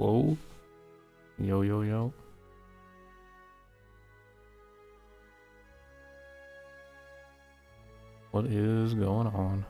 Whoa. Yo, yo, yo. What is going on?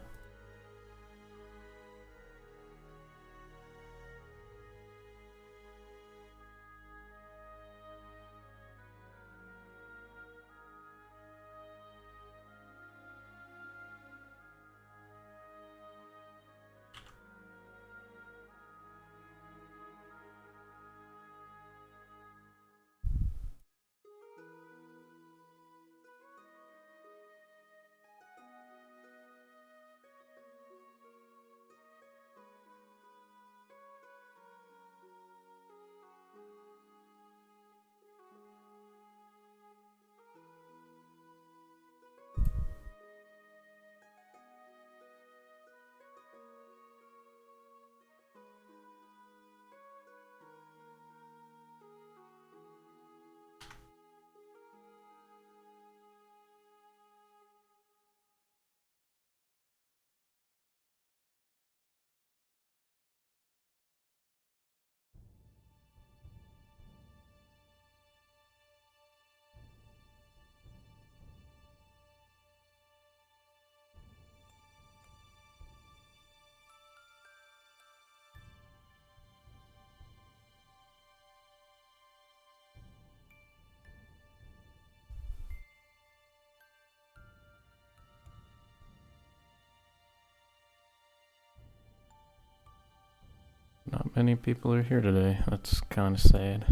Not many people are here today. That's kind of sad.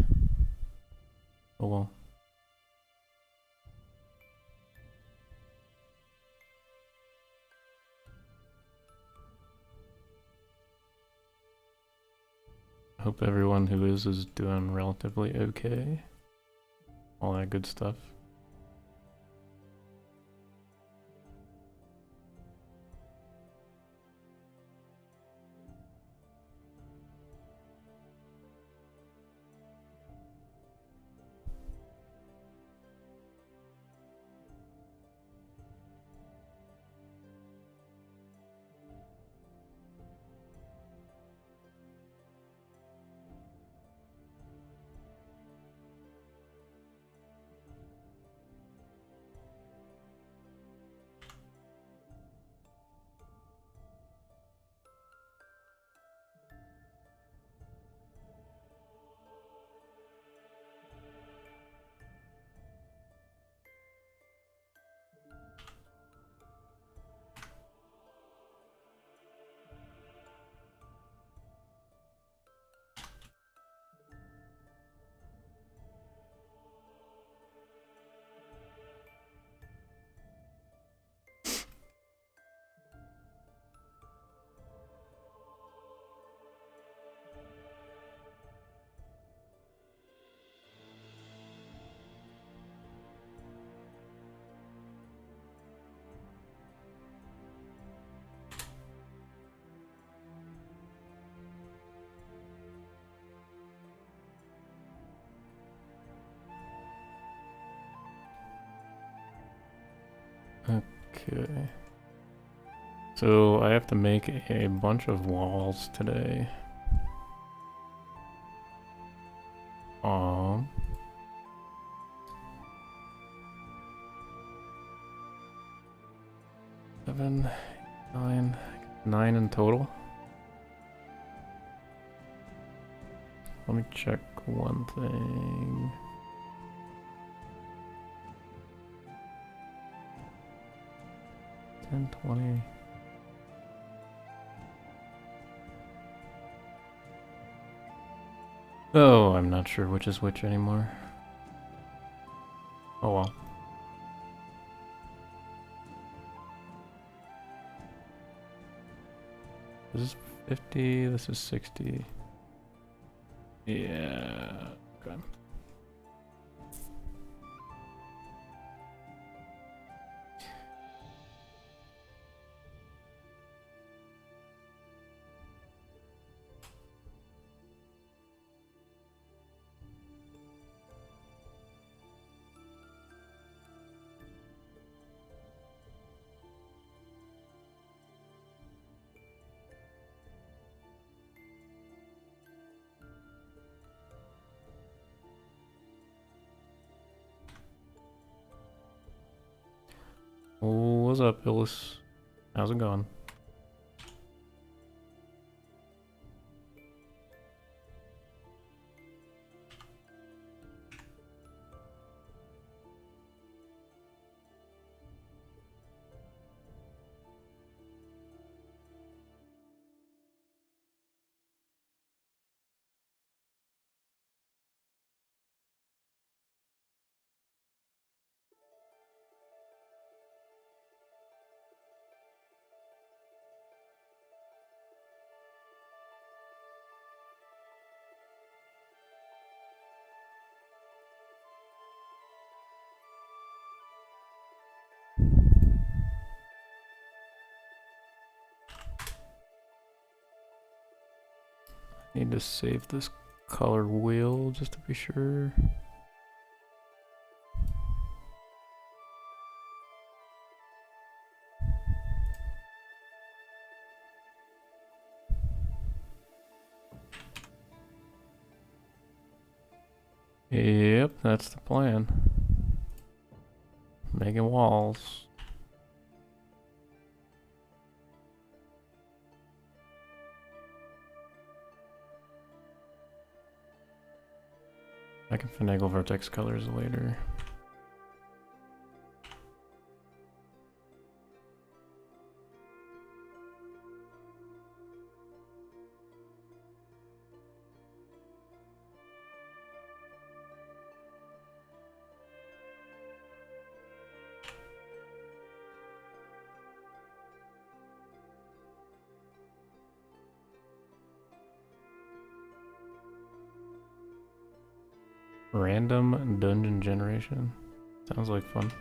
Oh well. I hope everyone who is doing relatively okay. All that good stuff. Okay. So I have to make a bunch of walls today. Um. 7, 9 in total. Let me check one thing. And 20. Oh, I'm not sure which is which anymore. Oh well. This is 50, this is 60. Yeah, okay. what's up, Illis? How's it going? Need to save this color wheel just to be sure. Yep, that's the plan. Making walls. I can finagle vertex colors later. Random dungeon generation. Sounds like fun.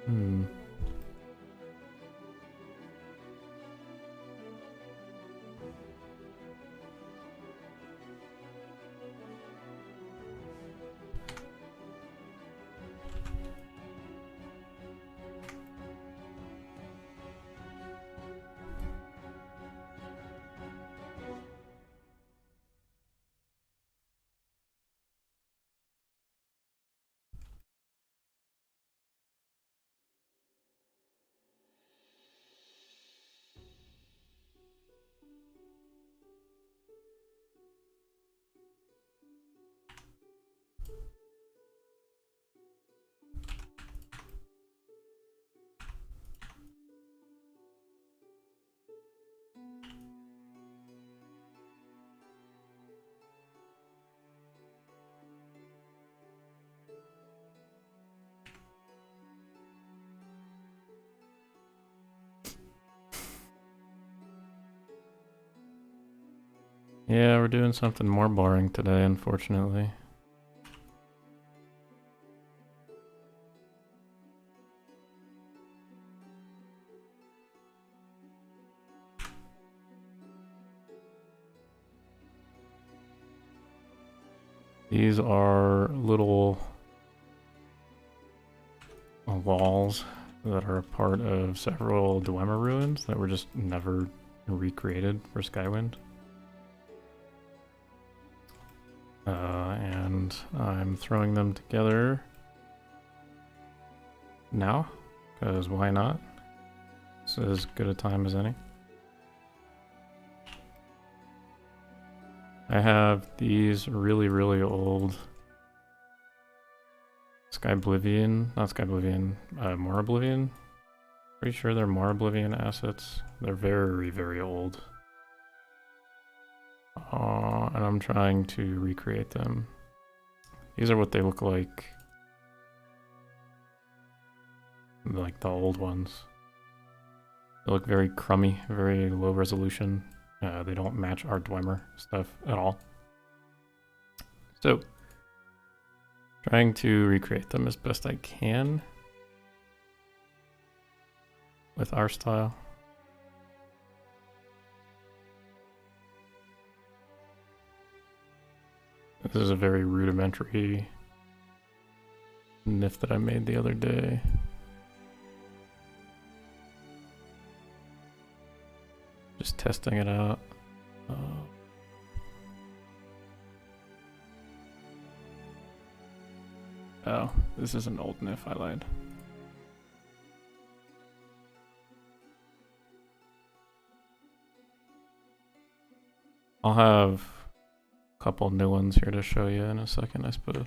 Hmm. Yeah, we're doing something more boring today, unfortunately. These are little walls that are a part of several Dwemer ruins that were just never recreated for Skywind. And I'm throwing them together now, because why not? This is as good a time as any. I have these really, really old Morrowind. Pretty sure they're Morrowind assets. They're very, very old. And I'm trying to recreate them. These are what they look like the old ones. They look very crummy, very low resolution. They don't match our Dwemer stuff at all. So, trying to recreate them as best I can with our style. This is a very rudimentary NIF that I made the other day. Just testing it out. Oh, this is an old NIF, I lied. I'll have a couple new ones here to show you in a second, I suppose.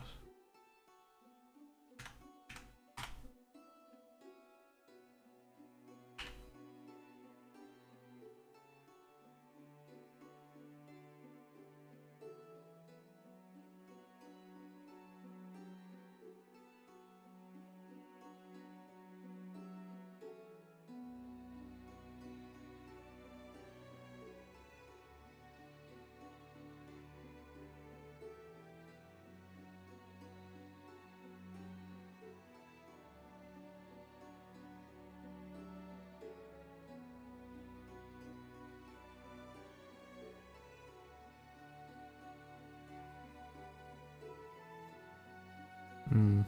Hmm.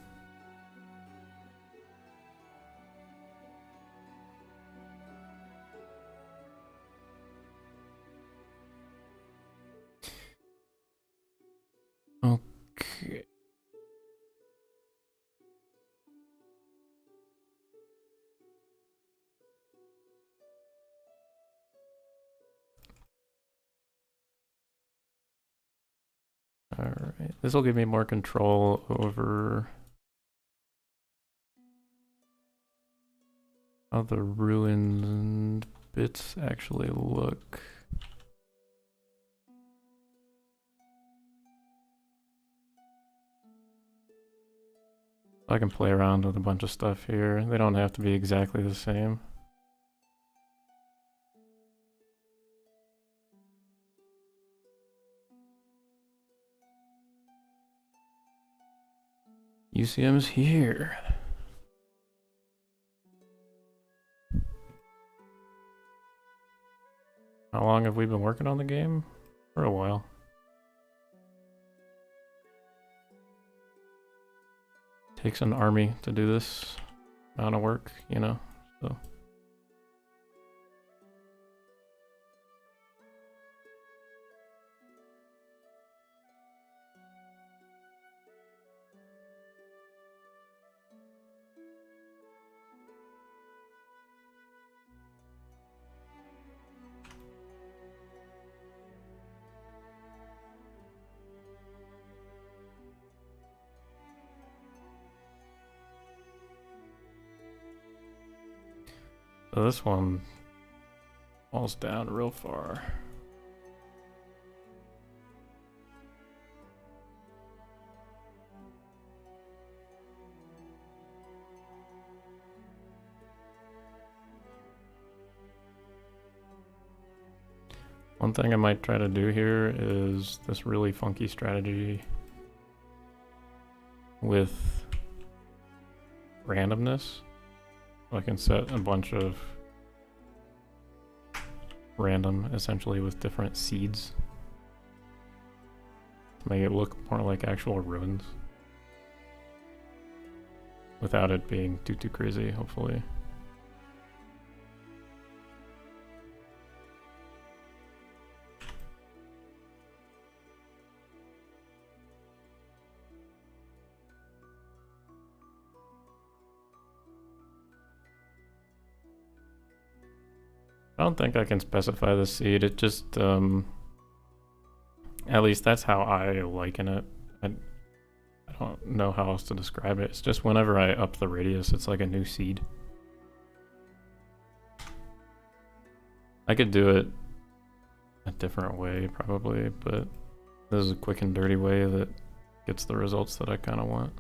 Okay. Alright, this will give me more control over how the ruined bits actually look. I can play around with a bunch of stuff here. They don't have to be exactly the same. UCM's here. How long have we been working on the game? For a while. Takes an army to do this amount of work, you know, so. So this one falls down real far. One thing I might try to do here is this really funky strategy with randomness. I can set a bunch of random, essentially, with different seeds. Make it look more like actual ruins. Without it being too crazy, hopefully. I don't think I can specify the seed. It just, at least that's how I liken it. I don't know how else to describe it. It's just whenever I up the radius, it's like a new seed. I could do it a different way, probably, but this is a quick and dirty way that gets the results that I kind of want.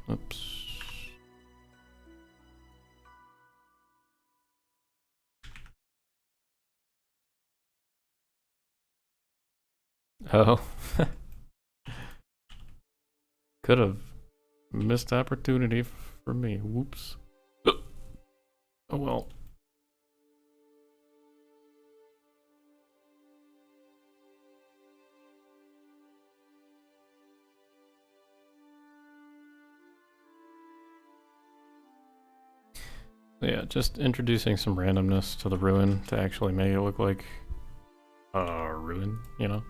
Oops. Oh. Could have missed opportunity for me. Whoops. Oh well. Yeah, just introducing some randomness to the ruin to actually make it look like a ruin, you know?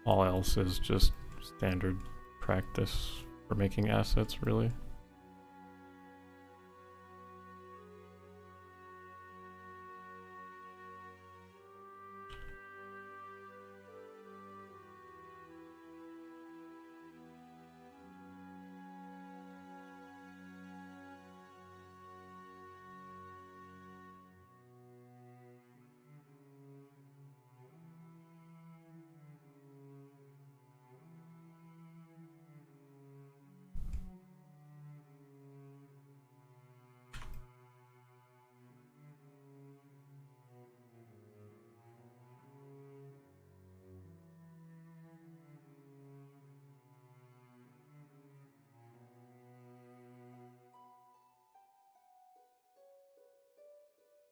All else is just standard practice for making assets, really.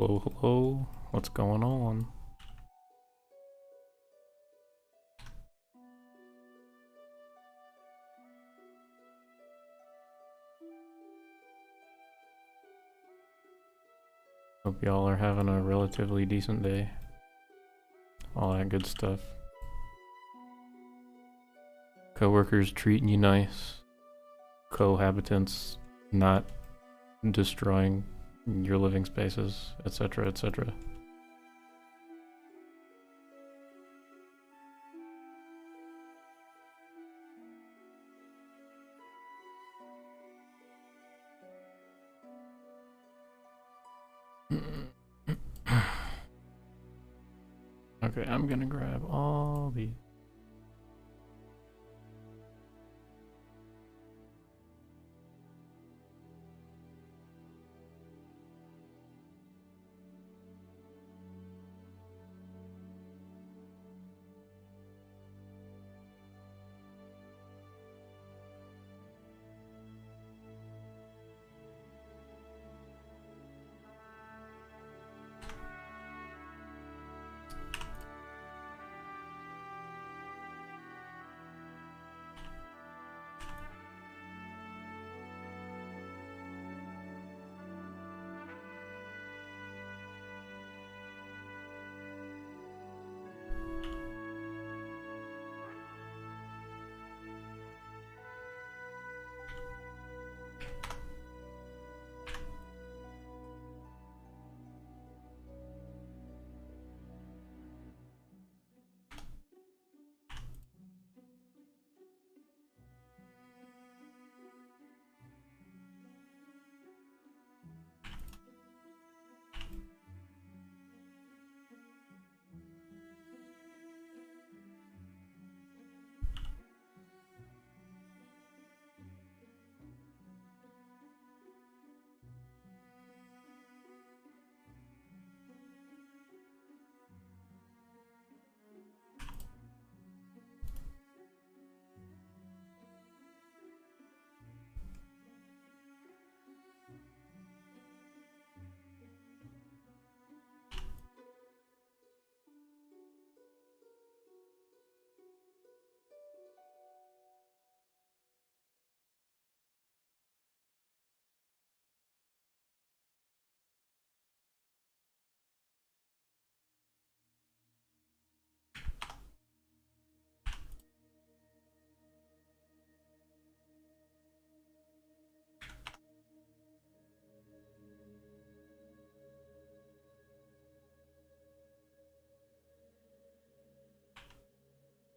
Hello, hello. What's going on? Hope y'all are having a relatively decent day. All that good stuff. Coworkers treating you nice. Cohabitants not destroying your living spaces, etc., etc. Okay, I'm gonna grab all these.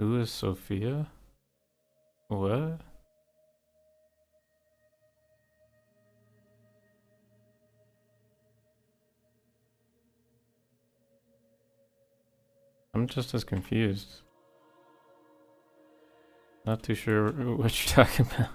Who is Sophia? What? I'm just as confused. Not too sure what you're talking about.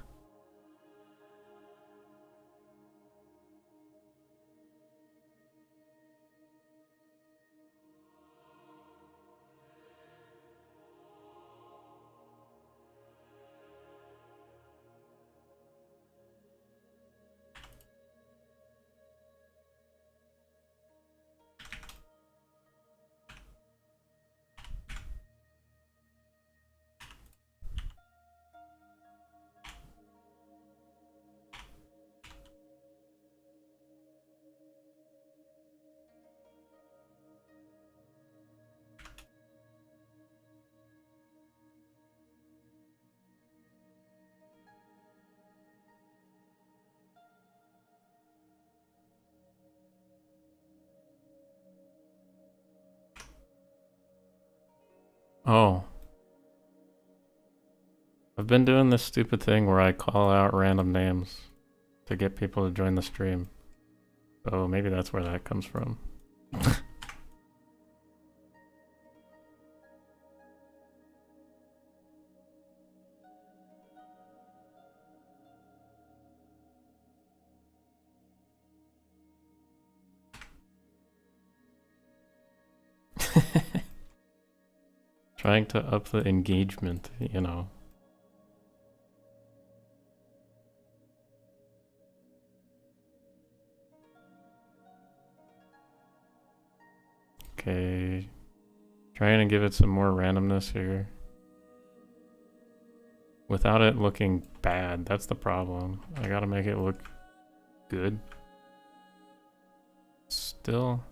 Oh. I've been doing this stupid thing where I call out random names to get people to join the stream. So maybe that's where that comes from. Trying to up the engagement, you know. Okay. Trying to give it some more randomness here. Without it looking bad, that's the problem. I gotta make it look good. Still.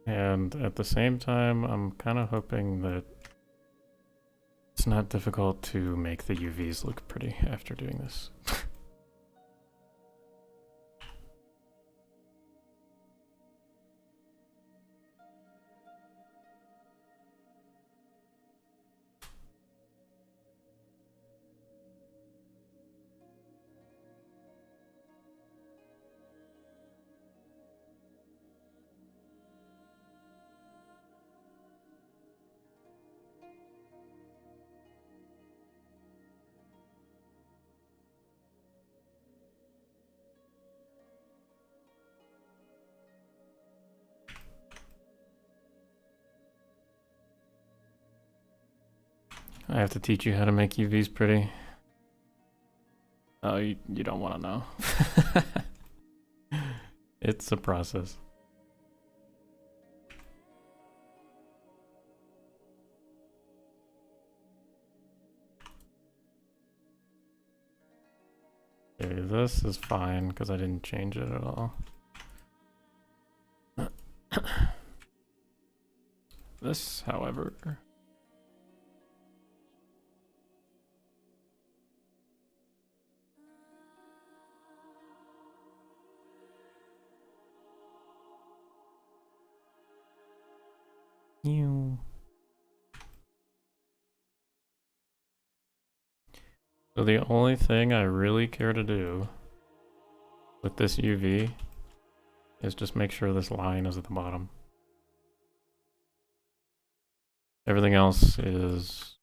And at the same time, I'm kind of hoping that it's not difficult to make the UVs look pretty after doing this. I have to teach you how to make UVs pretty. Oh, you don't want to know. It's a process. Okay, this is fine because I didn't change it at all. This, however... So the only thing I really care to do with this UV is just make sure this line is at the bottom. Everything else is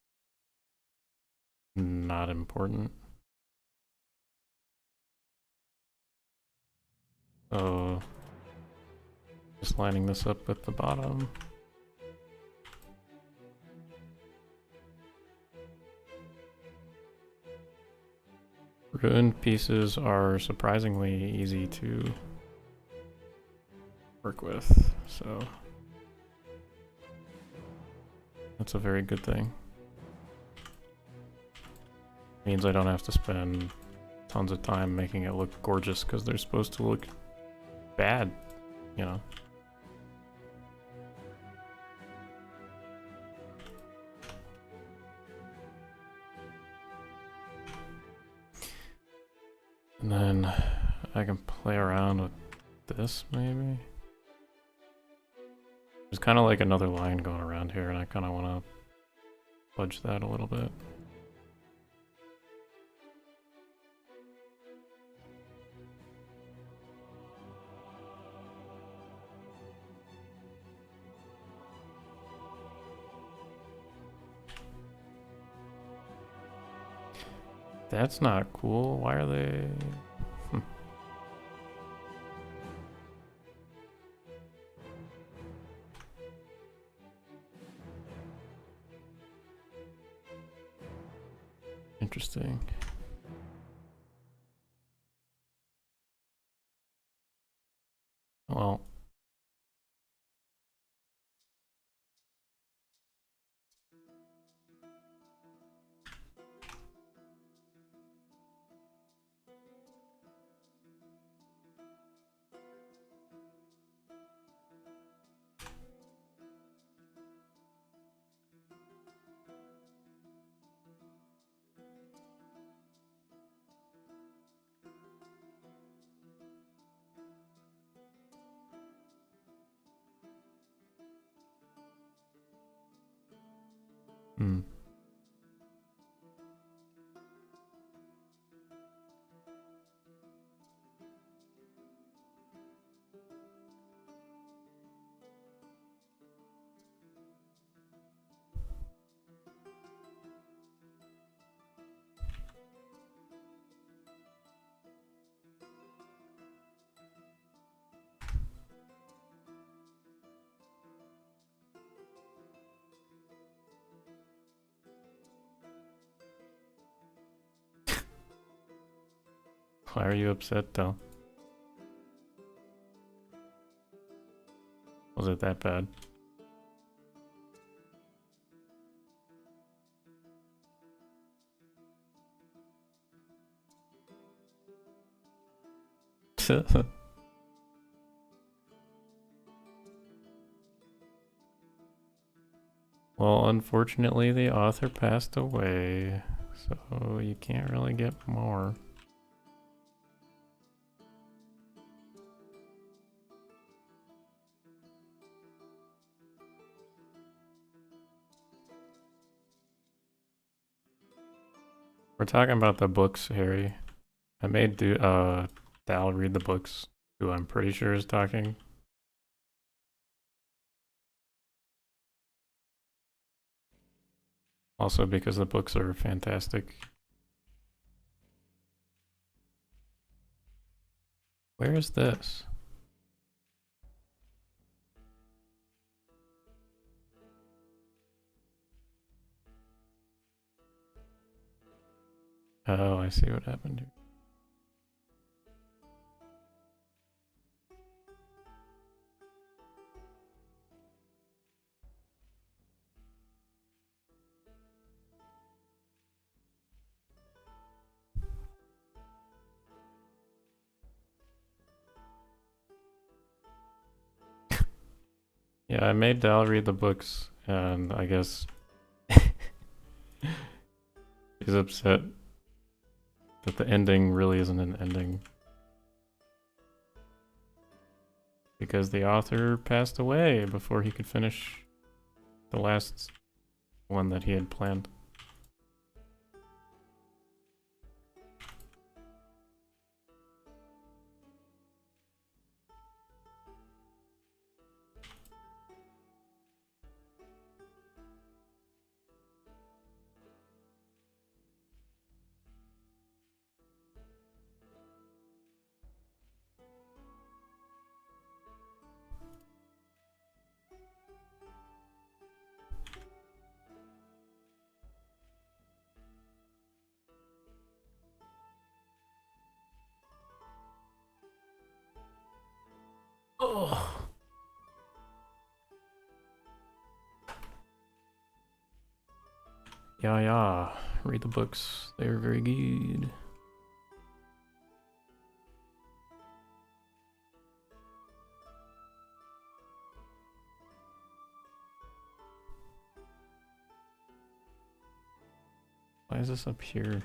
not important. So just lining this up with the bottom. Ruined pieces are surprisingly easy to work with, so That's a very good thing. Means I don't have to spend tons of time making it look gorgeous because they're supposed to look bad, you know. And then I can play around with this maybe. There's kind of like another line going around here and I kind of want to fudge that a little bit. That's not cool. Why are they... Interesting. Well... Hmm. Why are you upset though? Was it that bad? Well, unfortunately the author passed away, so you can't really get more. We're talking about the books, Harry. I made Dal read the books, who I'm pretty sure is talking. Also because the books are fantastic. Where is this? Oh, I see what happened here. Yeah, I made Dal read the books, and I guess he's upset that the ending really isn't an ending. Because the author passed away before he could finish the last one that he had planned. Yeah. Read the books. They're very good. Why is this up here?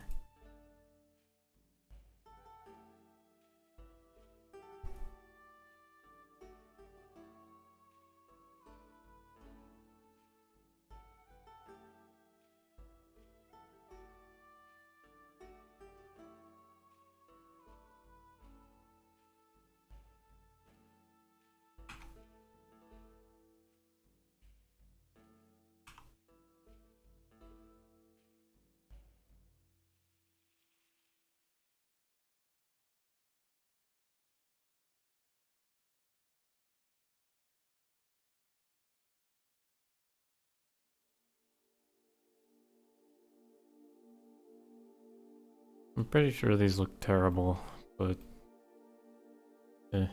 I'm pretty sure these look terrible, but eh.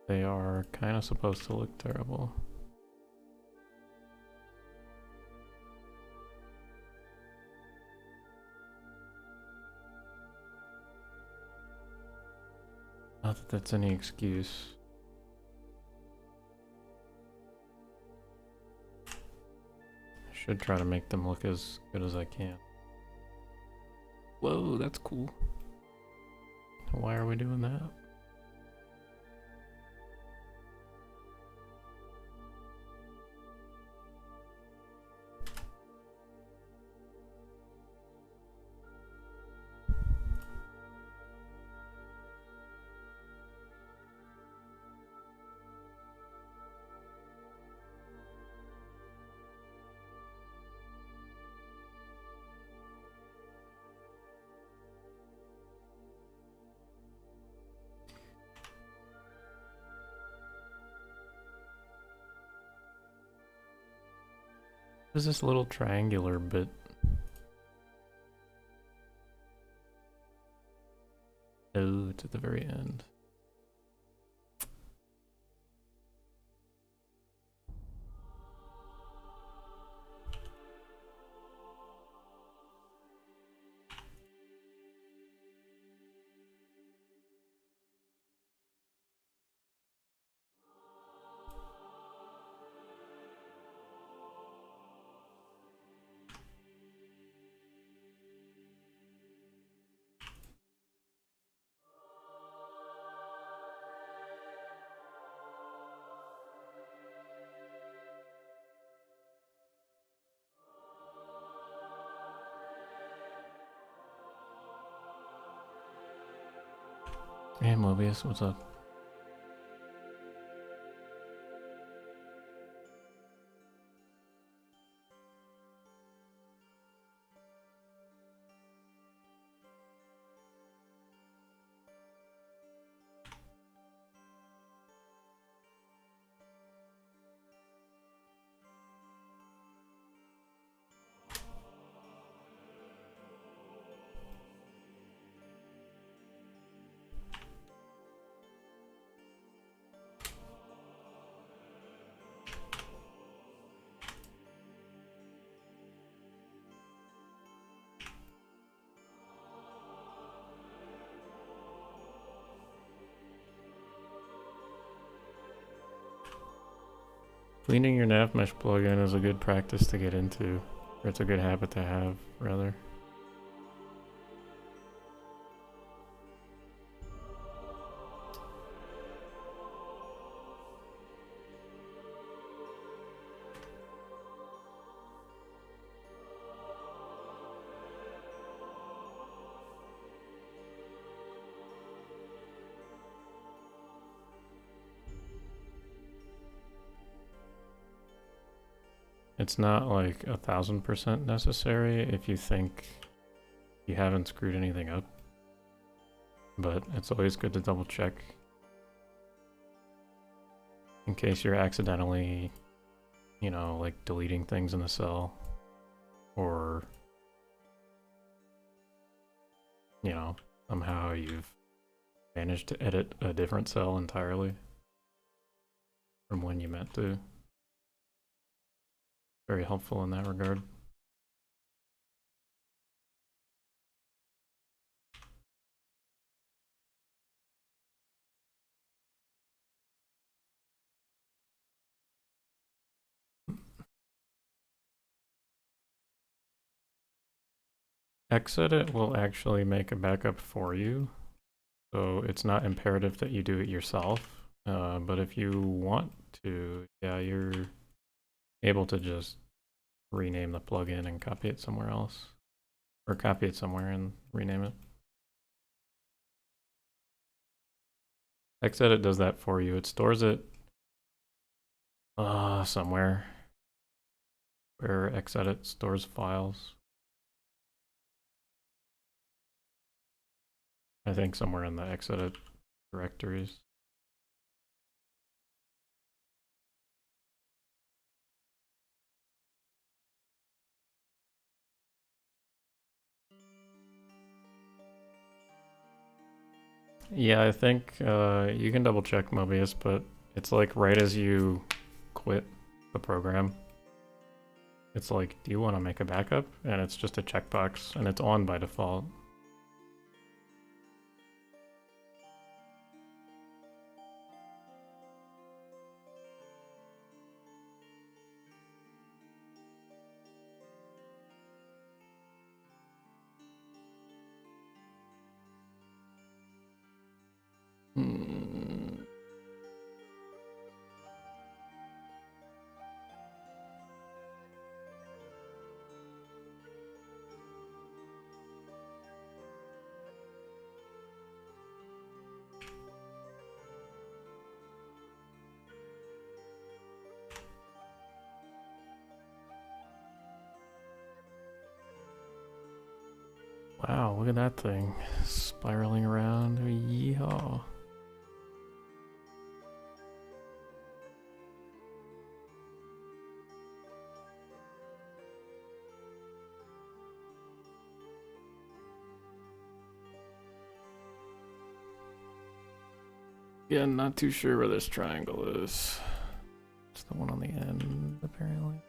They are kind of supposed to look terrible. Not that that's any excuse. I should try to make them look as good as I can. Whoa, that's cool. Why are we doing that? What is this little triangular bit? Oh, it's at the very end. Hey Mobius, what's up? Cleaning your nav mesh plugin is a good practice to get into, or it's a good habit to have, rather. It's not like 1000% necessary if you think you haven't screwed anything up, but it's always good to double check in case you're accidentally, you know, like deleting things in the cell. or, you know, somehow you've managed to edit a different cell entirely from when you meant to. Very helpful in that regard. Xedit will actually make a backup for you, so it's not imperative that you do it yourself. But if you want to, yeah, you're able to just rename the plugin and copy it somewhere else, or copy it somewhere and rename it. Xedit does that for you. It stores it somewhere where Xedit stores files. I think somewhere in the Xedit directories. Yeah, I think you can double check Mobius, but it's like right as you quit the program, it's like, do you want to make a backup? And it's just a checkbox, and it's on by default. Wow, look at that thing spiraling around. Yeehaw. Yeah, not too sure where this triangle is. It's the one on the end, apparently.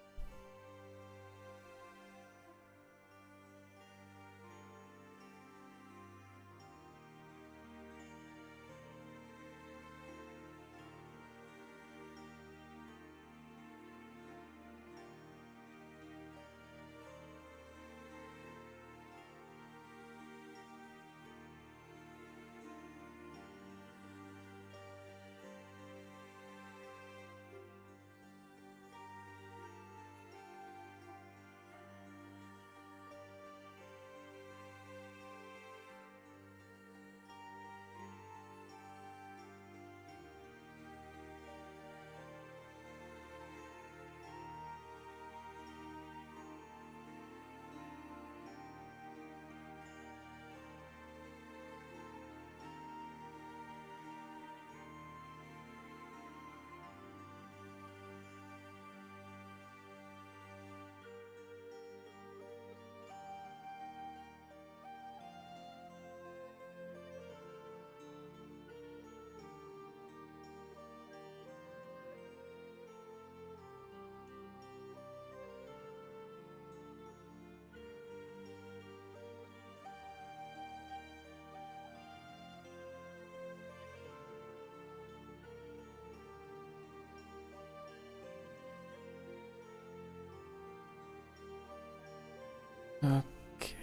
Okay.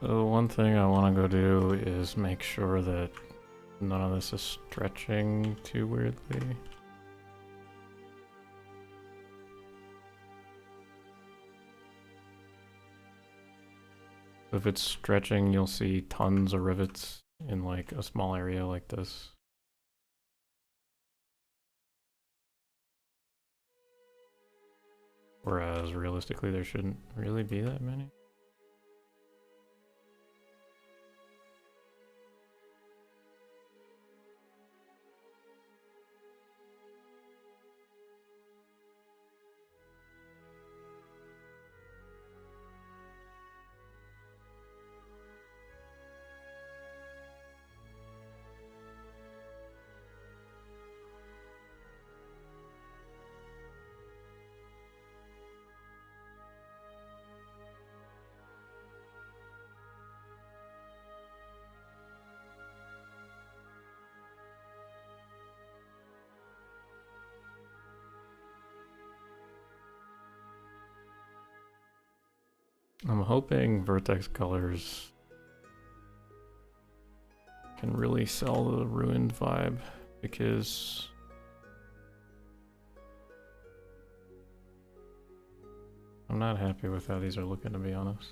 So one thing I want to go do is make sure that none of this is stretching too weirdly. If it's stretching, you'll see tons of rivets in like a small area like this. Whereas realistically, there shouldn't really be that many. I'm hoping Vertex Colors can really sell the ruined vibe, because I'm not happy with how these are looking, to be honest.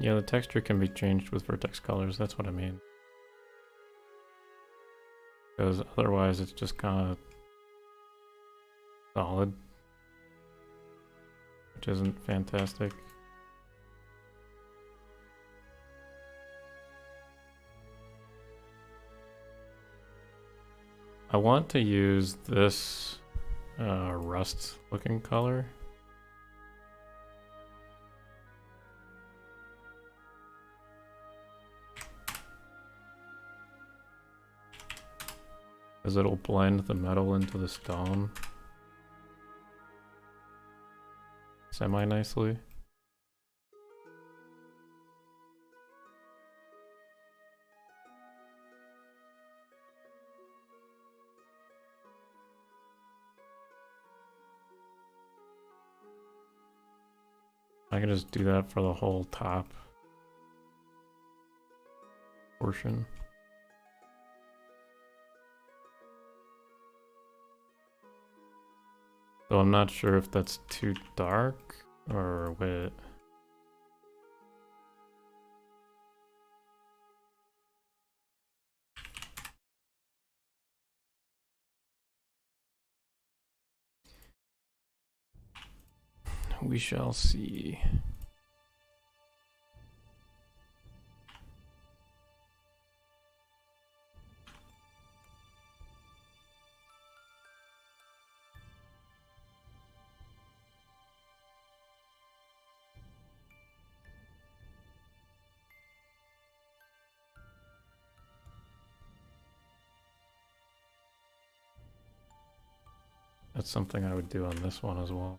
Yeah, the texture can be changed with Vertex Colors, that's what I mean. Because otherwise it's just kind of solid, which isn't fantastic. I want to use this rust looking color. Because it'll blend the metal into the stone semi-nicely. I can just do that for the whole top portion. So I'm not sure if that's too dark or what. We shall see. That's something I would do on this one as well.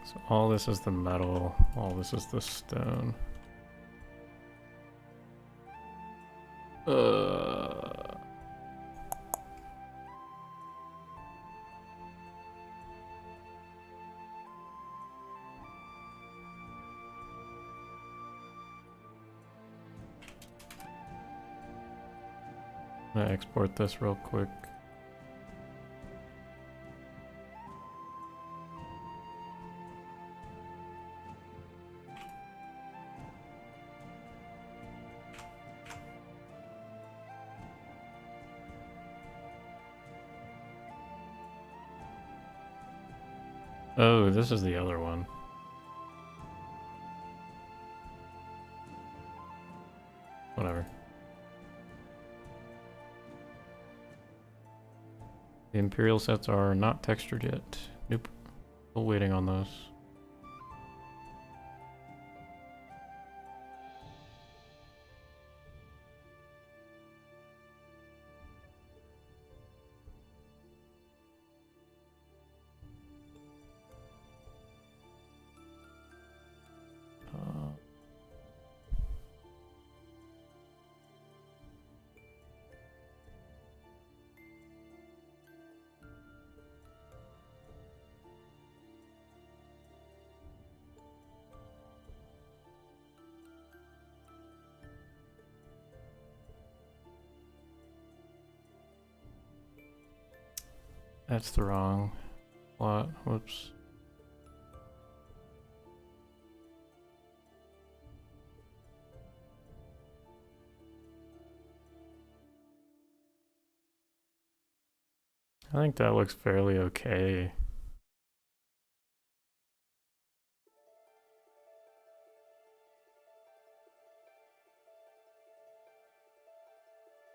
So all this is the metal, all this is the stone. I'm gonna export this real quick. Oh, this is the other one. Whatever. The Imperial sets are not textured yet. Nope. Still waiting on those. That's the wrong plot. Whoops. I think that looks fairly okay.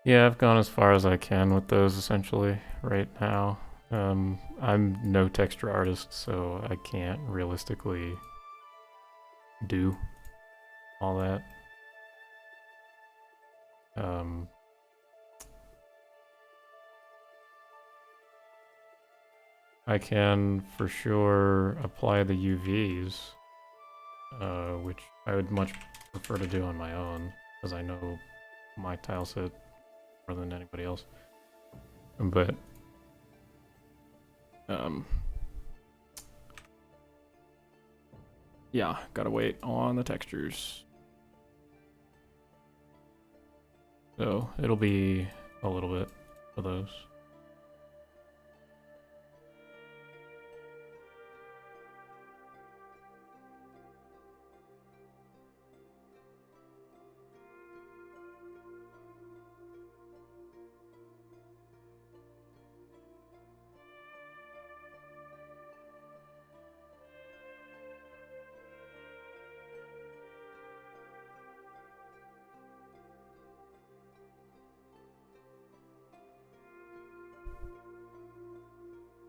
Yeah, I've gone as far as I can with those essentially right now. I'm no texture artist, so I can't realistically do all that. I can for sure apply the UVs, which I would much prefer to do on my own, because I know my tile set more than anybody else. But yeah, gotta wait on the textures. So it'll be a little bit for those.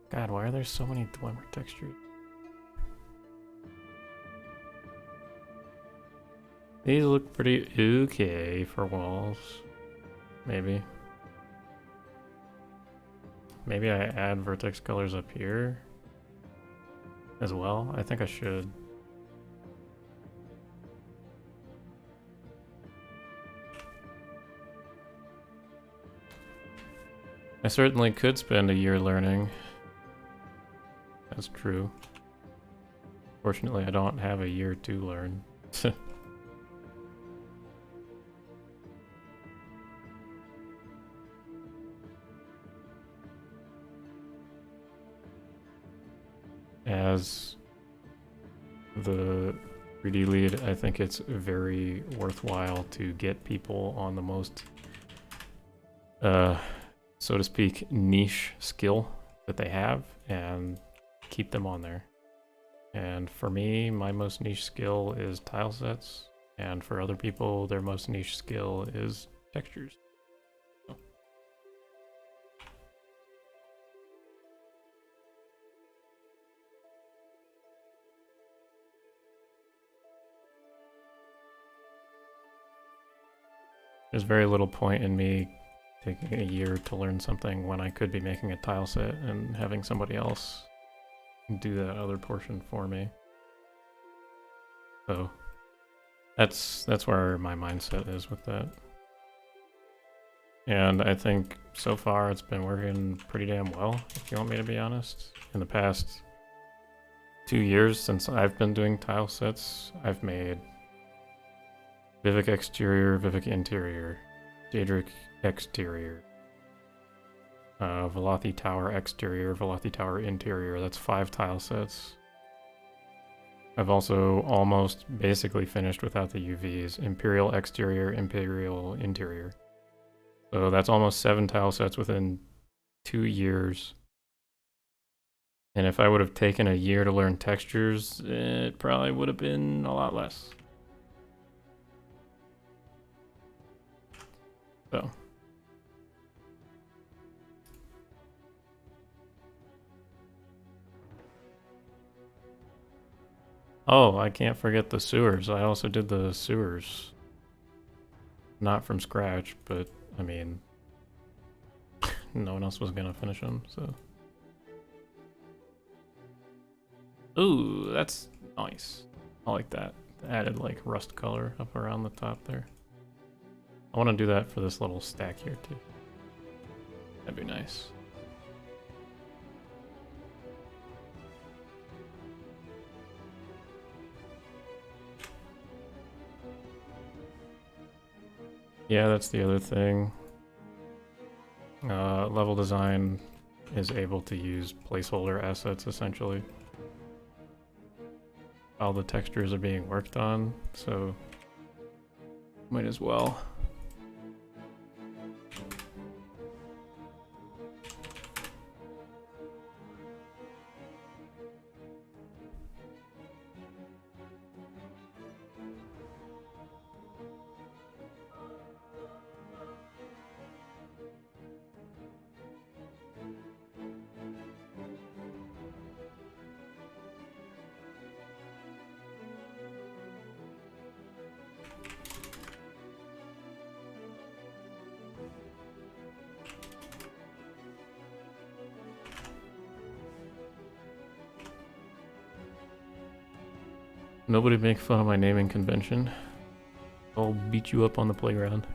God, why are there so many Dwemer textures? These look pretty okay for walls. Maybe. Maybe I add vertex colors up here as well. I think I should. I certainly could spend a year learning. That's true. Fortunately, I don't have a year to learn. As the 3D lead, I think it's very worthwhile to get people on the most, so to speak, niche skill that they have and keep them on there. And for me, my most niche skill is tile sets, and for other people, their most niche skill is textures. There's very little point in me taking a year to learn something when I could be making a tile set and having somebody else do that other portion for me. So that's where my mindset is with that. And I think so far it's been working pretty damn well, if you want me to be honest. In the past 2 years since I've been doing tile sets, I've made Vivek exterior, Vivek interior, Daedric exterior, Velothi Tower exterior, Velothi Tower interior. That's 5 tile sets. I've also almost basically finished without the UVs. Imperial exterior, Imperial interior. So that's almost 7 tile sets within 2 years. And if I would have taken a year to learn textures, it probably would have been a lot less. So. Oh, I can't forget the sewers. I also did the sewers. Not from scratch, but I mean, no one else was gonna finish them, so. Ooh, that's nice. I like that. The added like rust color up around the top there. I want to do that for this little stack here too. That'd be nice. Yeah, that's the other thing. Level design is able to use placeholder assets essentially while the textures are being worked on, so might as well. Nobody make fun of my naming convention. I'll beat you up on the playground.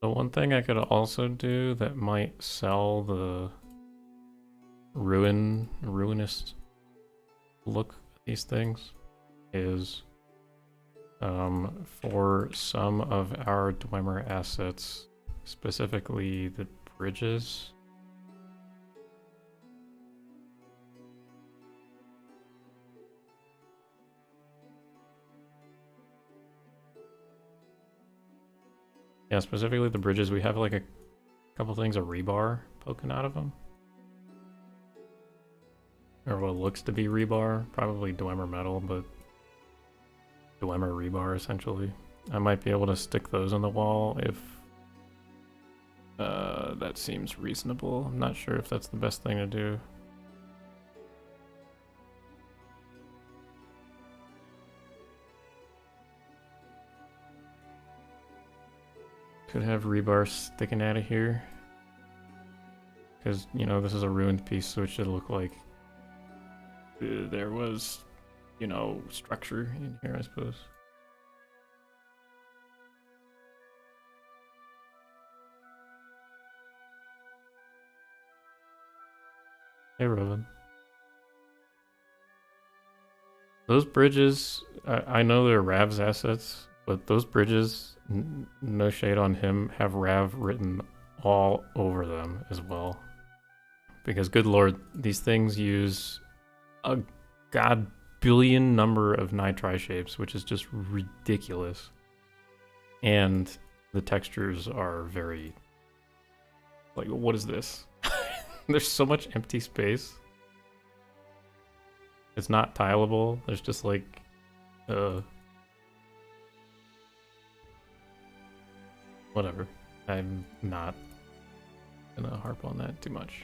The one thing I could also do that might sell the ruinous look of these things is for some of our Dwemer assets, specifically the bridges. Yeah, specifically the bridges, we have like a couple things of rebar poking out of them. Or what looks to be rebar, probably Dwemer metal, but Dwemer rebar essentially. I might be able to stick those on the wall if that seems reasonable. I'm not sure if that's the best thing to do. Could have rebar sticking out of here. Because, you know, this is a ruined piece, so it should look like there was, you know, structure in here, I suppose. Hey, Robin. Those bridges, I know they're Rav's assets, but those bridges, no shade on him, have Rav written all over them as well. Because, good lord, these things use a god billion number of nitri shapes, which is just ridiculous. And the textures are very... like, what is this? There's so much empty space. It's not tileable. There's just like, whatever. I'm not gonna harp on that too much.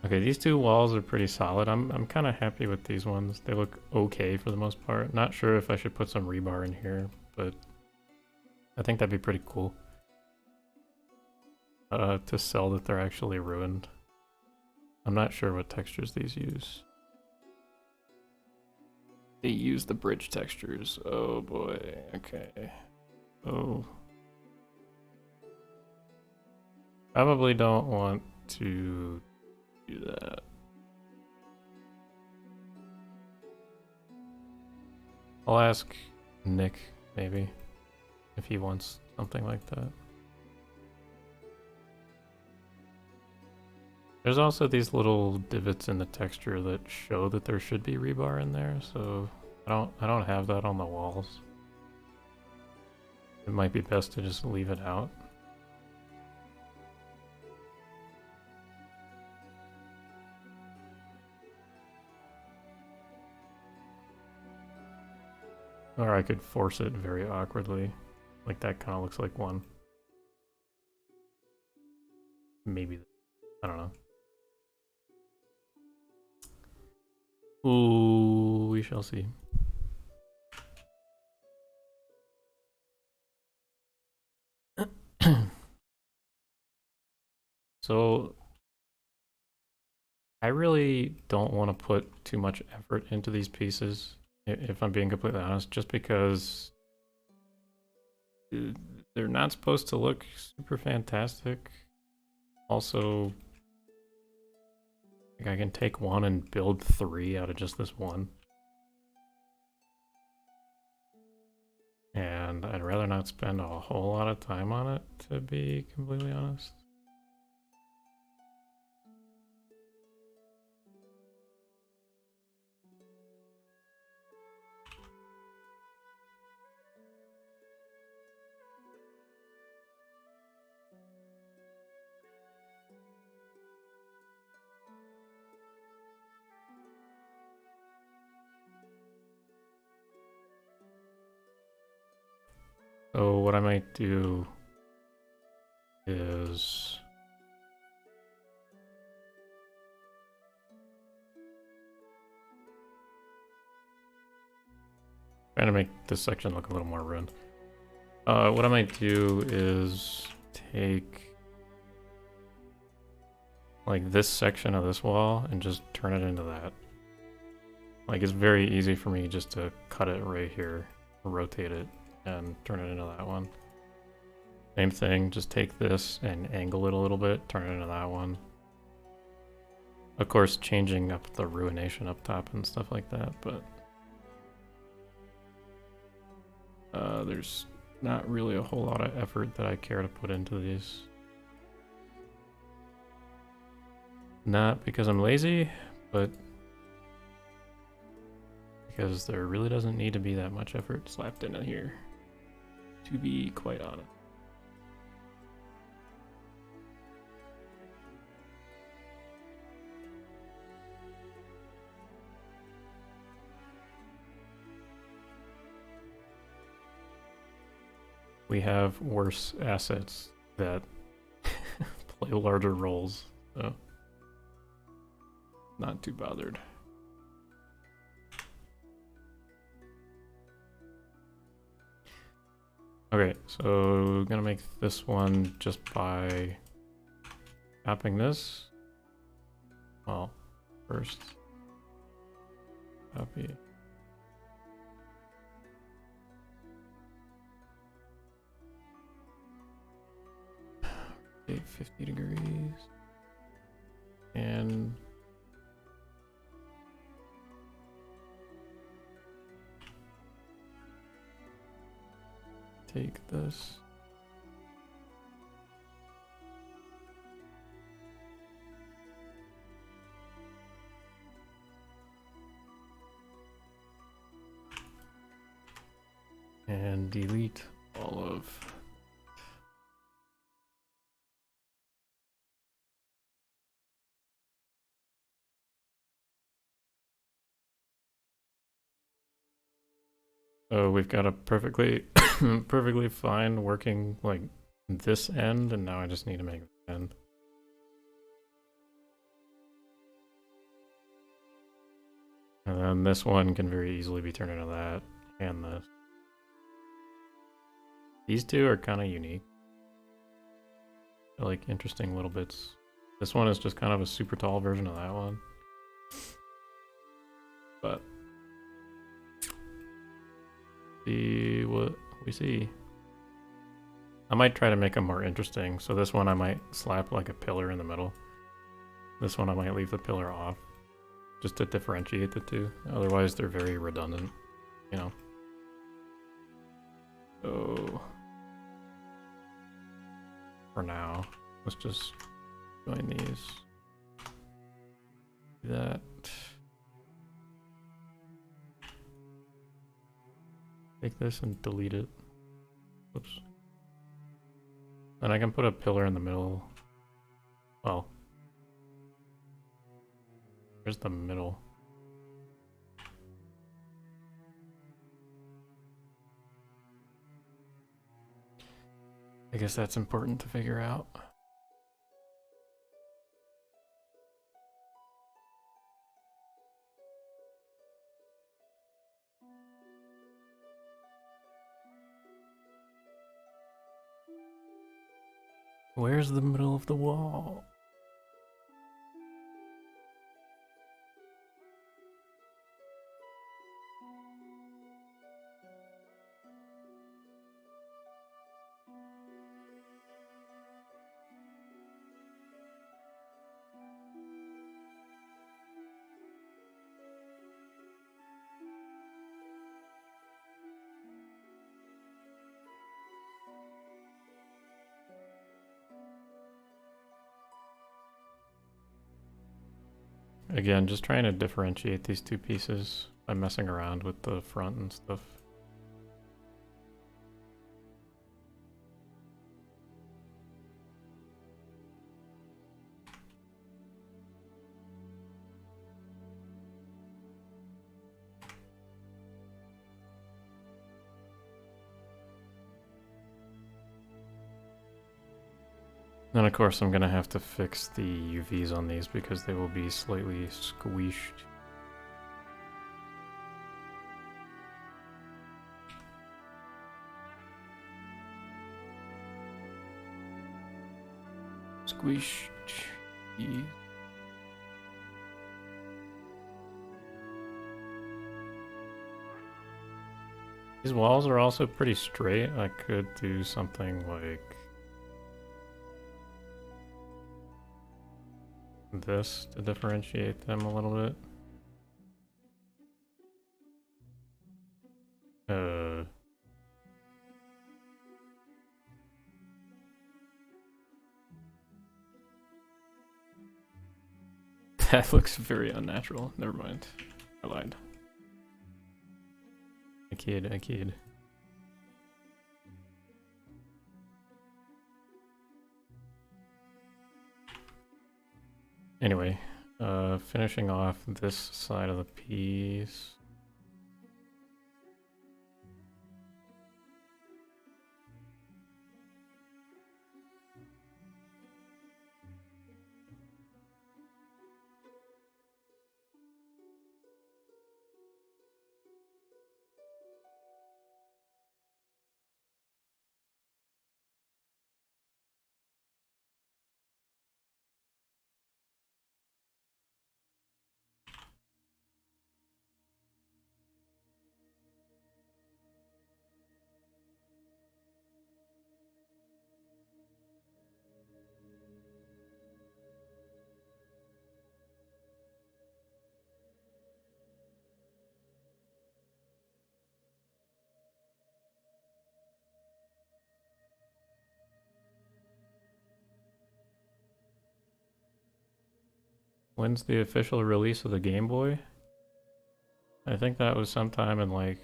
Okay, these two walls are pretty solid. I'm kind of happy with these ones. They look okay for the most part. Not sure if I should put some rebar in here, but I think that'd be pretty cool. To sell that they're actually ruined. I'm not sure what textures these use. They use the bridge textures. Oh boy. Okay. Oh. Probably don't want to do that. I'll ask Nick, maybe, if he wants something like that. There's also these little divots in the texture that show that there should be rebar in there, so I don't have that on the walls. It might be best to just leave it out. Or I could force it very awkwardly. Like that kind of looks like one. Maybe. I don't know. Ooh, we shall see. So, I really don't want to put too much effort into these pieces, if I'm being completely honest, just because they're not supposed to look super fantastic. Also, like I can take one and build 3 out of just this one. And I'd rather not spend a whole lot of time on it, to be completely honest. So what I might do is trying to make this section look a little more ruined. What I might do is take like this section of this wall and just turn it into that. Like it's very easy for me just to cut it right here, rotate it, and turn it into that one. Same thing, just take this and angle it a little bit, turn it into that one. Of course, changing up the ruination up top and stuff like that, but there's not really a whole lot of effort that I care to put into these. Not because I'm lazy, but because there really doesn't need to be that much effort slapped into here, to be quite honest. We have worse assets that play larger roles, so not too bothered. Okay, so we're gonna make this one just by copying this. Well, first copy. Okay, 50 degrees. And take this. And delete all of So we've got a perfectly perfectly fine working like this end, and now I just need to make this end. And then this one can very easily be turned into that, and this. These two are kind of unique. They're like interesting little bits. This one is just kind of a super tall version of that one. But see what we see. I might try to make them more interesting. So this one I might slap like a pillar in the middle. This one I might leave the pillar off, just to differentiate the two. Otherwise they're very redundant, you know. So for now, let's just join these. Do that. Take this and delete it. Whoops. Then I can put a pillar in the middle. Well, here's the middle. I guess that's important to figure out. Where's the middle of the wall? Again, just trying to differentiate these two pieces by messing around with the front and stuff. And of course I'm gonna have to fix the UVs on these because they will be slightly squished. Squished. These walls are also pretty straight. I could do something like this to differentiate them a little bit. That looks very unnatural. Never mind. I lied. I kid. Anyway, finishing off this side of the piece. When's the official release of the Game Boy? I think that was sometime in like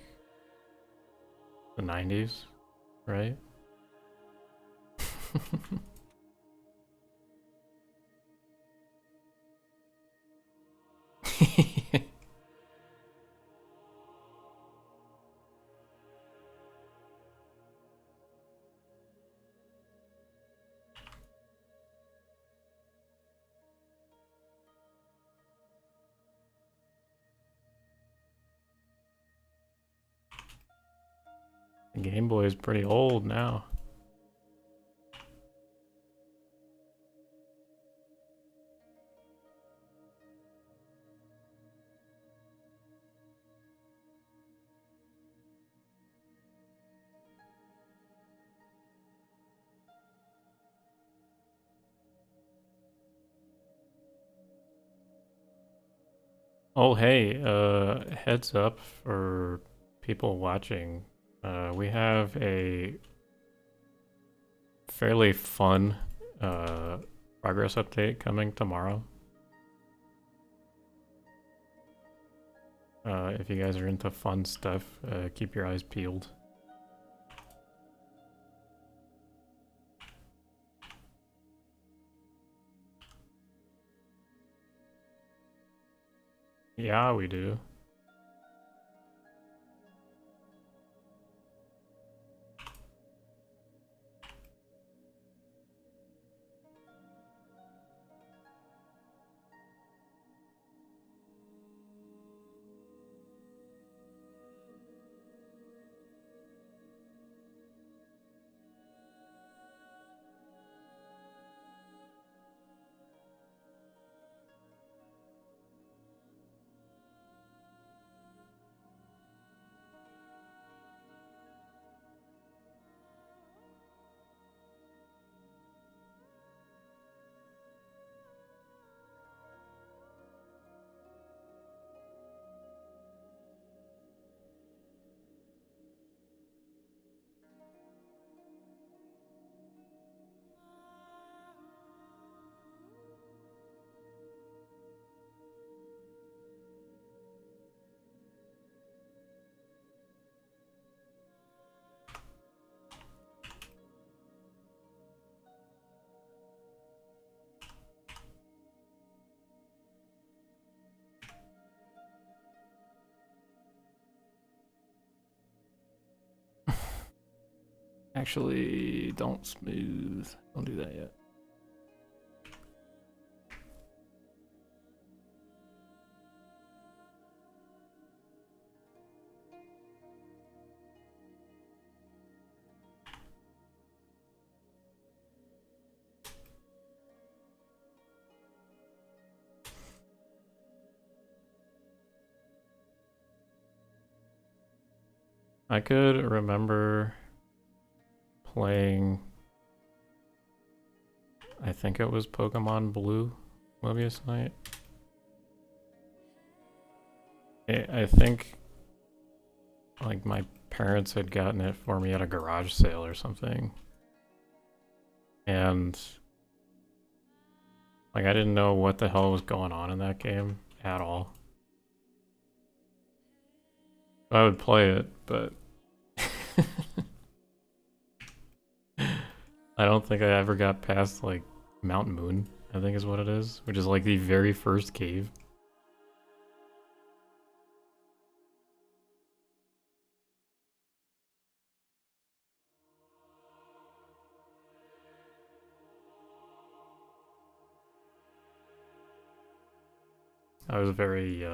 the 90s, right? The Game Boy is pretty old now. Oh, hey, heads up for people watching. We have a fairly fun progress update coming tomorrow. If you guys are into fun stuff, keep your eyes peeled. Yeah, we do. Actually, don't smooth. Don't do that yet. I could remember playing, I think it was Pokemon Blue Mobius Night. I think like my parents had gotten it for me at a garage sale or something. And like I didn't know what the hell was going on in that game at all. I would play it, but I don't think I ever got past like Mount Moon, I think is what it is, which is like the very first cave. I was very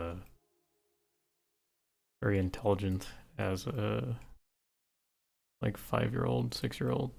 intelligent as a like 5-year-old, 6-year-old.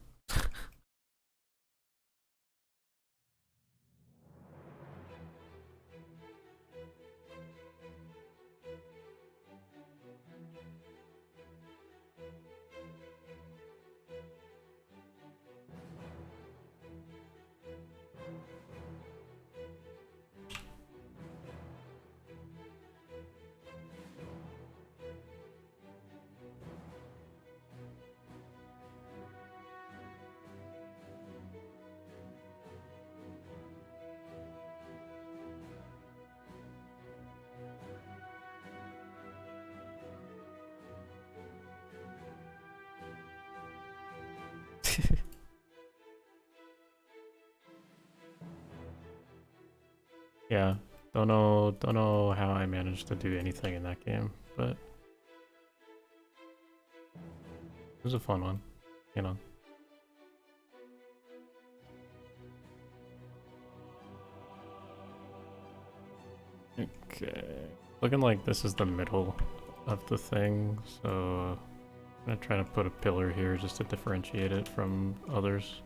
Yeah, don't know how I managed to do anything in that game, but it was a fun one, you know. Okay, looking like this is the middle of the thing, so I'm gonna try to put a pillar here just to differentiate it from others.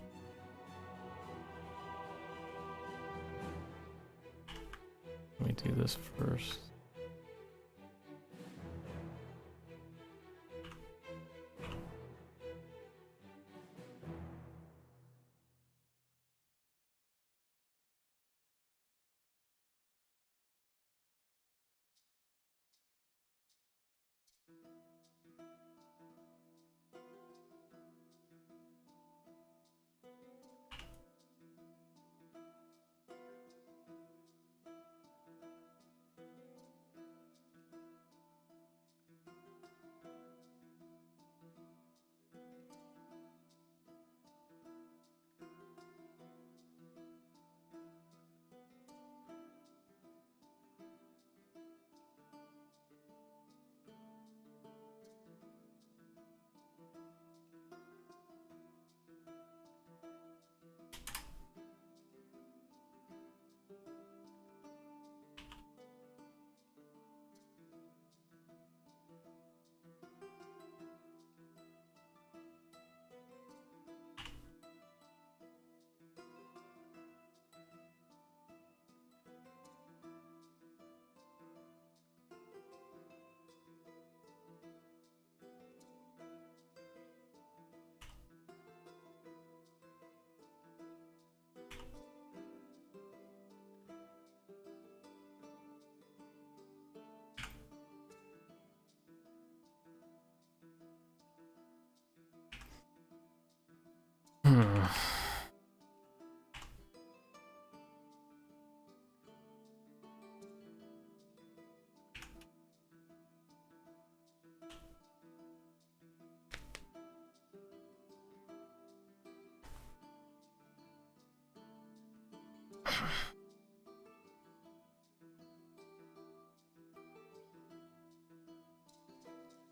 Let me do this first.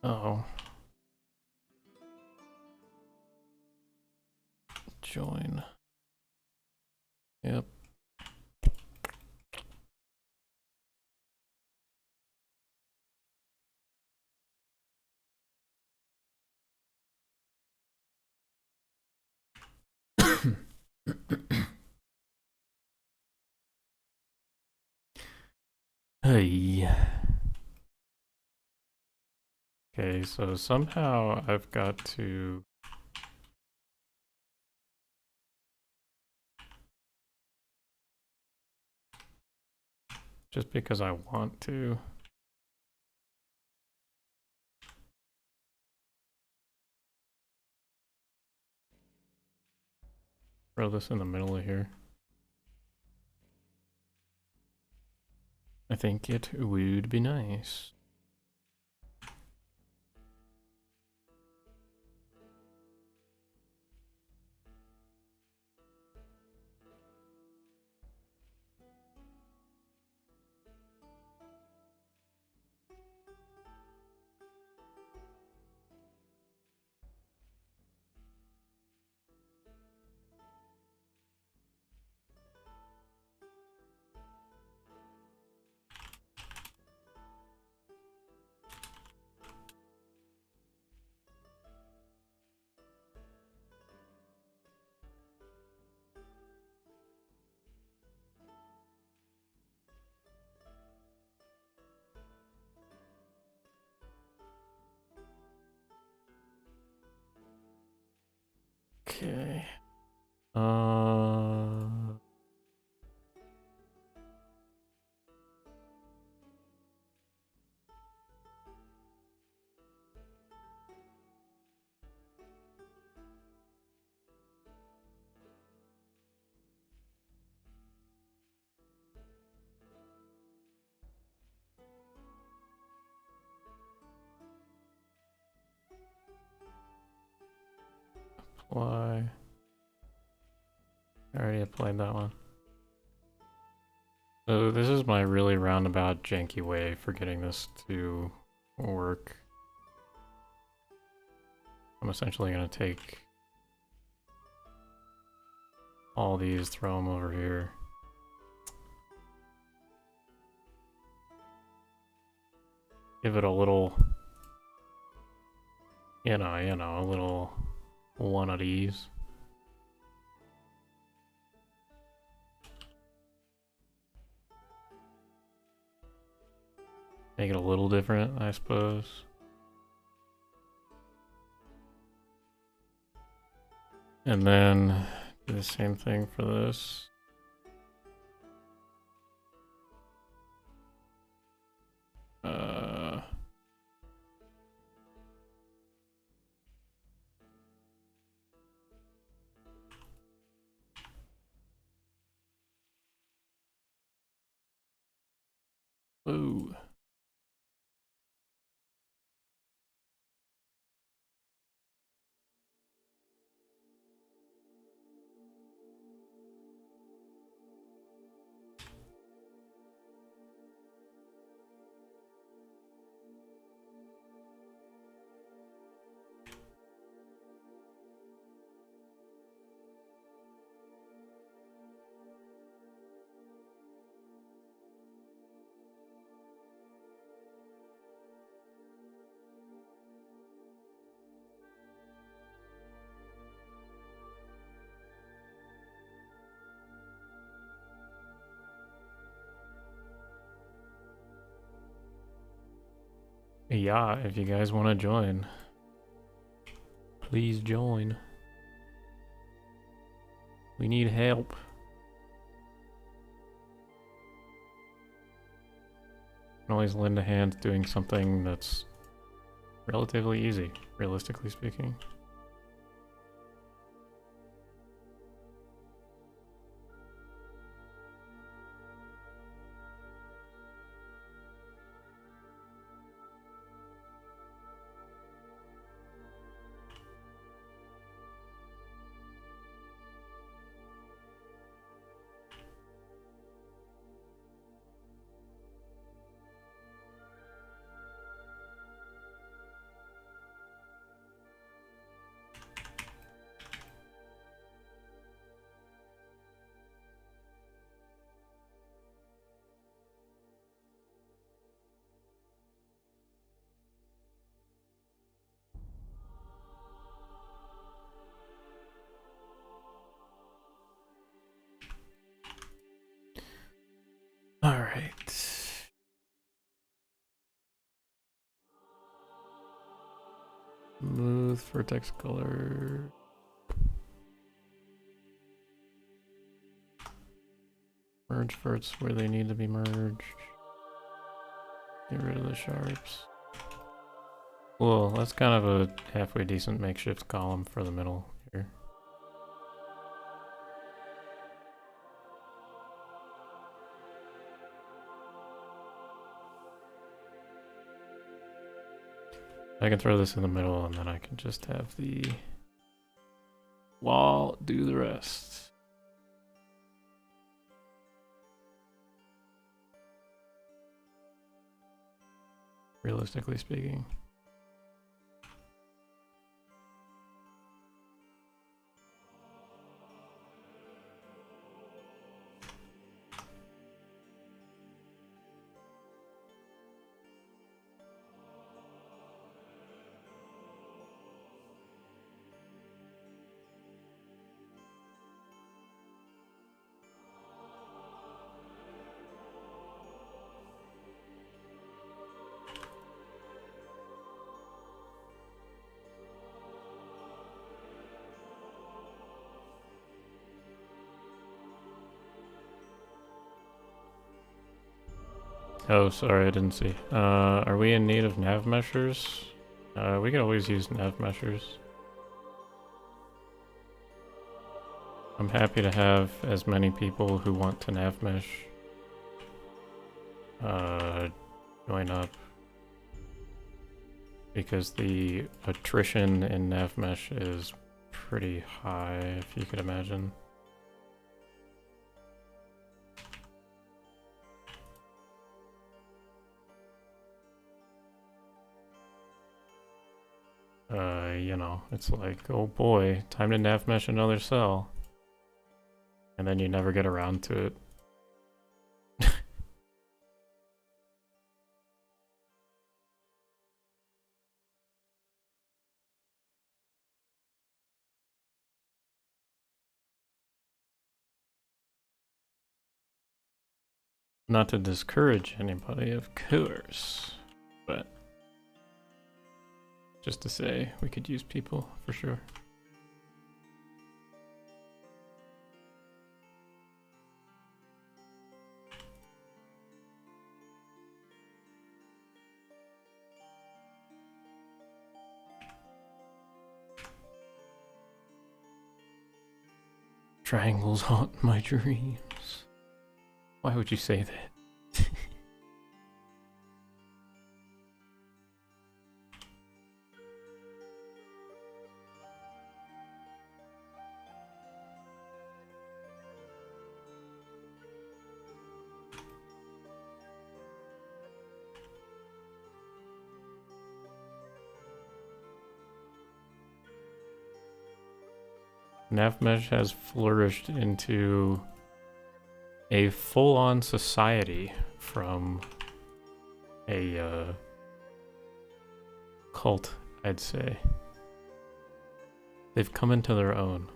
Oh. Join. Yep. Hey. Okay, so somehow I've got to just because I want to. Throw this in the middle of here. I think it would be nice. Okay. Apply. I already applied that one. So this is my really roundabout, janky way for getting this to work. I'm essentially going to take all these, throw them over here. Give it a little, a little one of these. Make it a little different, I suppose. And then do the same thing for this. Ooh. Yeah, if you guys want to join, please join. We need help. Can always lend a hand doing something that's relatively easy, realistically speaking. All right. Smooth vertex color. Merge verts where they need to be merged. Get rid of the sharps. Well, that's kind of a halfway decent makeshift column for the middle here. I can throw this in the middle and then I can just have the wall do the rest. Realistically speaking. Oh, sorry, I didn't see. Are we in need of nav meshers? We could always use nav meshers. I'm happy to have as many people who want to nav mesh join up. Because the attrition in nav mesh is pretty high, if you could imagine. You know, it's like, oh boy, time to nav mesh another cell. And then you never get around to it. Not to discourage anybody, of course, but just to say we could use people for sure. Triangles haunt my dreams. Why would you say that? Navmesh has flourished into a full-on society from a cult, I'd say. They've come into their own.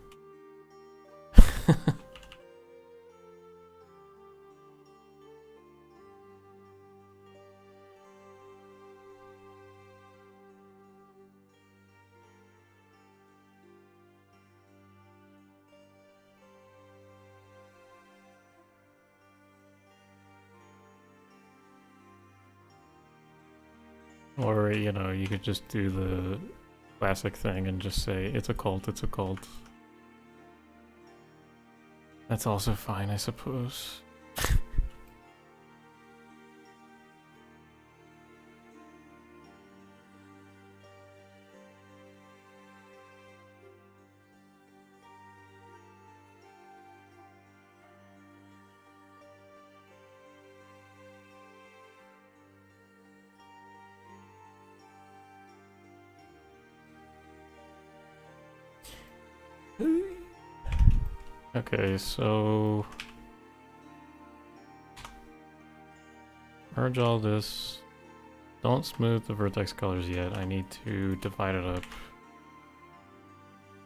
Or, you know, you could just do the classic thing and just say, it's a cult, it's a cult. That's also fine, I suppose. Okay, so merge all this. Don't smooth the vertex colors yet. I need to divide it up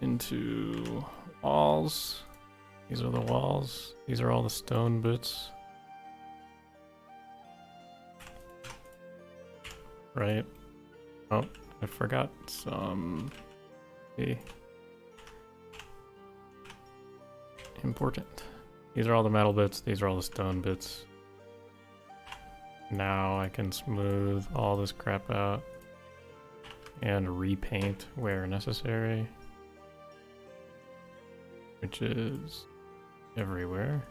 into walls. These are the walls. These are all the stone bits. Right? Oh, I forgot some. Okay. Important. These are all the metal bits, these are all the stone bits. Now I can smooth all this crap out and repaint where necessary, which is everywhere.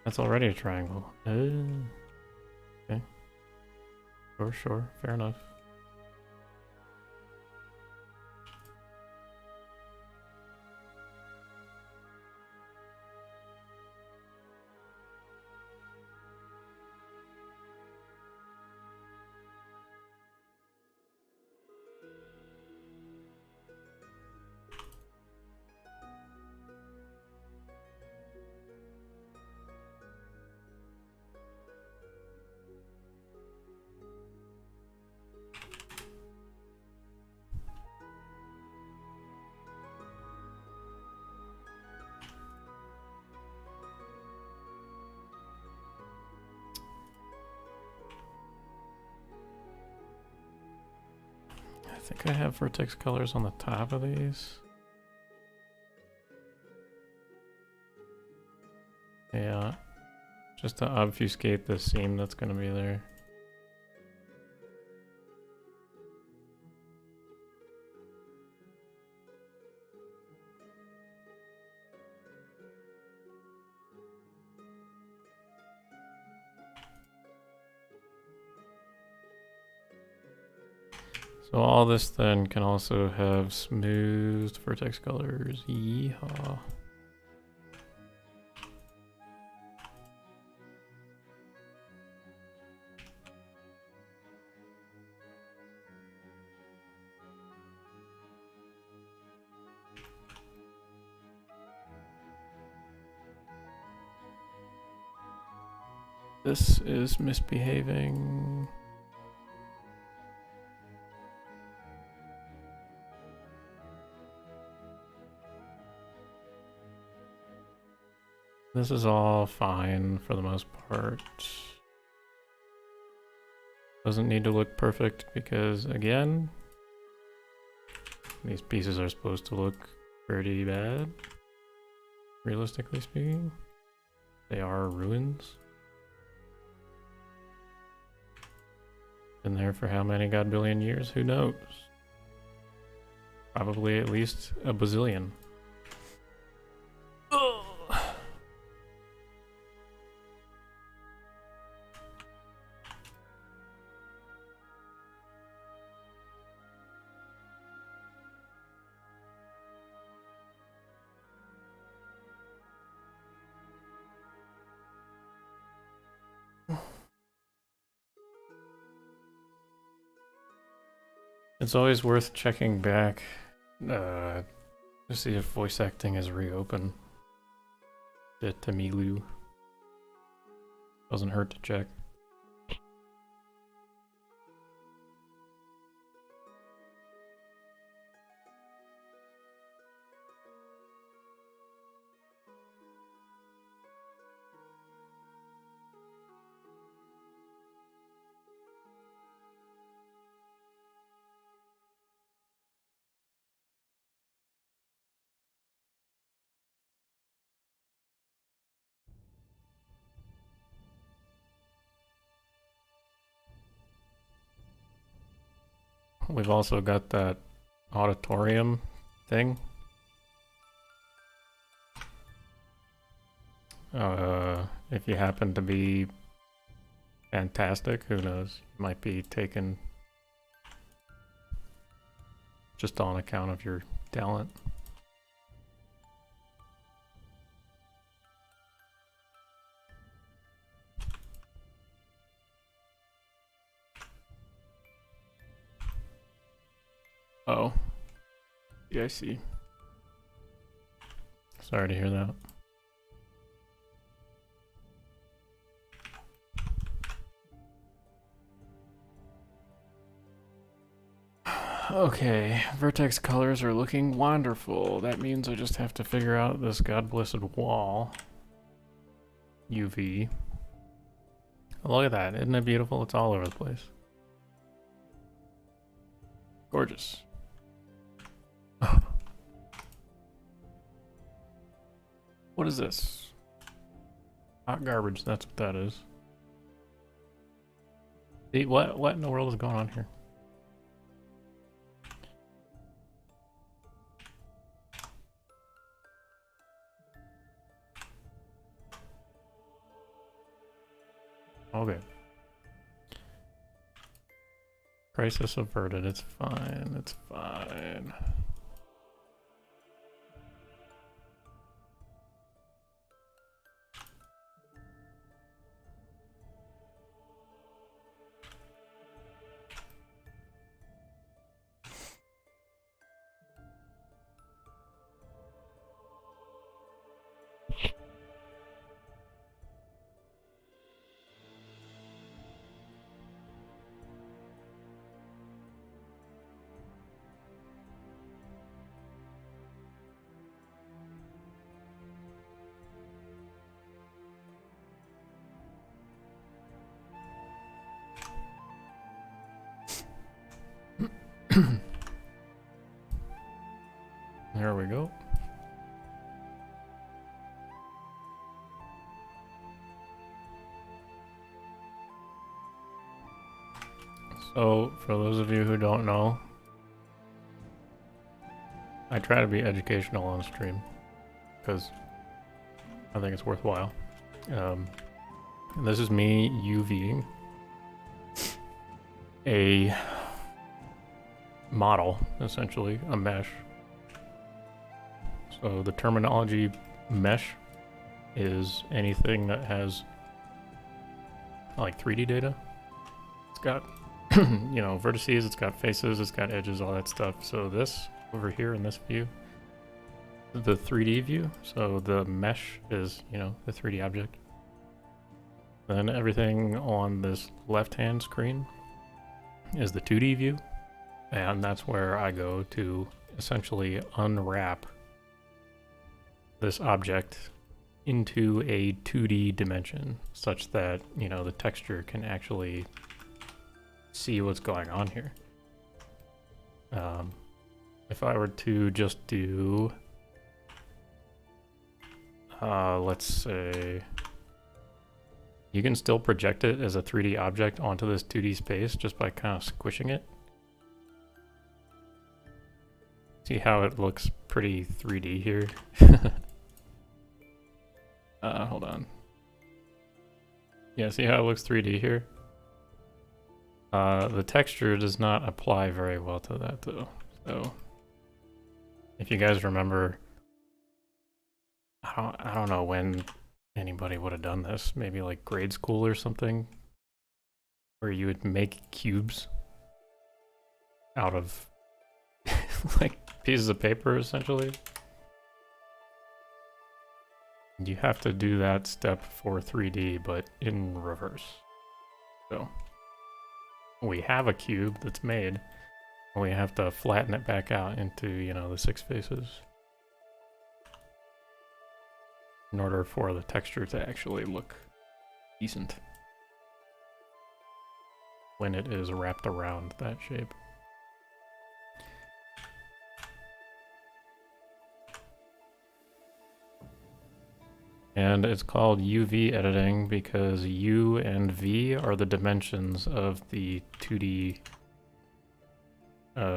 That's already a triangle. Okay. Sure, fair enough. I think I have vertex colors on the top of these. Yeah, just to obfuscate the seam that's going to be there. So all this then can also have smoothed vertex colors. Yeehaw. This is misbehaving. This is all fine for the most part. Doesn't need to look perfect because, again, these pieces are supposed to look pretty bad, realistically speaking. They are ruins. Been there for how many god billion years? Who knows? Probably at least a bazillion. It's always worth checking back to see if voice acting is reopened. To Milu. Doesn't hurt to check. We've also got that auditorium thing. If you happen to be fantastic, who knows? You might be taken just on account of your talent. Oh. Yeah, I see. Sorry to hear that. Okay, vertex colors are looking wonderful. That means I just have to figure out this god-blessed wall. UV. Oh, look at that. Isn't it beautiful? It's all over the place. Gorgeous. What is this? Hot garbage, that's what that is. See, what in the world is going on here? Okay. Crisis averted. It's fine. It's fine. There we go. So, for those of you who don't know, I try to be educational on stream because I think it's worthwhile. And this is me UVing a model, essentially, a mesh. So the terminology mesh is anything that has like 3D data. It's got, you know, vertices, it's got faces, it's got edges, all that stuff. So this over here in this view, the 3D view. So the mesh is, you know, the 3D object. Then everything on this left-hand screen is the 2D view. And that's where I go to essentially unwrap this object into a 2D dimension such that, you know, the texture can actually see what's going on here. If I were to just do, let's say, you can still project it as a 3D object onto this 2D space just by kind of squishing it. See how it looks pretty 3D here? Hold on. Yeah, see how it looks 3D here? The texture does not apply very well to that though. So if you guys remember, I don't know when anybody would have done this, maybe like grade school or something, where you would make cubes out of like pieces of paper essentially. You have to do that step for 3D, but in reverse. So we have a cube that's made, and we have to flatten it back out into, you know, the 6 faces in order for the texture to actually look decent when it is wrapped around that shape. And it's called UV editing because U and V are the dimensions of the 2D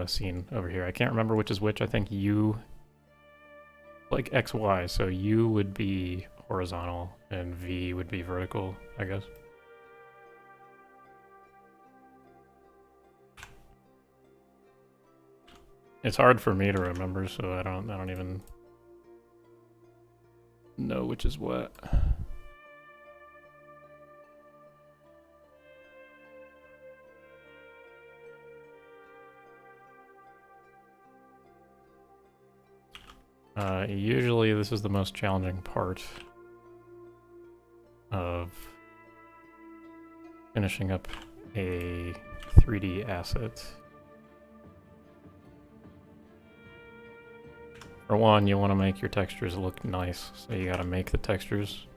scene over here. I can't remember which is which. I think U, like XY, so U would be horizontal and V would be vertical, I guess. It's hard for me to remember, so I don't even know which is what. Usually this is the most challenging part of finishing up a 3D asset. For one, you want to make your textures look nice, so you gotta make the textures.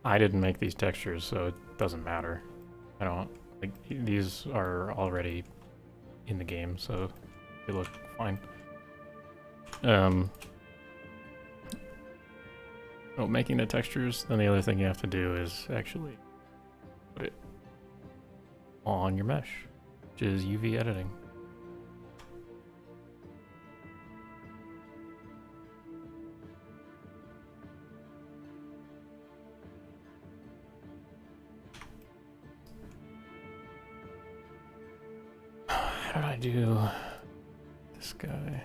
I didn't make these textures, so it doesn't matter. I don't, like, these are already in the game, so they look fine. Oh, making the textures, then the other thing you have to do is actually put it on your mesh, which is UV editing. How did I do this guy?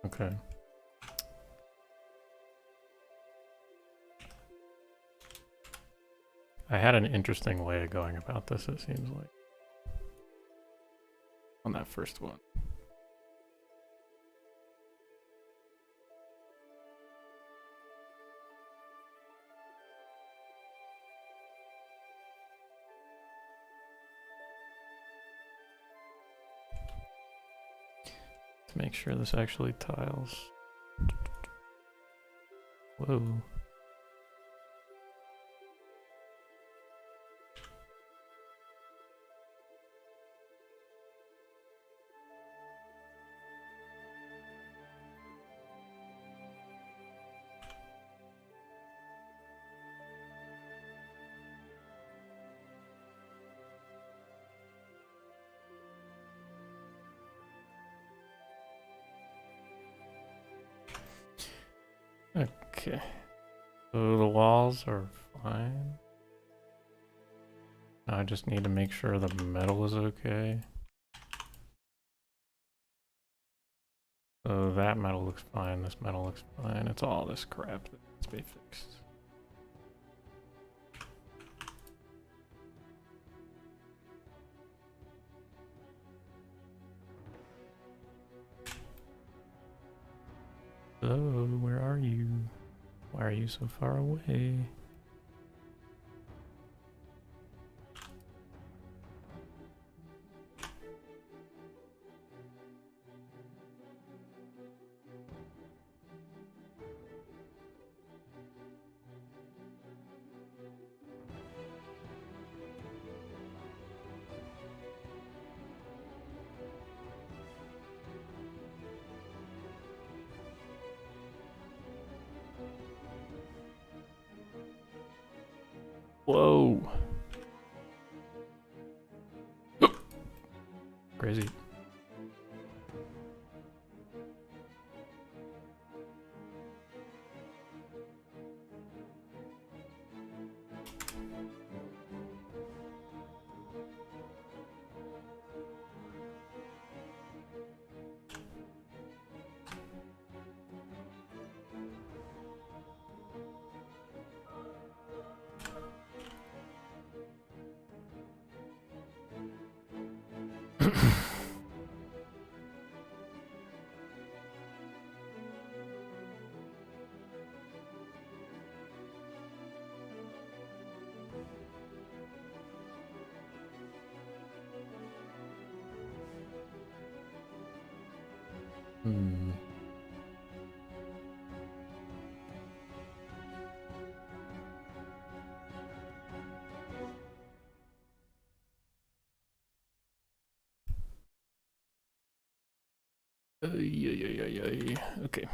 Okay. I had an interesting way of going about this, it seems like, on that first one. To make sure this actually tiles. Whoa. Okay, So the walls are fine. I just need to make sure the metal is okay. So that metal looks fine, this metal looks fine. It's all this crap that needs to be fixed. So, where are you? Why are you so far away? Whoa. Crazy. Hmm. Okay.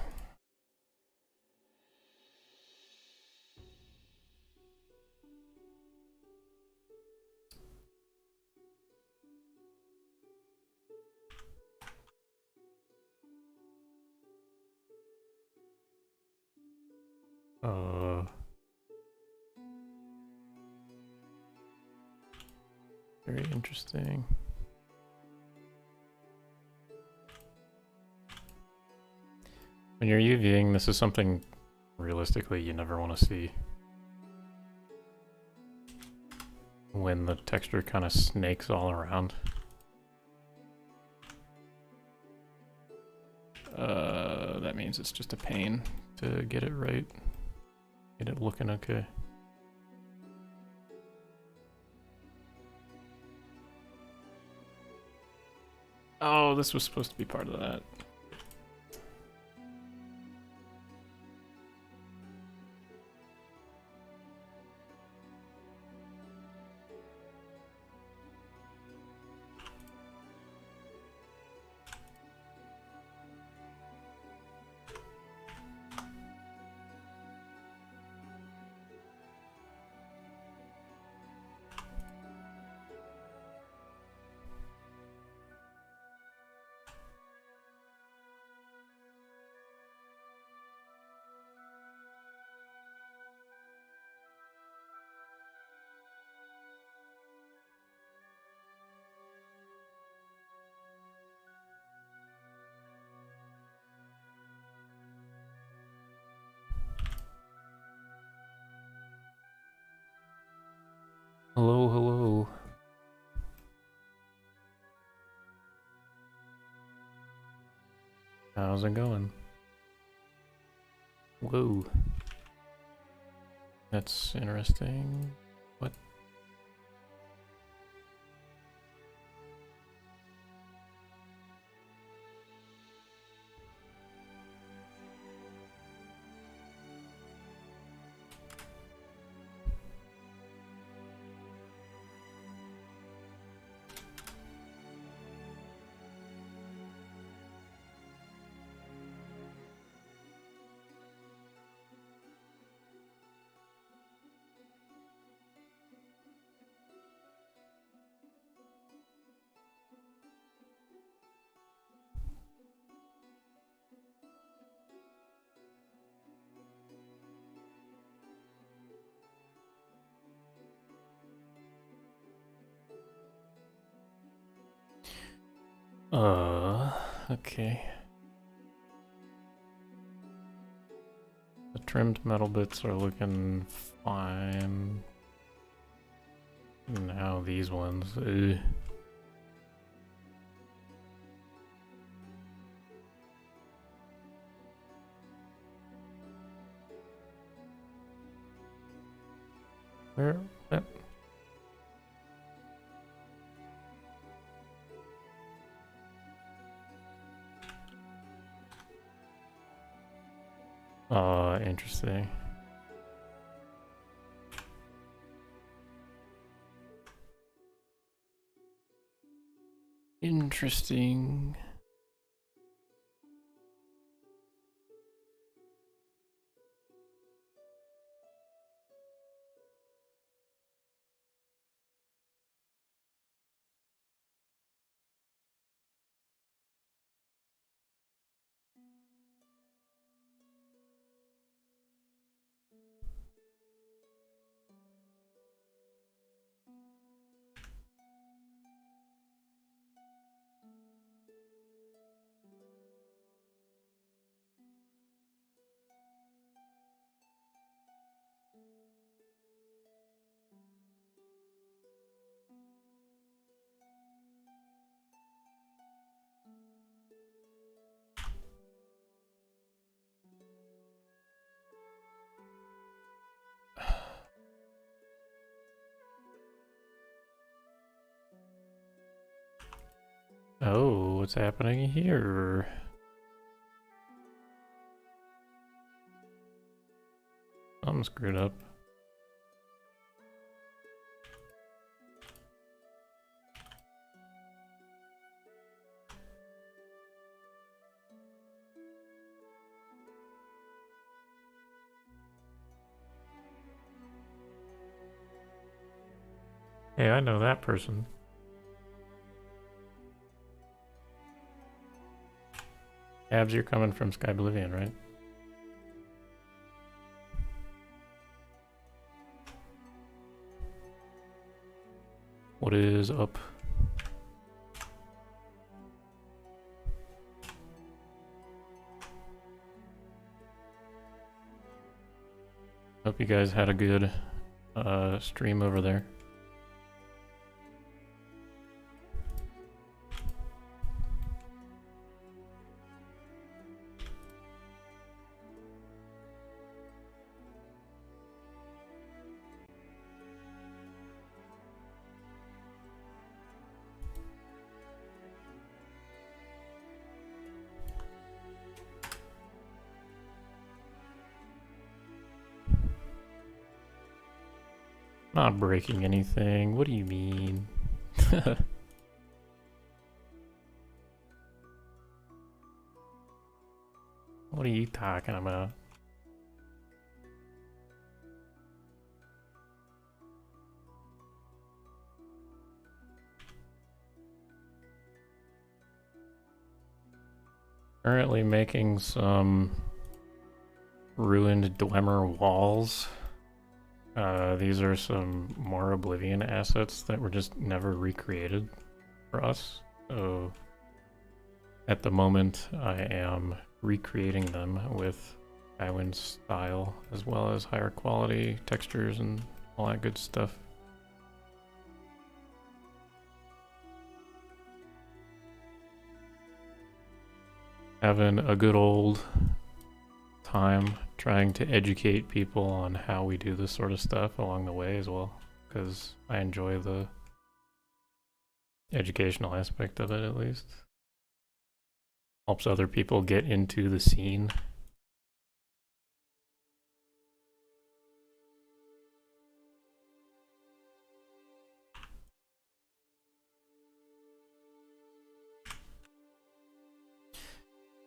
Very interesting. When you're UVing, this is something realistically you never want to see. When the texture kind of snakes all around. That means it's just a pain to get it right. Get it looking okay. Oh, this was supposed to be part of that. Hello, hello. How's it going? Whoa. That's interesting. What? Okay. The trimmed metal bits are looking fine. Now these ones. Ugh. Where? What? Interesting. Interesting. Oh, what's happening here? I'm screwed up. Hey, I know that person. Abs, you're coming from Sky Oblivion, right? What is up? Hope you guys had a good stream over there. Not breaking anything. What do you mean? What are you talking about? Currently making some ruined Dwemer walls. These are some more Oblivion assets that were just never recreated for us. So at the moment, I am recreating them with Skywind style, as well as higher quality textures and all that good stuff. Having a good old time trying to educate people on how we do this sort of stuff along the way as well, because I enjoy the educational aspect of it at least. Helps other people get into the scene.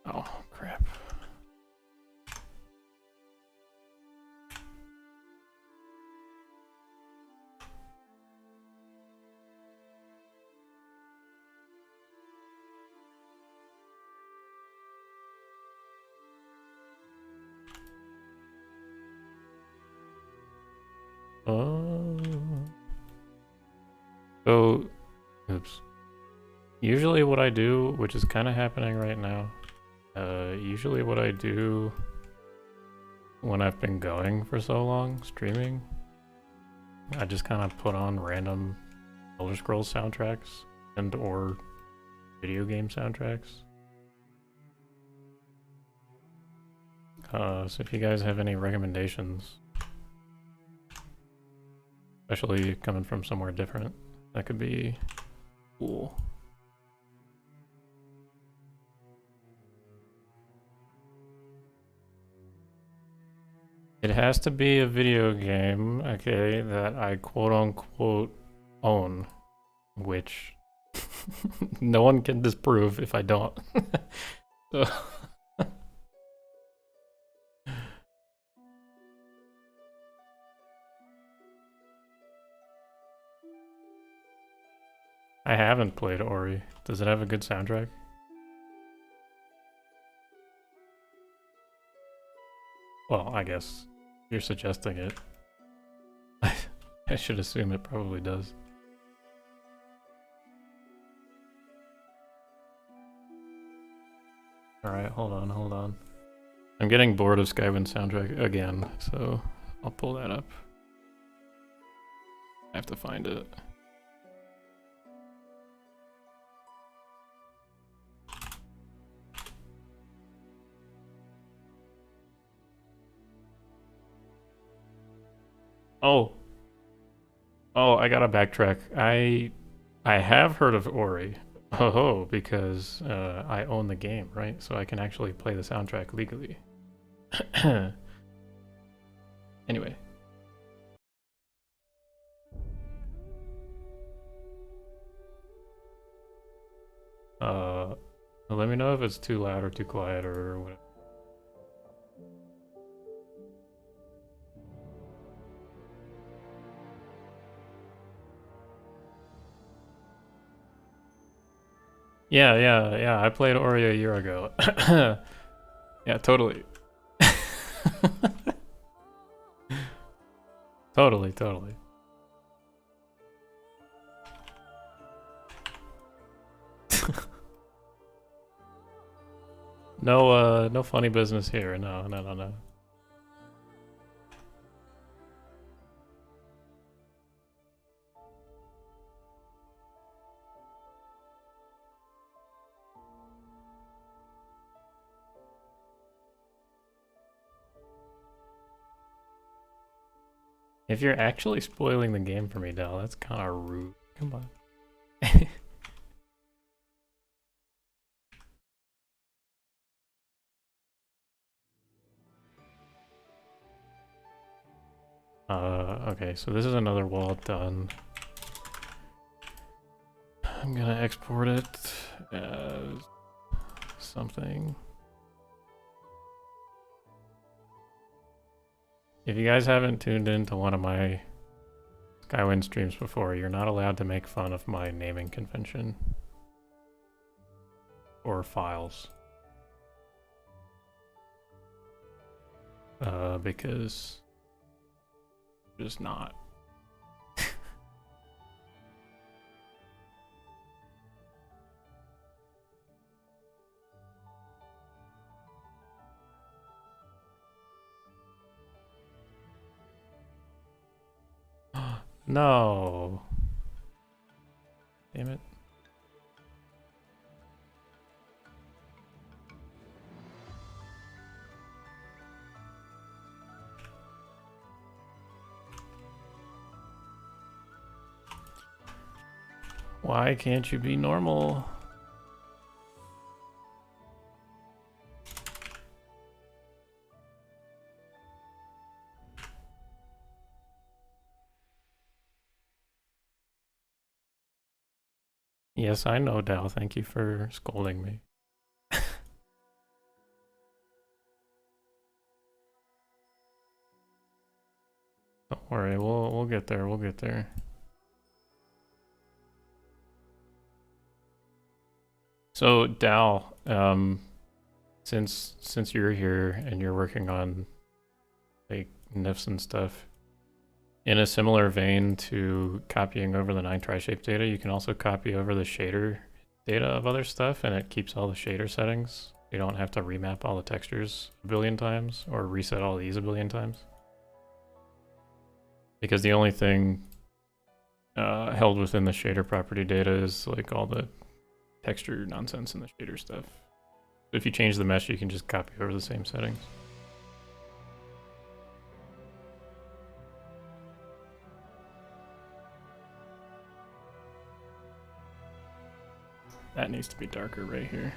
Oh, crap. Oh. So, oops. Usually what I do, which is kind of happening right now, usually what I do when I've been going for so long, streaming, I just kind of put on random Elder Scrolls soundtracks and or video game soundtracks. So if you guys have any recommendations, especially coming from somewhere different, that could be cool. It has to be a video game, okay, that I quote-unquote own, which no one can disprove if I don't. So I haven't played Ori. Does it have a good soundtrack? Well, I guess you're suggesting it. I should assume it probably does. Alright, hold on. I'm getting bored of Skywind soundtrack again, so I'll pull that up. I have to find it. Oh, I gotta backtrack. I have heard of Ori. Oh, because I own the game, right? So I can actually play the soundtrack legally. Anyway. Let me know if it's too loud or too quiet or whatever. Yeah. I played Ori a year ago. Yeah, totally. Totally. No funny business here. No. If you're actually spoiling the game for me, Dal, that's kind of rude. Come on. Okay, so this is another wall done. I'm gonna export it as something. If you guys haven't tuned into one of my Skywind streams before, you're not allowed to make fun of my naming convention or files. Because just not. No. Damn it. Why can't you be normal? Yes, I know, Dal. Thank you for scolding me. Don't worry, we'll get there. So Dal, since you're here and you're working on like NIFs and stuff, in a similar vein to copying over the 9 tri-shape data, you can also copy over the shader data of other stuff, and it keeps all the shader settings. You don't have to remap all the textures a billion times or reset all these a billion times. Because the only thing held within the shader property data is like all the texture nonsense and the shader stuff. So if you change the mesh, you can just copy over the same settings. That needs to be darker right here.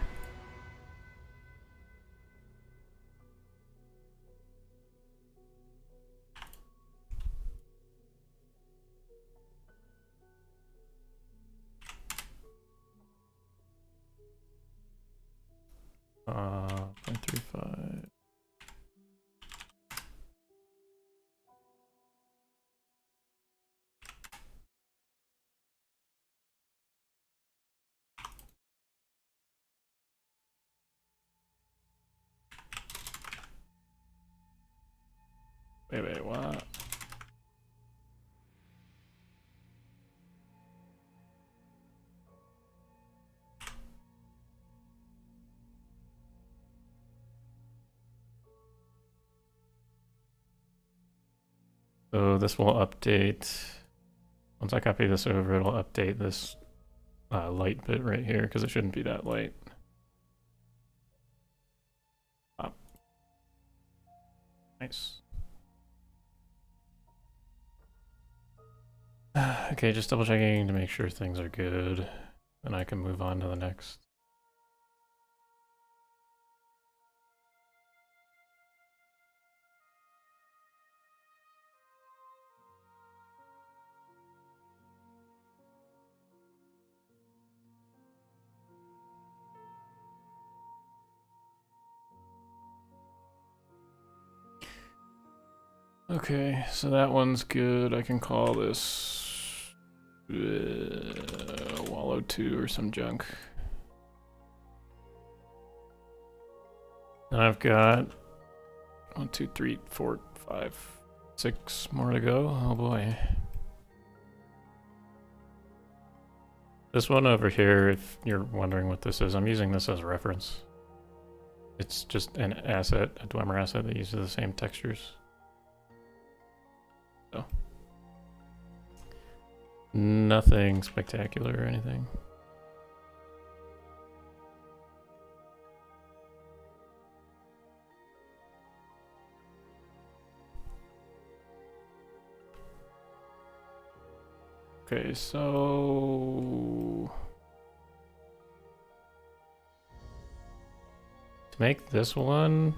Uh, 0.35. Wait, what? So this will update. Once I copy this over, it'll update this light bit right here because it shouldn't be that light. Nice. Okay, just double checking to make sure things are good, and I can move on to the next. Okay, so that one's good. I can call this Wallow 2 or some junk. And I've got 1, 2, 3, 4, 5, 6 more to go. Oh boy. This one over here, if you're wondering what this is, I'm using this as a reference. It's just an asset, a Dwemer asset that uses the same textures. So, nothing spectacular or anything. Okay, so to make this one,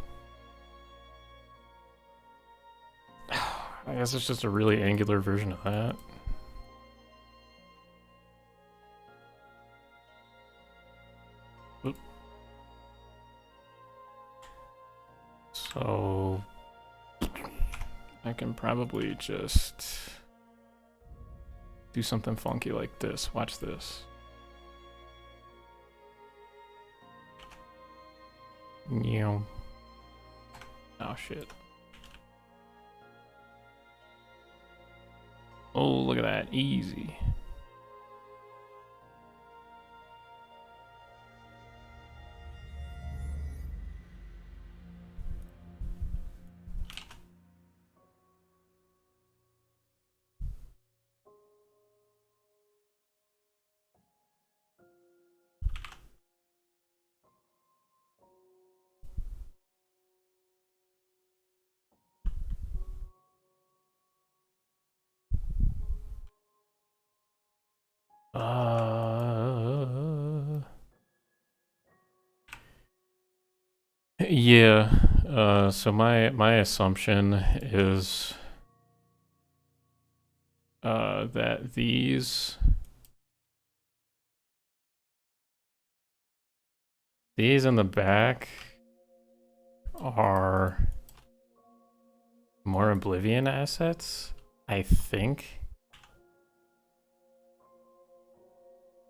I guess it's just a really angular version of that. Oop. So I can probably just do something funky like this. Watch this. Oh shit. Oh, look at that. Easy. Yeah. So my assumption is that these in the back are more Oblivion assets, I think.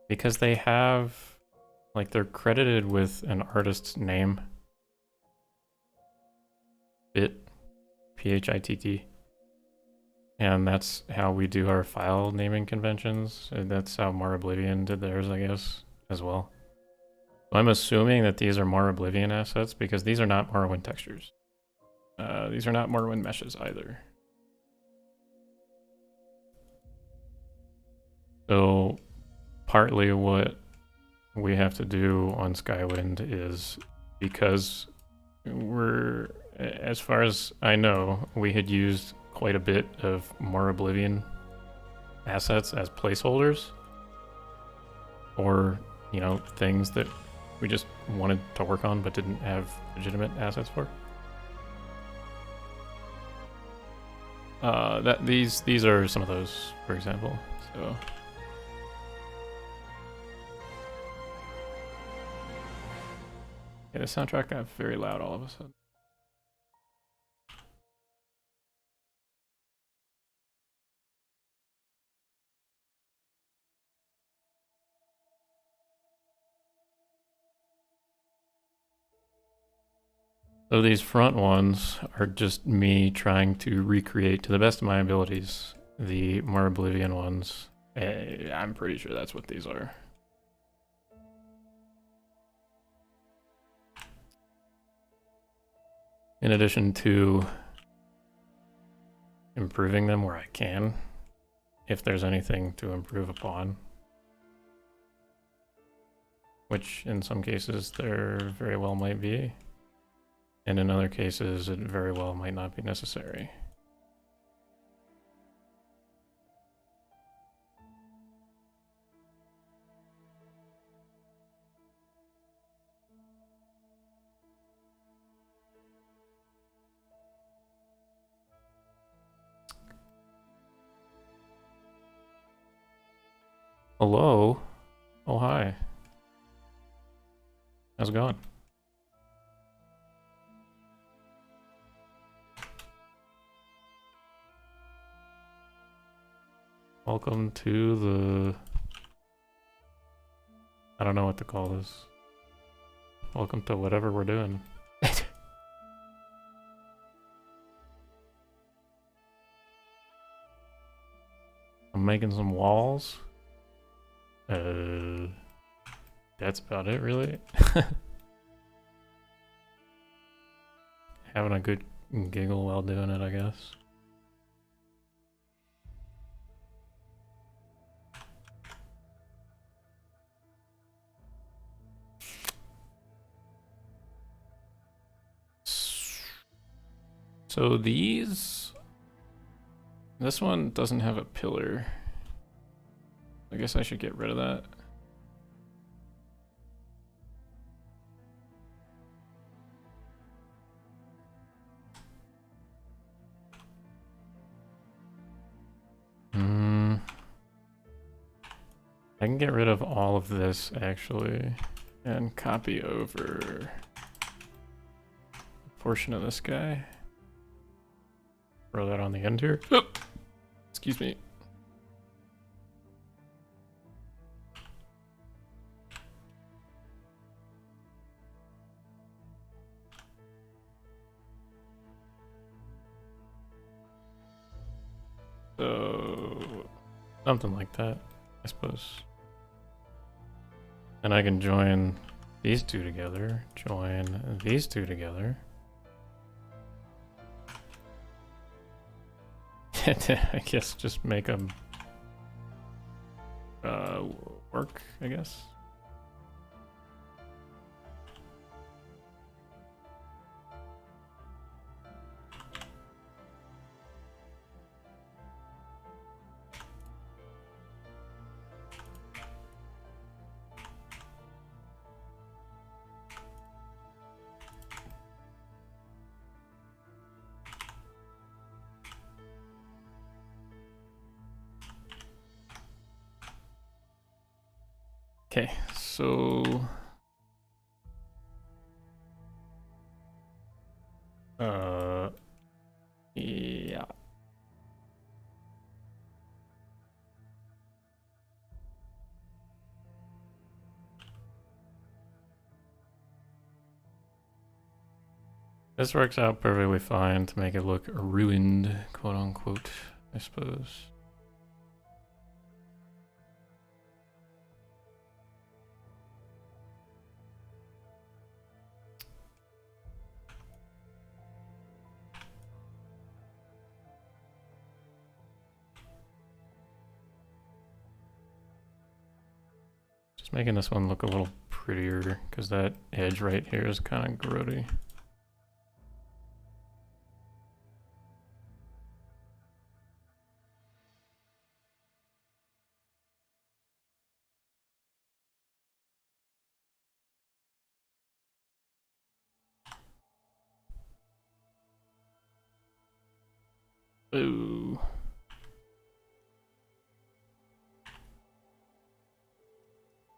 Because they have, like, they're credited with an artist's name. P-H-I-T-T. And that's how we do our file naming conventions. And that's how More Oblivion did theirs, I guess, as well. I'm assuming that these are more Oblivion assets because these are not Morrowind textures. These are not Morrowind meshes either. So partly what we have to do on Skywind is because we're, as far as I know, we had used quite a bit of more Oblivion assets as placeholders, or, you know, things that we just wanted to work on but didn't have legitimate assets for. These are some of those, for example. So yeah, the soundtrack got very loud all of a sudden. So these front ones are just me trying to recreate to the best of my abilities the more Oblivion ones. I'm pretty sure that's what these are. In addition to improving them where I can, if there's anything to improve upon. Which in some cases there very well might be. And in other cases it very well might not be necessary. Hello? Oh, hi. How's it going? Welcome to the... I don't know what to call this. Welcome to whatever we're doing. I'm making some walls. That's about it, really. Having a good giggle while doing it, I guess. So these... This one doesn't have a pillar. I guess I should get rid of that. I can get rid of all of this, actually, and copy over a portion of this guy. Throw that on the end here. Oh! Excuse me. So, something like that, I suppose. And I can join these two together, join these two together. I guess just make them work, I guess. Okay, so yeah. This works out perfectly fine to make it look ruined, quote unquote, I suppose. Just making this one look a little prettier, because that edge right here is kind of grody. Ooh.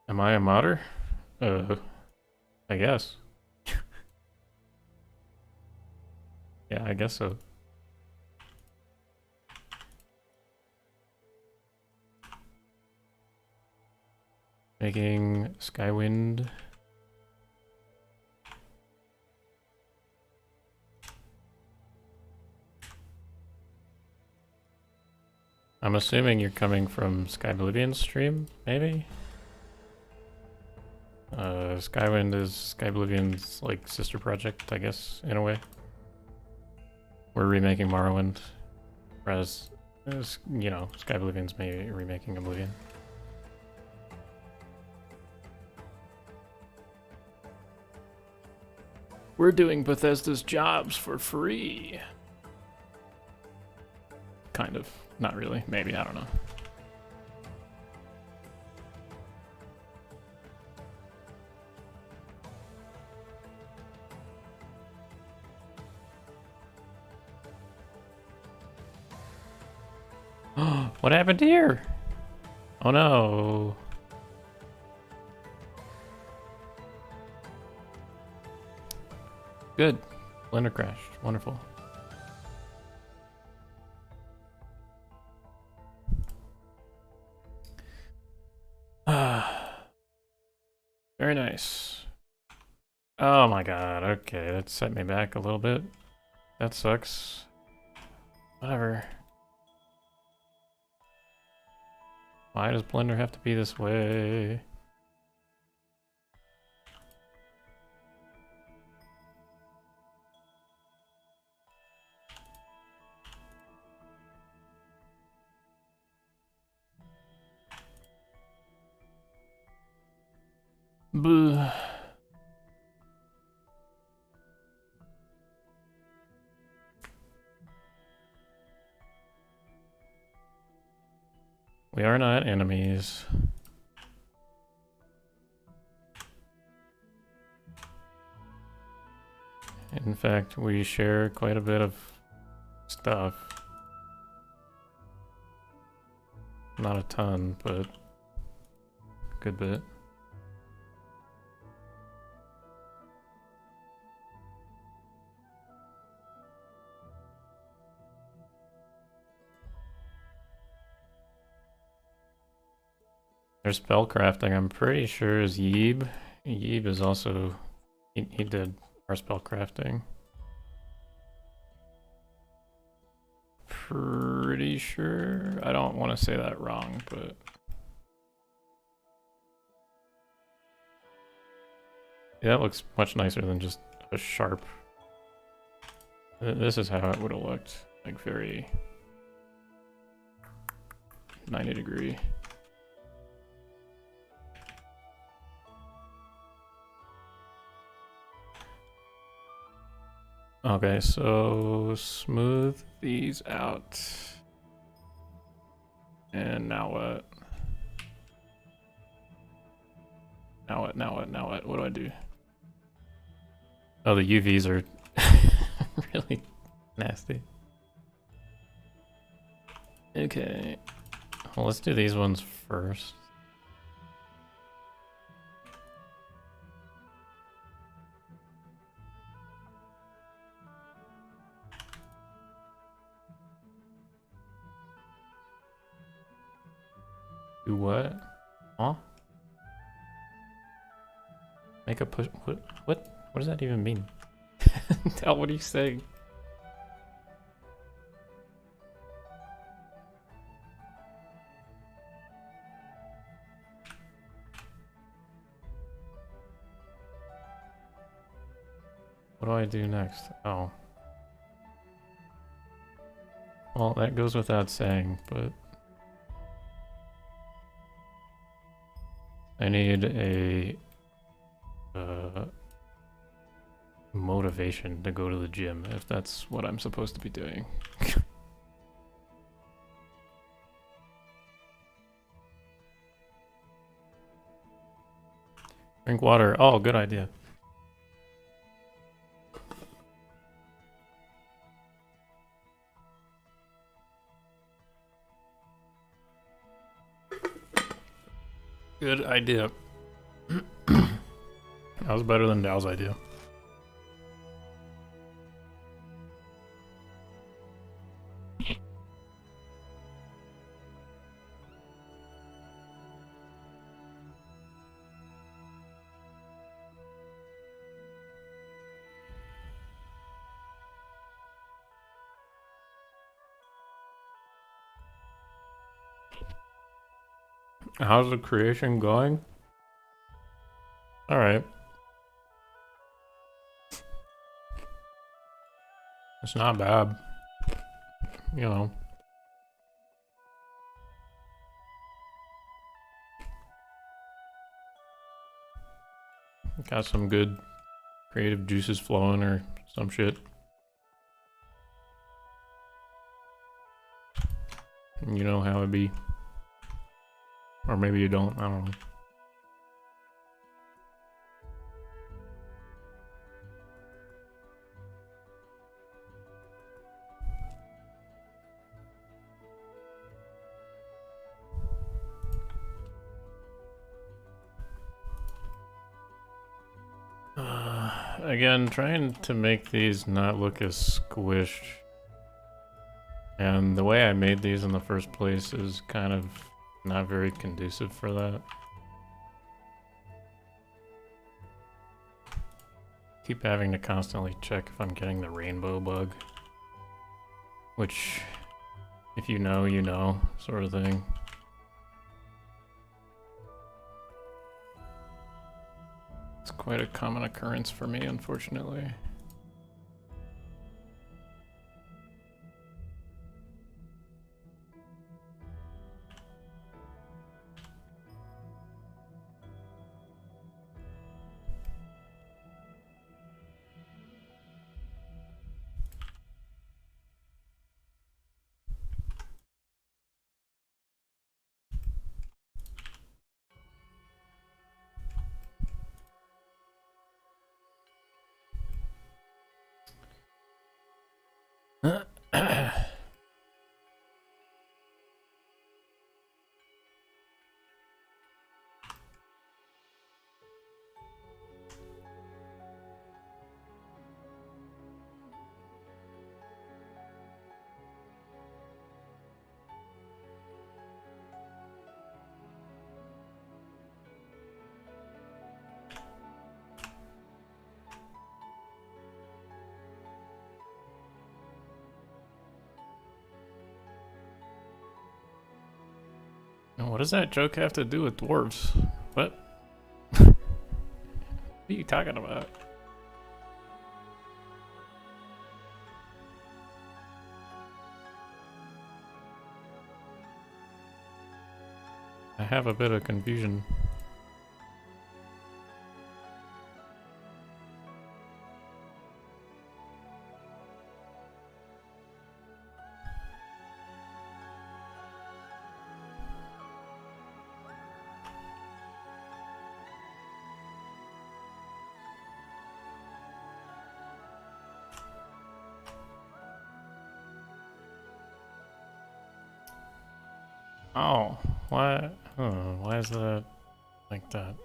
Am I a modder? I guess. Yeah, I guess so. Making Skywind. I'm assuming you're coming from Sky Oblivion's stream, maybe? Skywind is Sky Oblivion's like sister project, I guess, in a way. We're remaking Morrowind, whereas, you know, Sky Oblivion's maybe remaking Oblivion. We're doing Bethesda's jobs for free. Kind of. Not really. Maybe. I don't know. What happened here? Oh no. Good. Blender crashed. Wonderful. Very nice. Oh my god, okay, that set me back a little bit. That sucks. Whatever. Why does Blender have to be this way? Boo. We are not enemies. In fact, we share quite a bit of stuff. Not a ton, but a good bit. There's spellcrafting, I'm pretty sure is Yeeb. Yeeb is also, he did our spellcrafting. Pretty sure. I don't want to say that wrong, but yeah, that looks much nicer than just a sharp. This is how it would have looked, like very 90-degree. Okay, so smooth these out. And now what? Now what, now what, now what? What do I do? Oh, the UVs are really nasty. Okay. Well, let's do these ones first. Do what? Huh? Make a push. What? What does that even mean? Tell, what are you saying? What do I do next? Oh. Well, that goes without saying, but I need a motivation to go to the gym, if that's what I'm supposed to be doing. Drink water. Oh, good idea. Good idea. That was better than Dow's idea. How's the creation going? All right. It's not bad. You know. Got some good creative juices flowing or some shit. You know how it be. Or maybe you don't, I don't know. Again, trying to make these not look as squished. And the way I made these in the first place is kind of not very conducive for that. Keep having to constantly check if I'm getting the rainbow bug. Which, if you know, sort of thing. It's quite a common occurrence for me, unfortunately. What does that joke have to do with dwarves? What? What are you talking about? I have a bit of confusion. Oh, why? Why is that like that?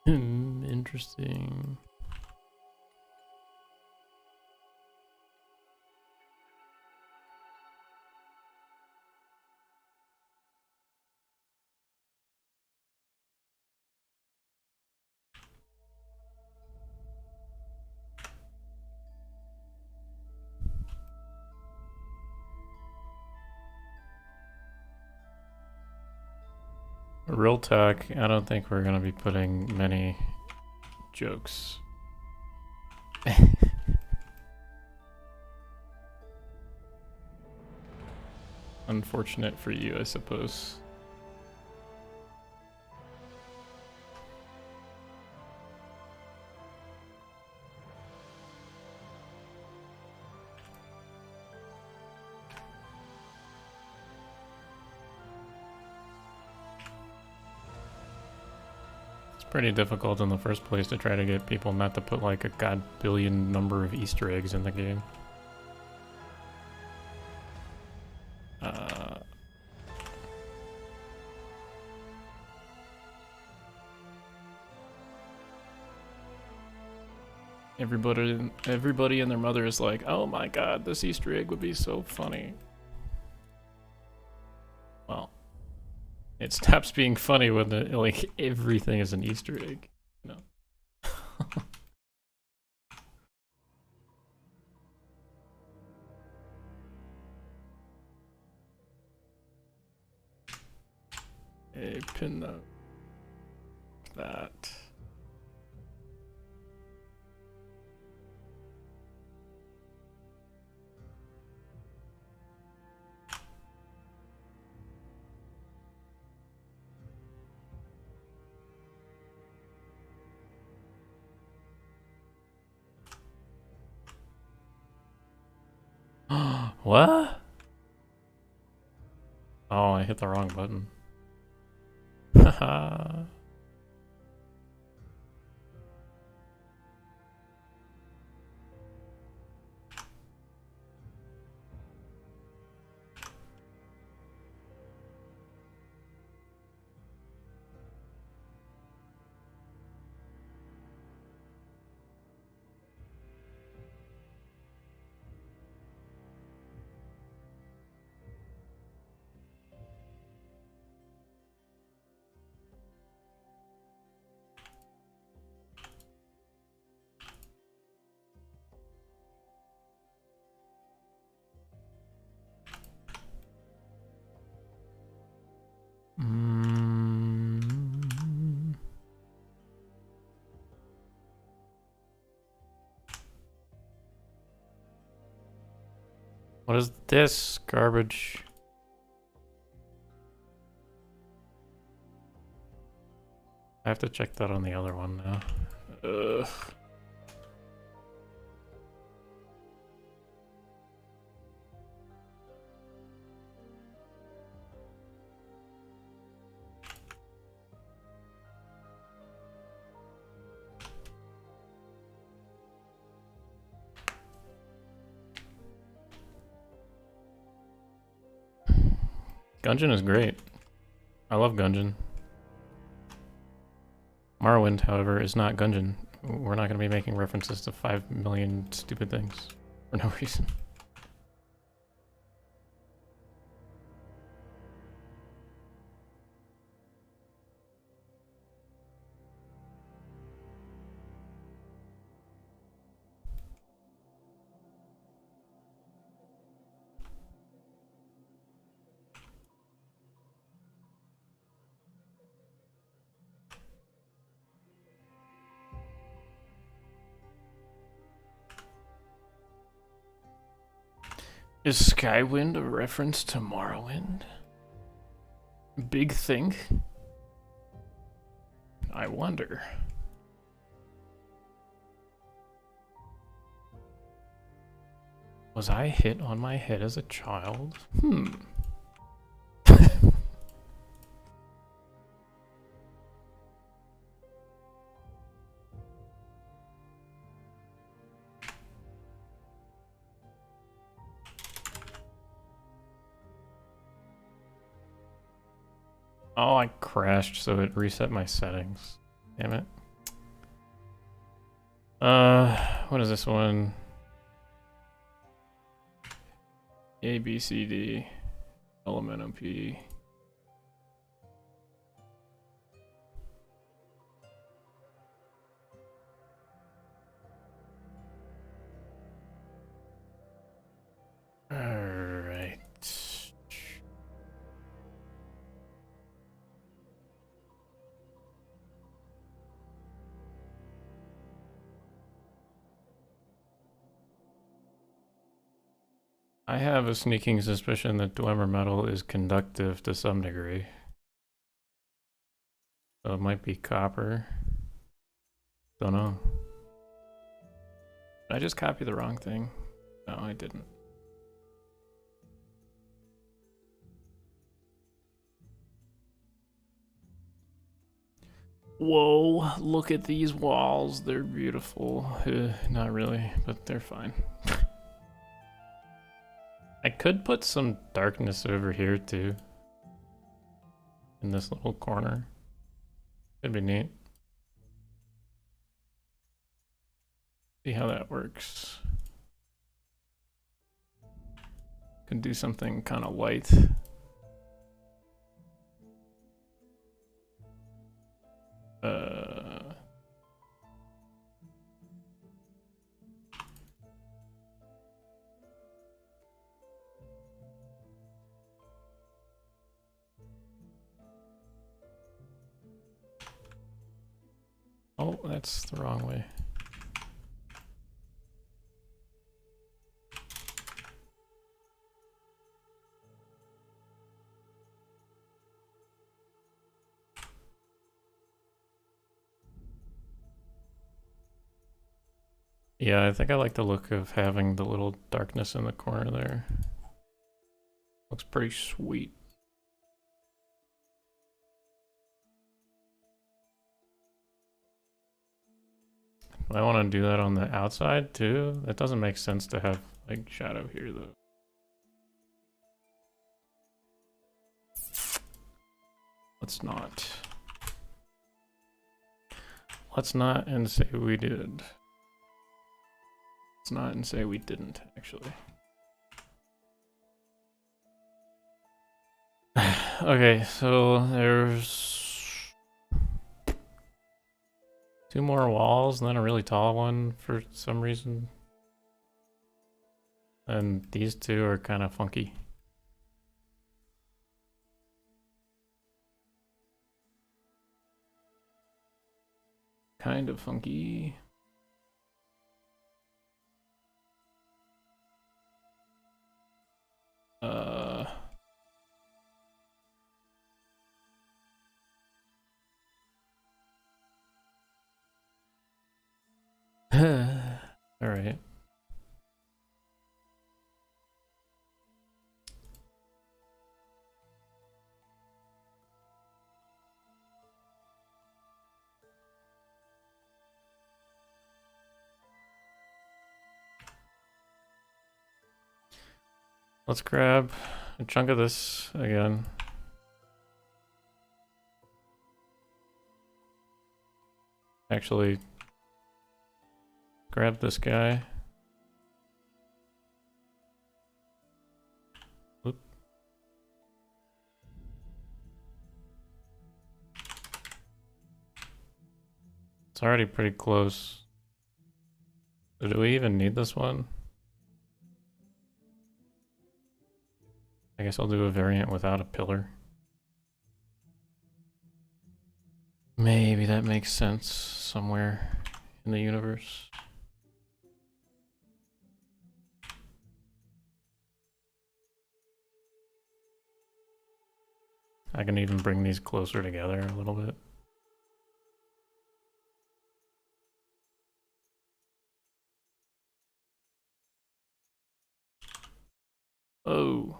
Interesting. Real talk, I don't think we're gonna be putting many jokes. Unfortunate for you, I suppose. Pretty difficult in the first place to try to get people not to put like a god billion number of Easter eggs in the game. Everybody and their mother is like, oh my god, this Easter egg would be so funny. Well, it stops being funny when like everything is an Easter egg. No. A pin note. That. What? Oh, I hit the wrong button. Haha. What is this garbage? I have to check that on the other one now. Ugh. Gungeon is great. I love Gungeon. Morrowind, however, is not Gungeon. We're not going to be making references to 5 million stupid things for no reason. Is Skywind a reference to Morrowind? Big think? I wonder. Was I hit on my head as a child? Oh, I crashed, so it reset my settings. Damn it. What is this one? A, B, C, D, Elemental P. Alright. I have a sneaking suspicion that Dwemer metal is conductive to some degree. So it might be copper. Don't know. Did I just copy the wrong thing? No, I didn't. Whoa, look at these walls. They're beautiful. Not really, but they're fine. I could put some darkness over here too. In this little corner. Could be neat. See how that works. Could do something kind of light. Oh, that's the wrong way. Yeah, I think I like the look of having the little darkness in the corner there. Looks pretty sweet. I want to do that on the outside too. That doesn't make sense to have like shadow here though. Let's not. Let's not and say we did. Let's not and say we didn't, actually. Okay, so there's 2 more walls and then a really tall one for some reason. And these 2 are kind of funky. Kind of funky. All right. Let's grab a chunk of this again. Actually, grab this guy. Oop. It's already pretty close. Do we even need this one? I guess I'll do a variant without a pillar. Maybe that makes sense somewhere in the universe. I can even bring these closer together a little bit. Oh.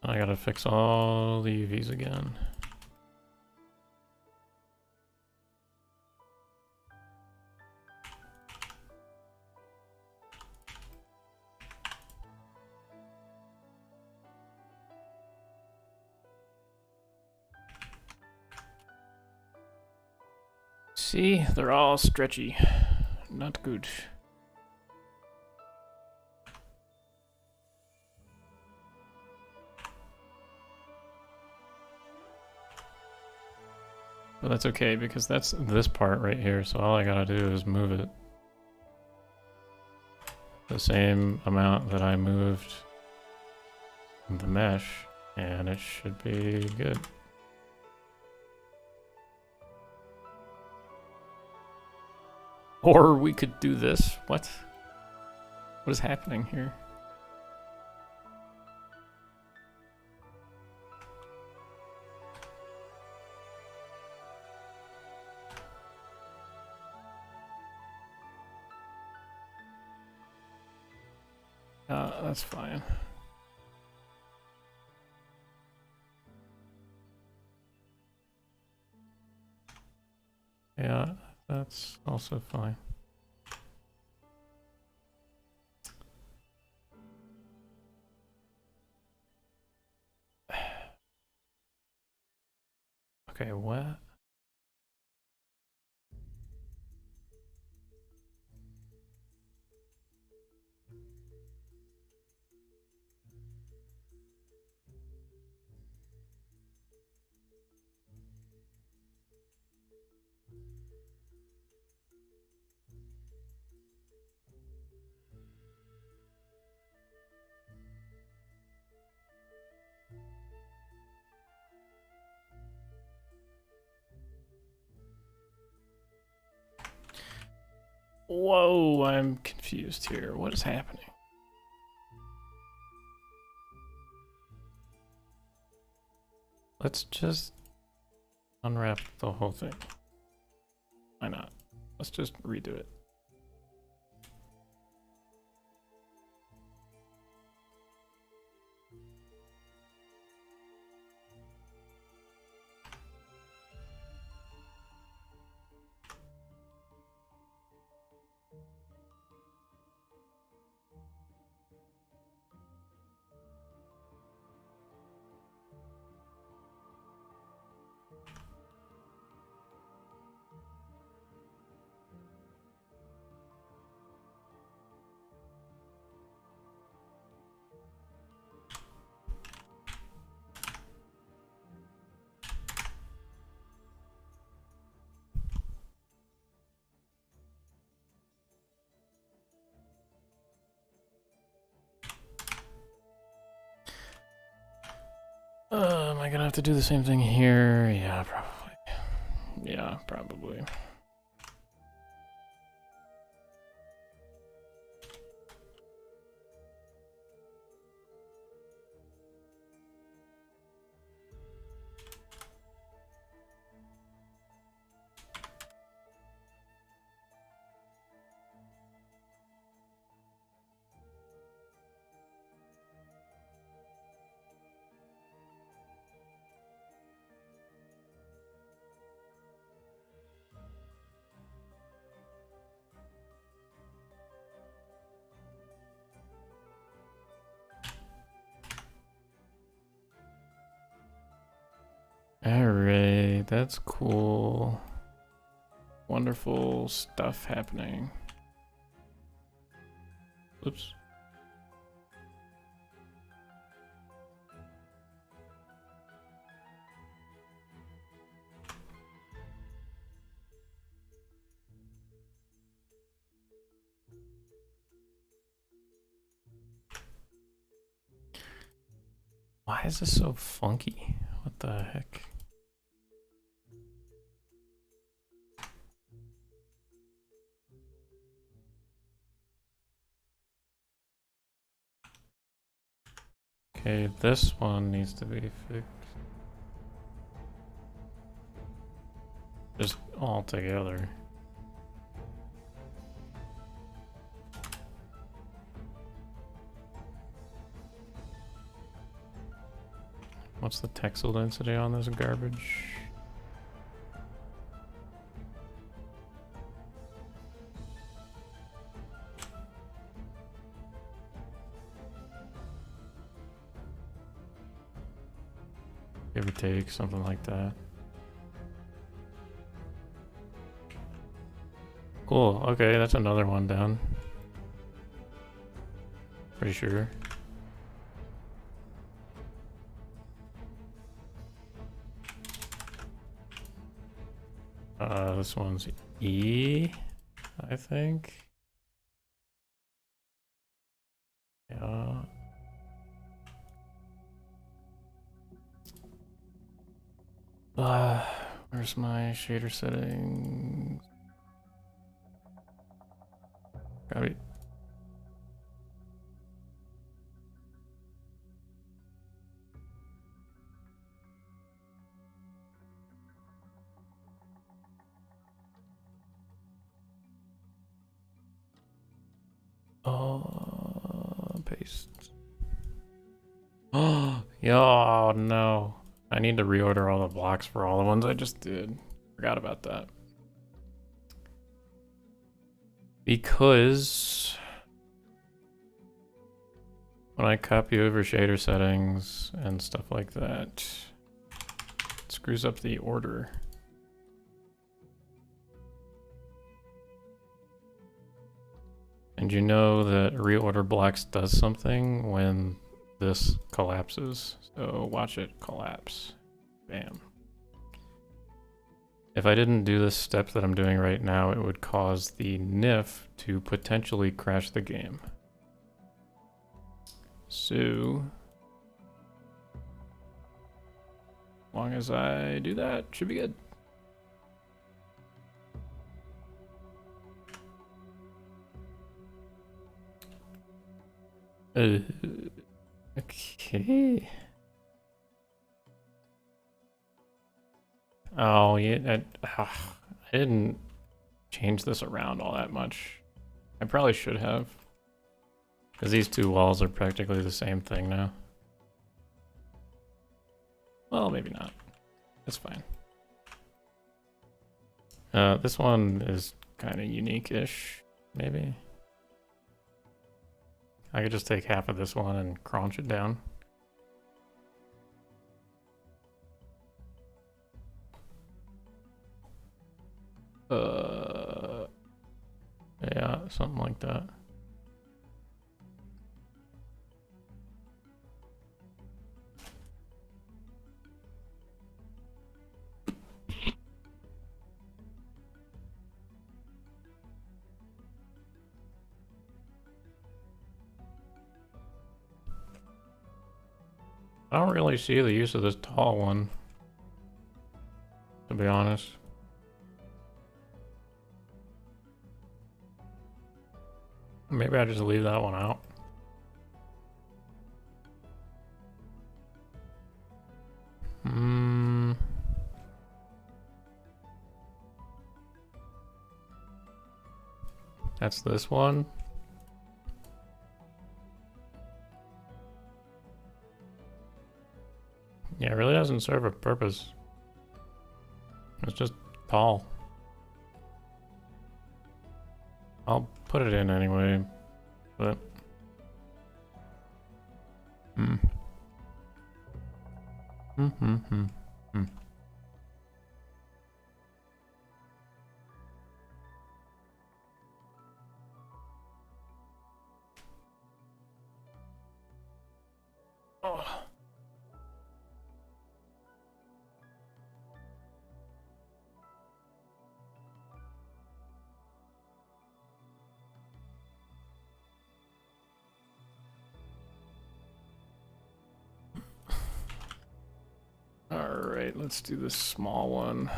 I gotta fix all the UVs again. See, they're all stretchy. Not good. But that's okay because that's this part right here, so all I gotta do is move it. the same amount that I moved the mesh, and it should be good. Or we could do this. What? What is happening here? That's fine. Yeah, that's also fine. Okay, what? Whoa, I'm confused here. What is happening? Let's just unwrap the whole thing. Why not? Let's just redo it. Am I gonna have to do the same thing here? Yeah, probably. Yeah, probably. Alright, that's cool. Wonderful stuff happening. Oops. Why is this so funky? What the heck? Okay, this one needs to be fixed. Just all together. What's the texel density on this garbage? Give or take, something like that. Cool, okay, that's another one down. Pretty sure. This one's E, I think. Where's my shader settings? Got it. Paste. Oh, yeah, no. I need to reorder all the blocks for all the ones I just did. Forgot about that. Because when I copy over shader settings and stuff like that, it screws up the order. And you know that reorder blocks does something when this collapses. So watch it collapse. Bam. If I didn't do this step that I'm doing right now, it would cause the NIF to potentially crash the game. So, as long as I do that, should be good. Okay. Oh, yeah. I didn't change this around all that much. I probably should have. Because these two walls are practically the same thing now. Well, maybe not. That's fine. This one is kind of unique-ish, maybe. I could just take half of this one and crunch it down. Yeah, something like that. I don't really see the use of this tall one, to be honest. Maybe I just leave that one out. That's this one. Yeah, it really doesn't serve a purpose. It's just tall. I'll put it in anyway, but... Oh. Alright, let's do this small one.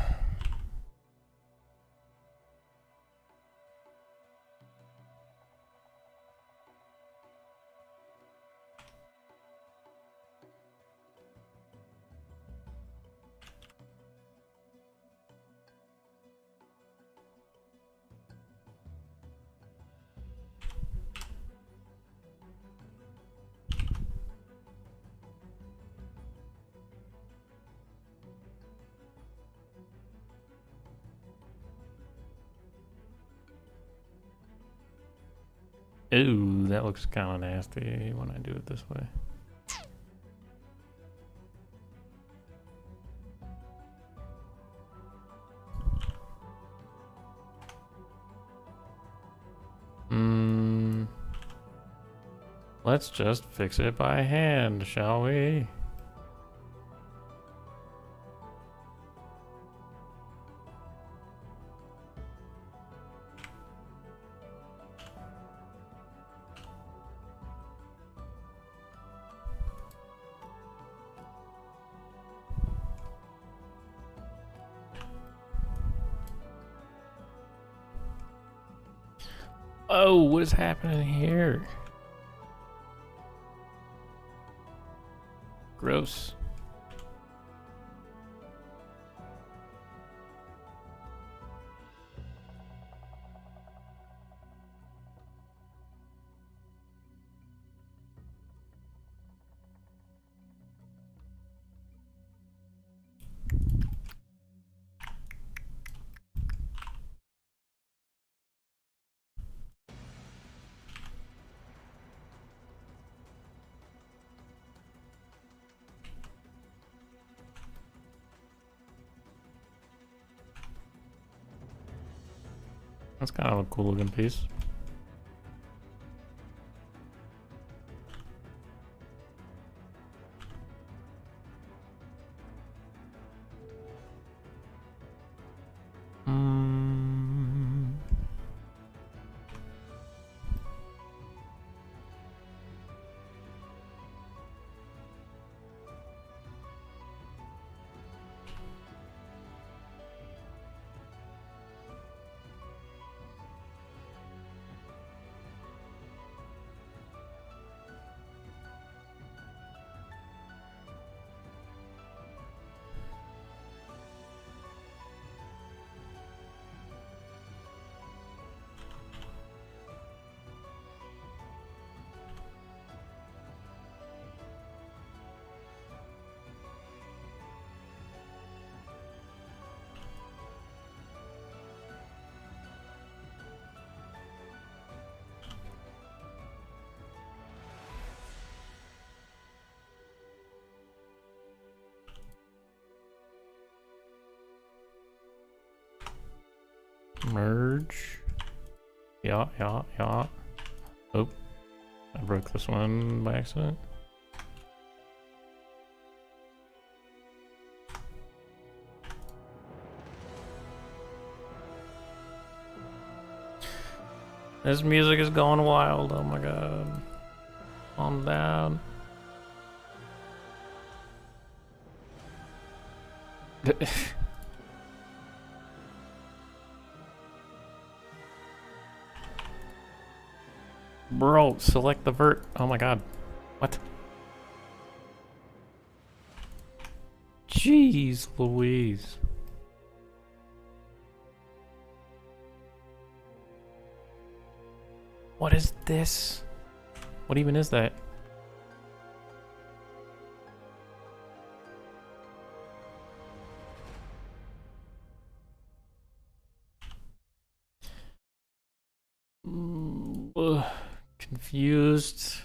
Ooh, that looks kind of nasty when I do it this way. Let's just fix it by hand, shall we? Oh, what is happening here? Gross. That's kind of a cool looking piece. Merge. Yeah. Oh, I broke this one by accident. This music is going wild. Oh my god. Calm down. Bro, select the vert. Oh my god. What? Jeez Louise. What is this? What even is that? Confused.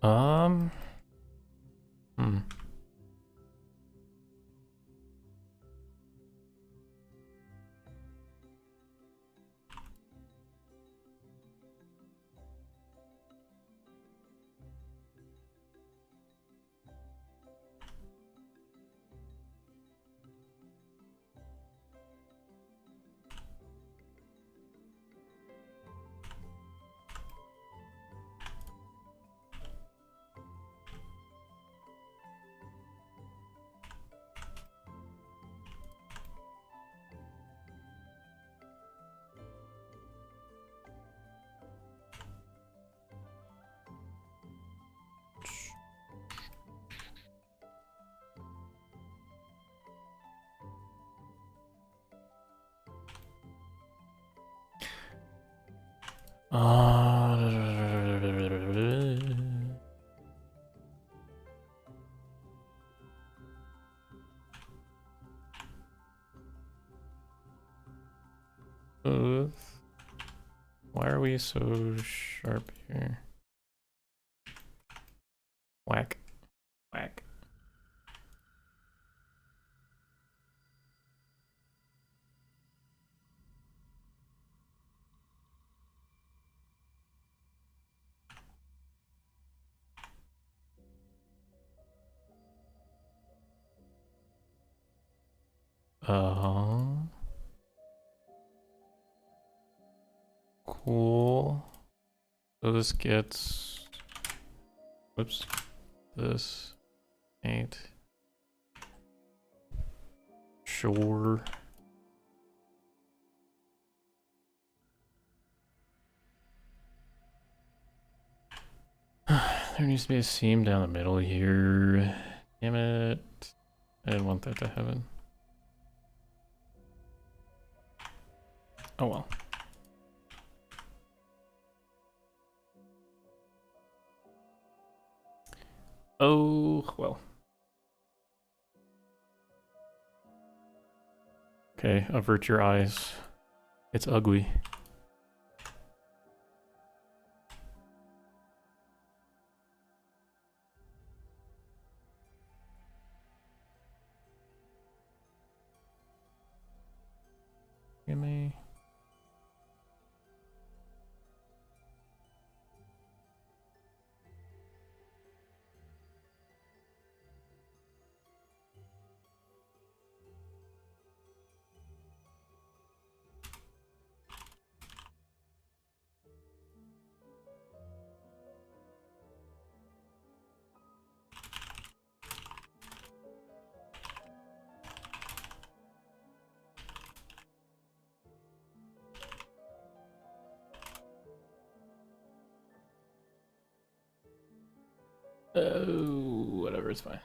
Hmm. Why are we so sharp here? Whack. Whack. Cool. So this gets, whoops, this ain't sure. There needs to be a seam down the middle here. Damn it. I didn't want that to happen. Oh well. Oh well. Okay, avert your eyes. It's ugly. Give me. Oh, whatever, it's fine.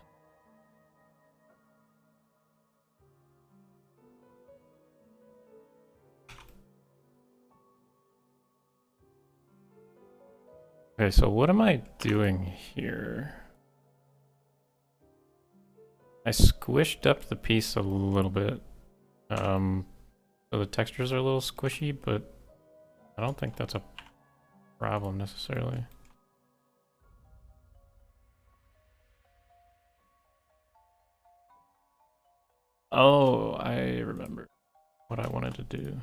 Okay, so what am I doing here? I squished up the piece a little bit. So the textures are a little squishy, but I don't think that's a problem necessarily. Oh, I remember what I wanted to do.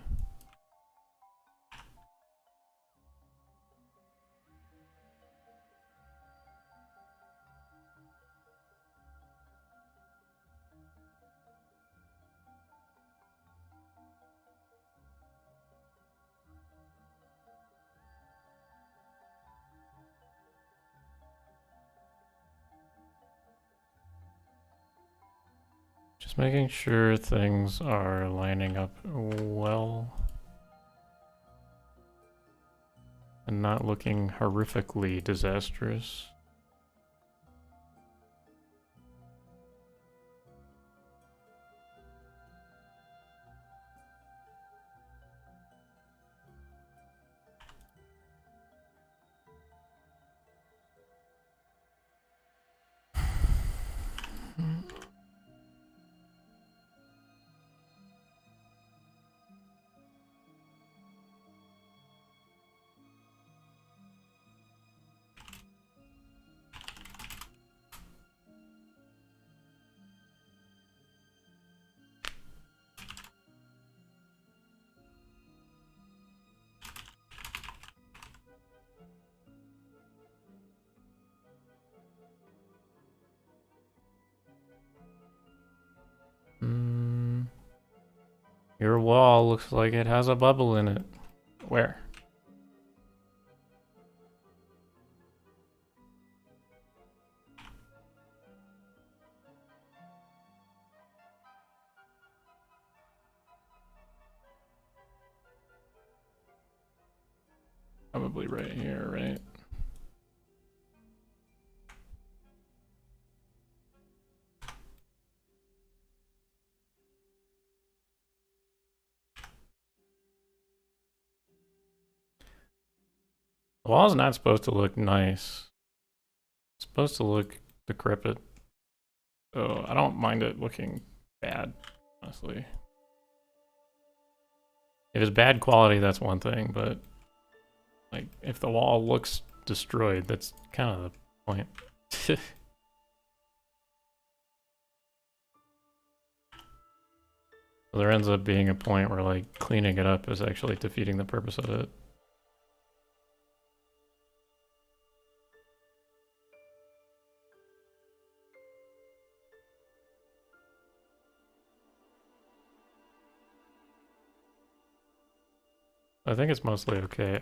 Just making sure things are lining up well and not looking horrifically disastrous. Your wall looks like it has a bubble in it. Where? Probably right here, right? The wall's not supposed to look nice. It's supposed to look decrepit. So I don't mind it looking bad, honestly. If it's bad quality, that's one thing, but Like, if the wall looks destroyed, that's kind of the point. So there ends up being a point where, like, cleaning it up is actually defeating the purpose of it. I think it's mostly okay.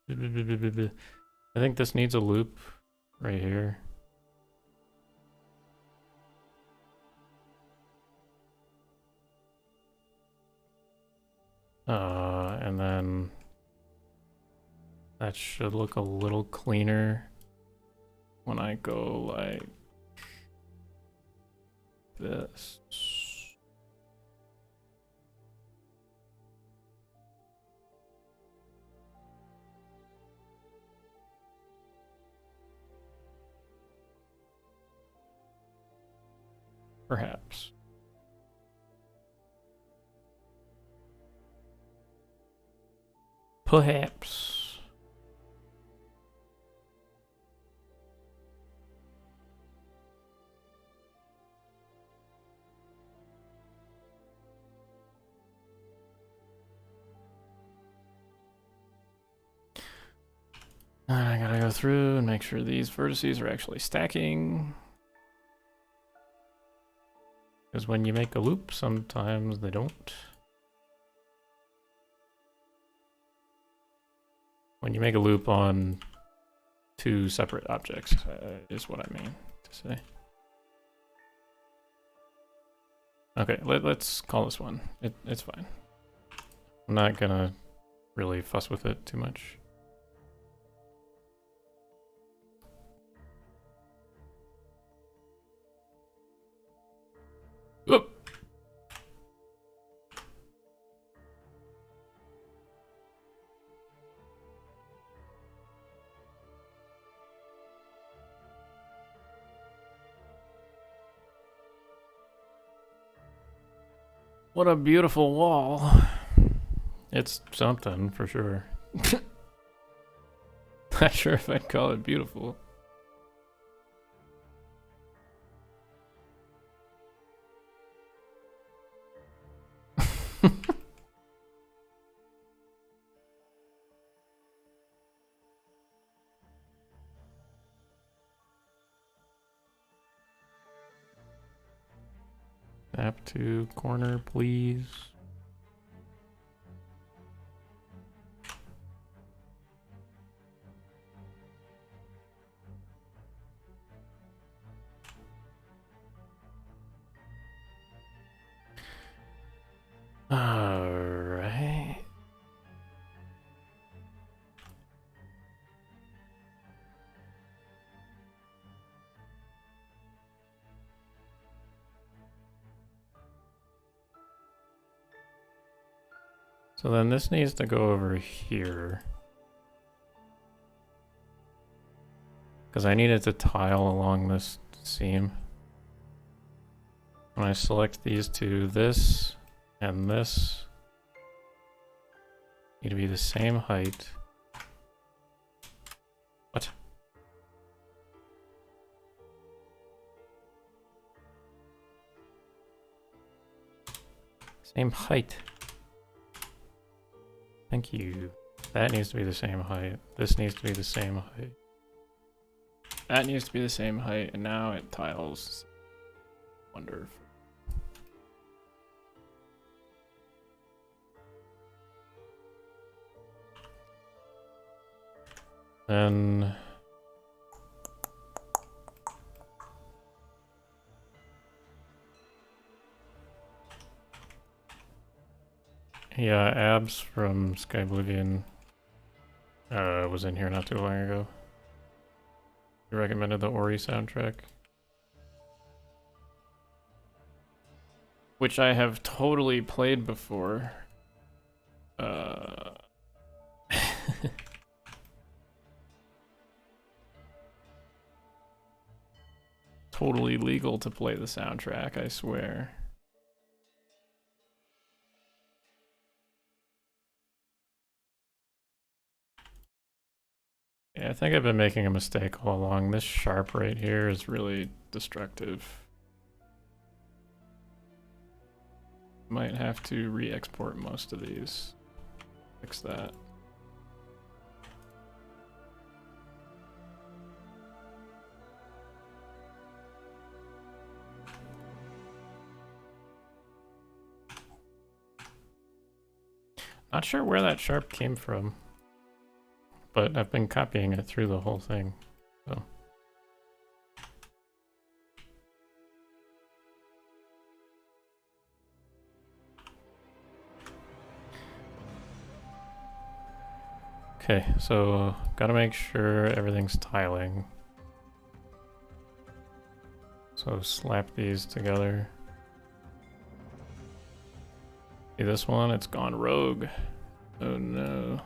I think this needs a loop right here. And then that should look a little cleaner when I go like this. Perhaps. Perhaps. I gotta go through and make sure these vertices are actually stacking. Because when you make a loop, sometimes they don't. When you make a loop on two separate objects, is what I mean to say. Okay, let's call this one. It's fine. I'm not gonna really fuss with it too much. Oop. What a beautiful wall. It's something for sure. Not sure if I'd call it beautiful. Tap to corner, please. All right. So then this needs to go over here. Because I needed to tile along this seam. When I select these two, this and this need to be the same height. What? Same height. Thank you. That needs to be the same height. This needs to be the same height. That needs to be the same height, and now it tiles. Wonderful. Then yeah, Abs from Skyblivion was in here not too long ago. He recommended the Ori soundtrack, which I have totally played before. Totally legal to play the soundtrack, I swear. Yeah, I think I've been making a mistake all along. This sharp right here is really destructive. Might have to re-export most of these. Fix that. Not sure where that sharp came from, but I've been copying it through the whole thing, so. Okay, so gotta make sure everything's tiling. So slap these together. See this one? It's gone rogue. Oh no.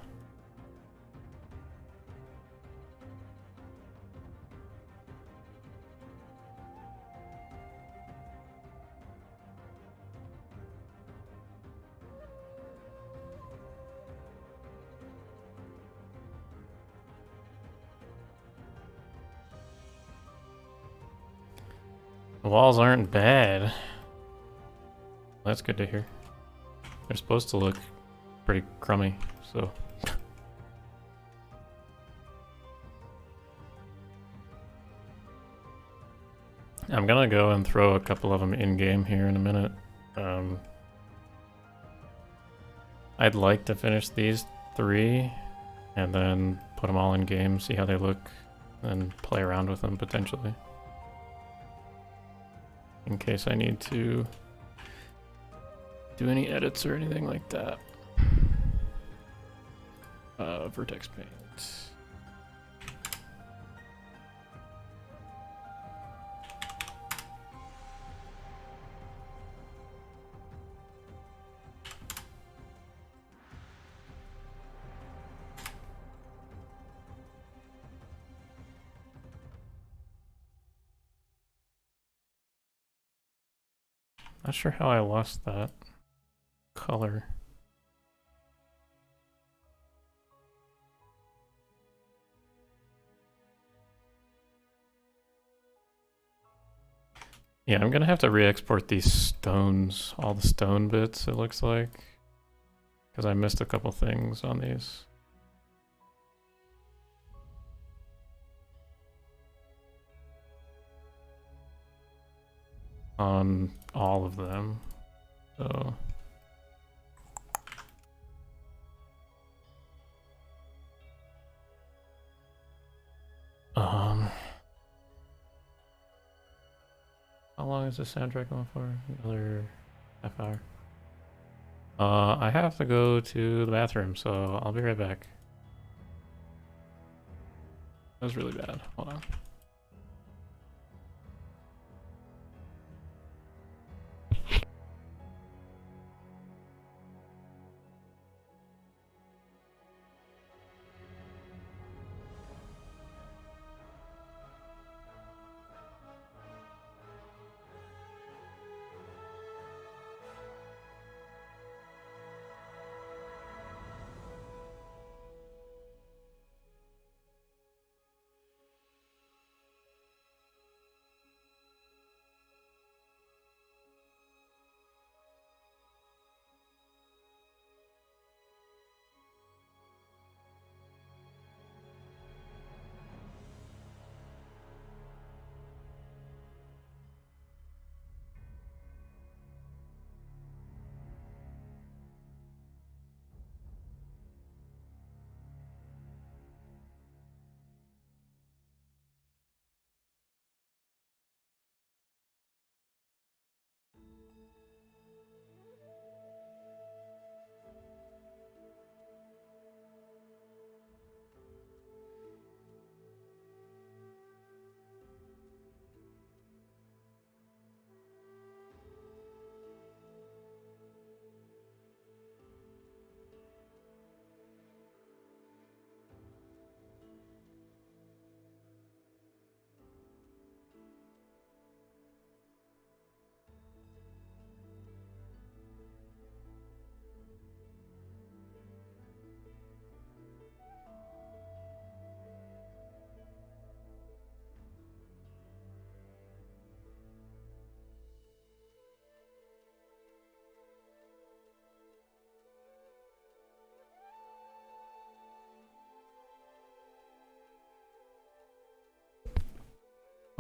The walls aren't bad. That's good to hear. They're supposed to look pretty crummy, so. I'm gonna go and throw a couple of them in game here in a minute. I'd like to finish these 3 and then put them all in game, see how they look, and play around with them potentially. In case I need to do any edits or anything like that. Vertex paint. Not sure how I lost that color. Yeah, I'm gonna have to re-export these stones, all the stone bits, it looks like. Because I missed a couple things on these. On all of them. So. How long is this soundtrack going for? Another half hour. I have to go to the bathroom, so I'll be right back. That was really bad. Hold on.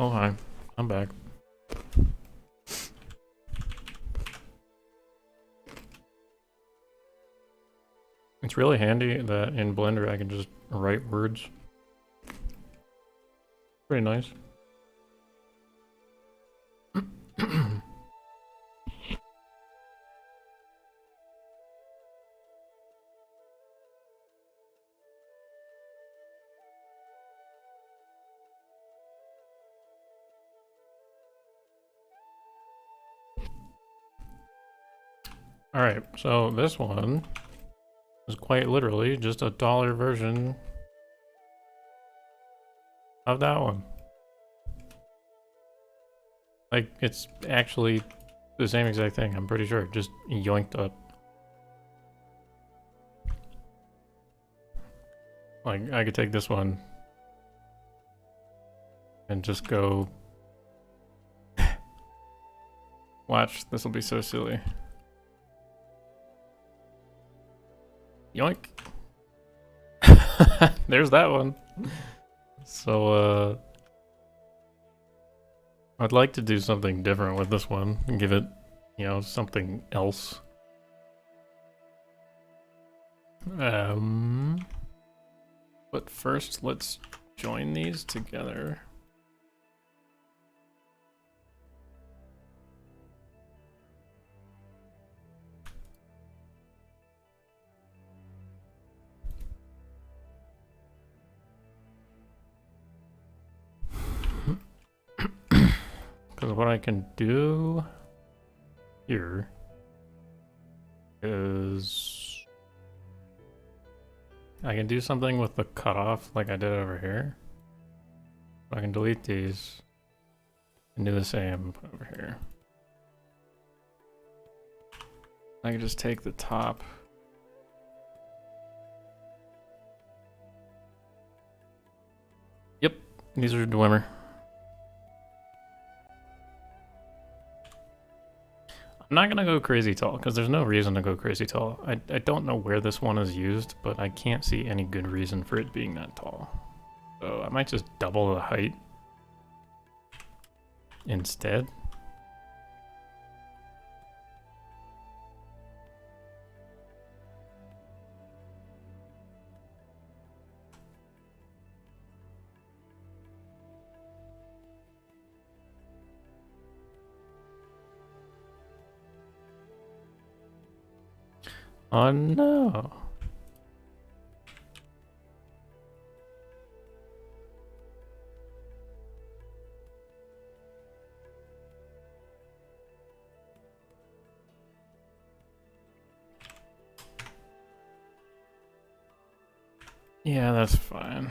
Oh, hi. I'm back. It's really handy that in Blender I can just write words. Pretty nice. Alright, so this one is quite literally just a dollar version of that one. Like, it's actually the same exact thing, I'm pretty sure, just yoinked up. Like, I could take this one and just go... Watch, this will be so silly. Yoink! There's that one. So, I'd like to do something different with this one and give it, you know, something else. But first, let's join these together. Because what I can do here is I can do something with the cutoff like I did over here. I can delete these and do the same over here. I can just take the top. Yep, these are Dwemer. I'm not gonna go crazy tall because there's no reason to go crazy tall. I don't know where this one is used, but I can't see any good reason for it being that tall. So I might just double the height instead. Oh no. Yeah, that's fine.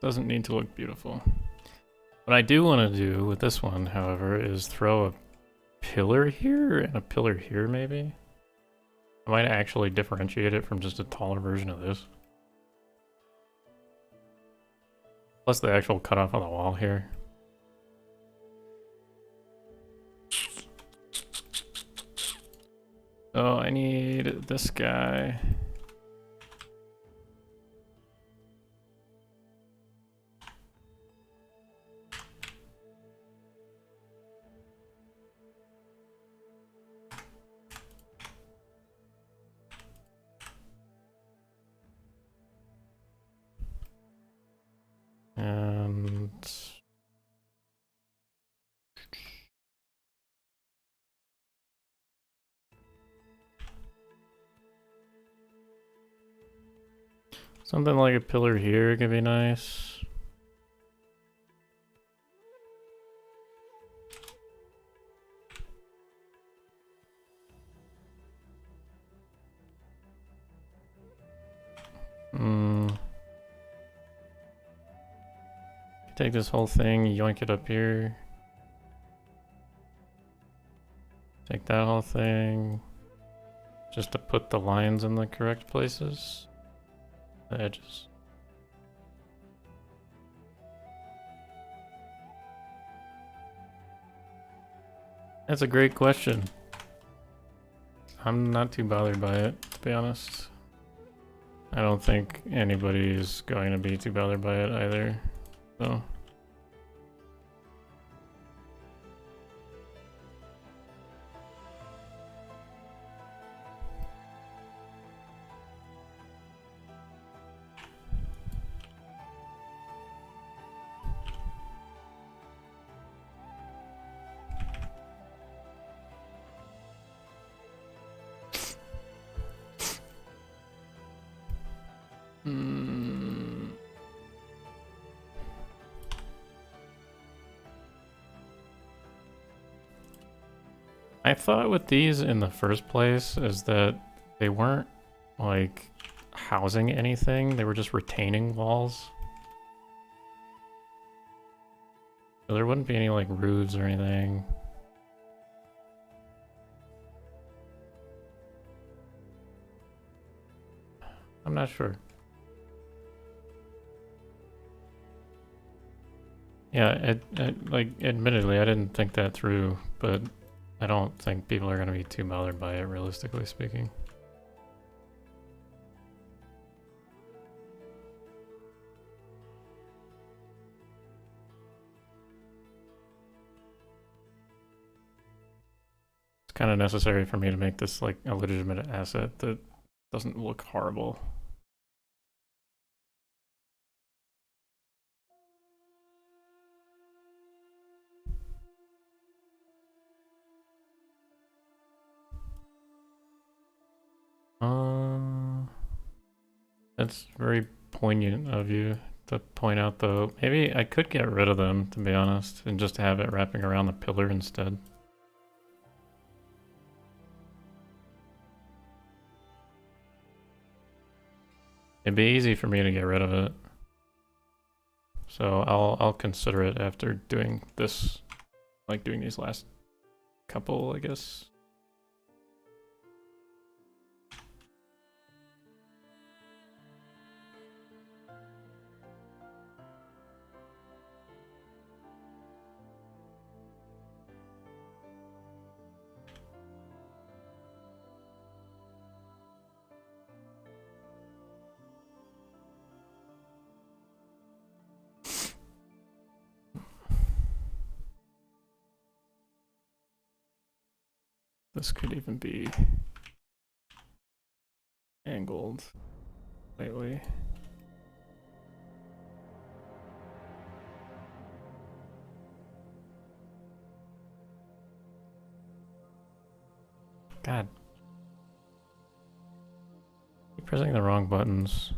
Doesn't need to look beautiful. What I do want to do with this one, however, is throw a pillar here and a pillar here, maybe? I might actually differentiate it from just a taller version of this. Plus the actual cutoff on the wall here. So I need this guy. And something like a pillar here could be nice. Take this whole thing, yoink it up here. Take that whole thing. Just to put the lines in the correct places. The edges. That's a great question. I'm not too bothered by it, to be honest. I don't think anybody is going to be too bothered by it either. So Mm. I thought with these in the first place is that they weren't like housing anything, they were just retaining walls. So there wouldn't be any like roofs or anything. I'm not sure. Yeah, like admittedly, I didn't think that through, but I don't think people are gonna be too bothered by it, realistically speaking. It's kind of necessary for me to make this like a legitimate asset that doesn't look horrible. That's very poignant of you to point out, though. Maybe I could get rid of them, to be honest, and just have it wrapping around the pillar instead. It'd be easy for me to get rid of it. So I'll consider it after doing this, like doing these last couple, I guess. This could even be angled slightly. God. Keep pressing the wrong buttons.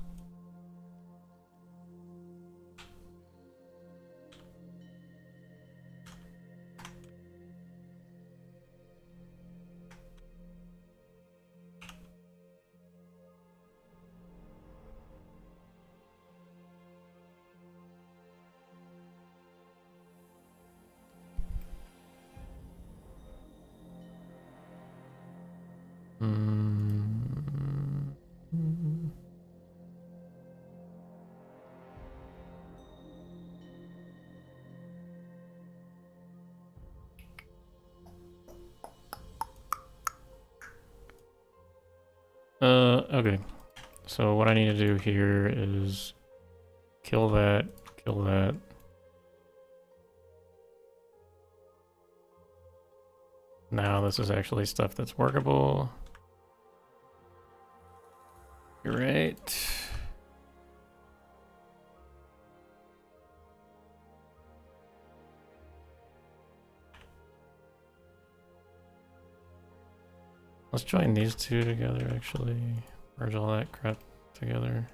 Okay. So what I need to do here is kill that, kill that. Now this is actually stuff that's workable. Great. Let's join these two together, actually. Merge all that crap together.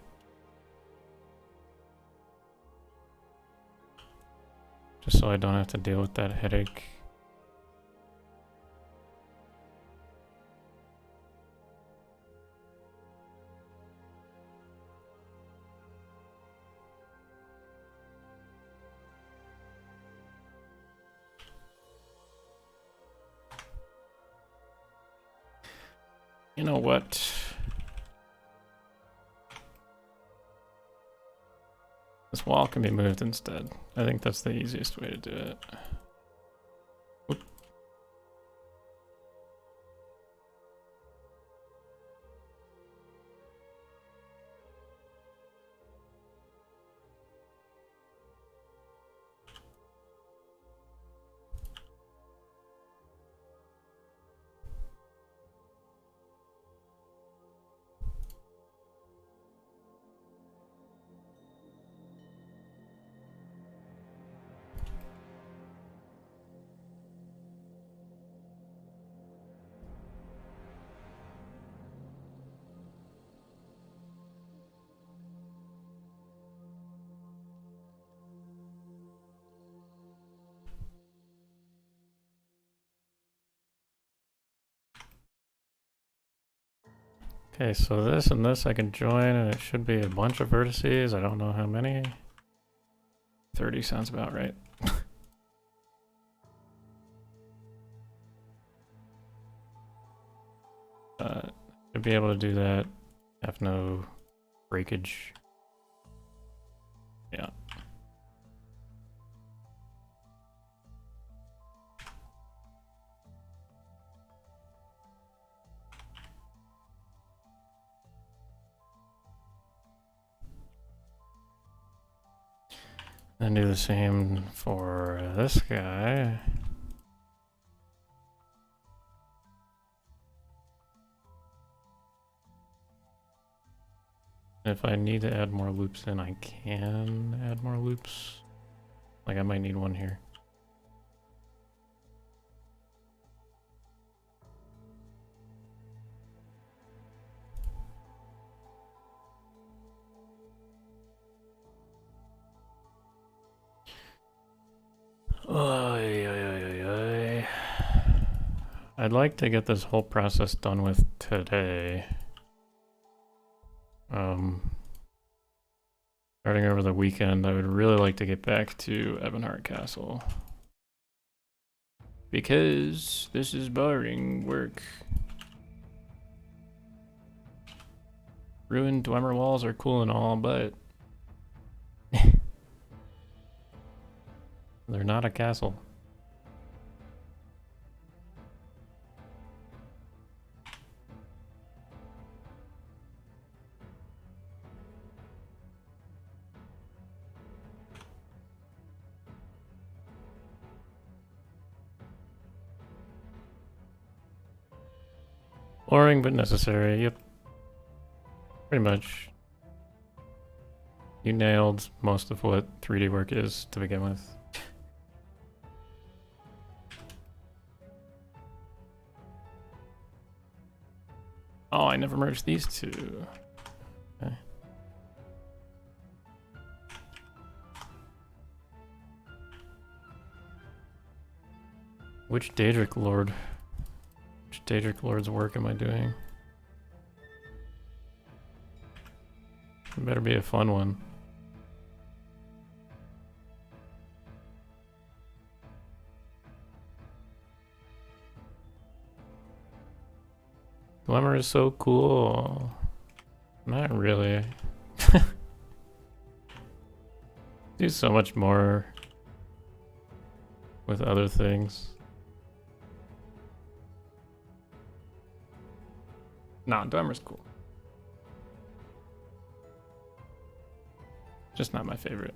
Just so I don't have to deal with that headache. You know what? This wall can be moved instead. I think that's the easiest way to do it. Oop. Okay, so this and this I can join, and it should be a bunch of vertices. I don't know how many. 30 sounds about right. Should be able to do that. Have no breakage. Yeah. And do the same for this guy. If I need to add more loops in, I can add more loops. Like I might need one here. I'd like to get this whole process done with today. Starting over the weekend, I would really like to get back to Ebonheart Castle. Because this is boring work. Ruined Dwemer walls are cool and all, but they're not a castle. Boring but necessary, yep. Pretty much. You nailed most of what 3D work is to begin with. Oh, I never merged these two. Okay. Which Daedric Lord? Which Daedric Lord's work am I doing? It better be a fun one. Dwemer is so cool. Not really. Do so much more with other things. Nah, Dwemer's cool. Just not my favorite.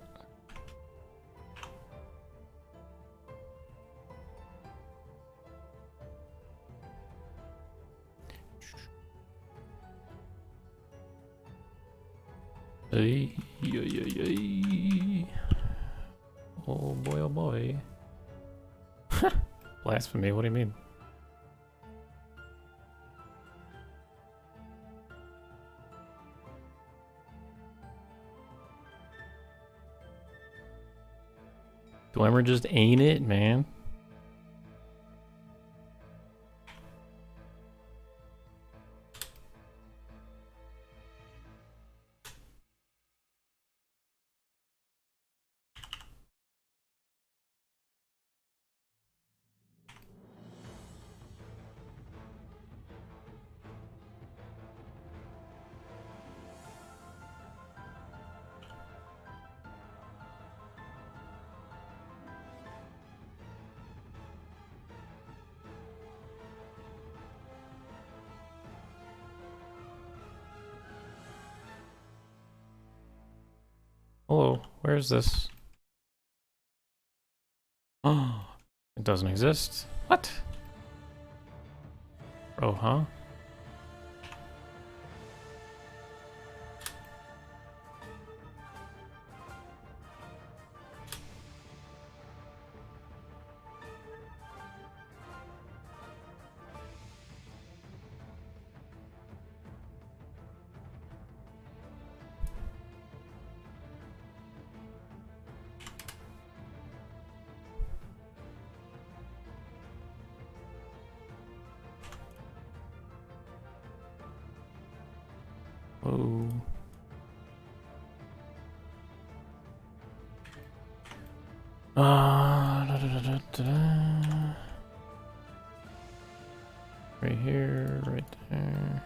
Hey, oh boy, oh boy. Blasphemy, what do you mean? Dwemer just ain't it, man. Hello, where is this? Oh, it doesn't exist. What? Oh, huh? rainbow. Right here, right there.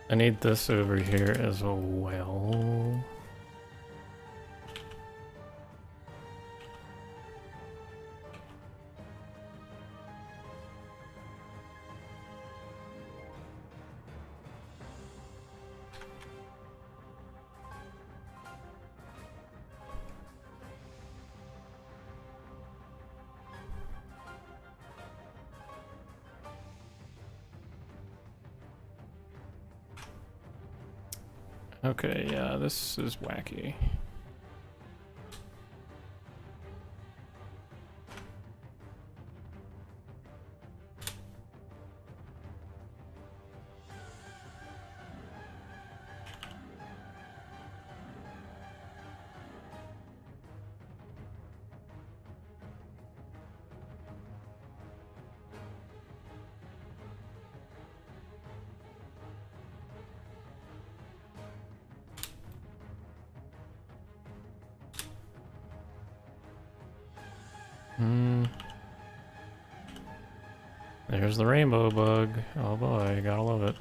I need this over here as well. Okay, yeah, this is wacky. There's the rainbow bug. Oh boy, gotta love it.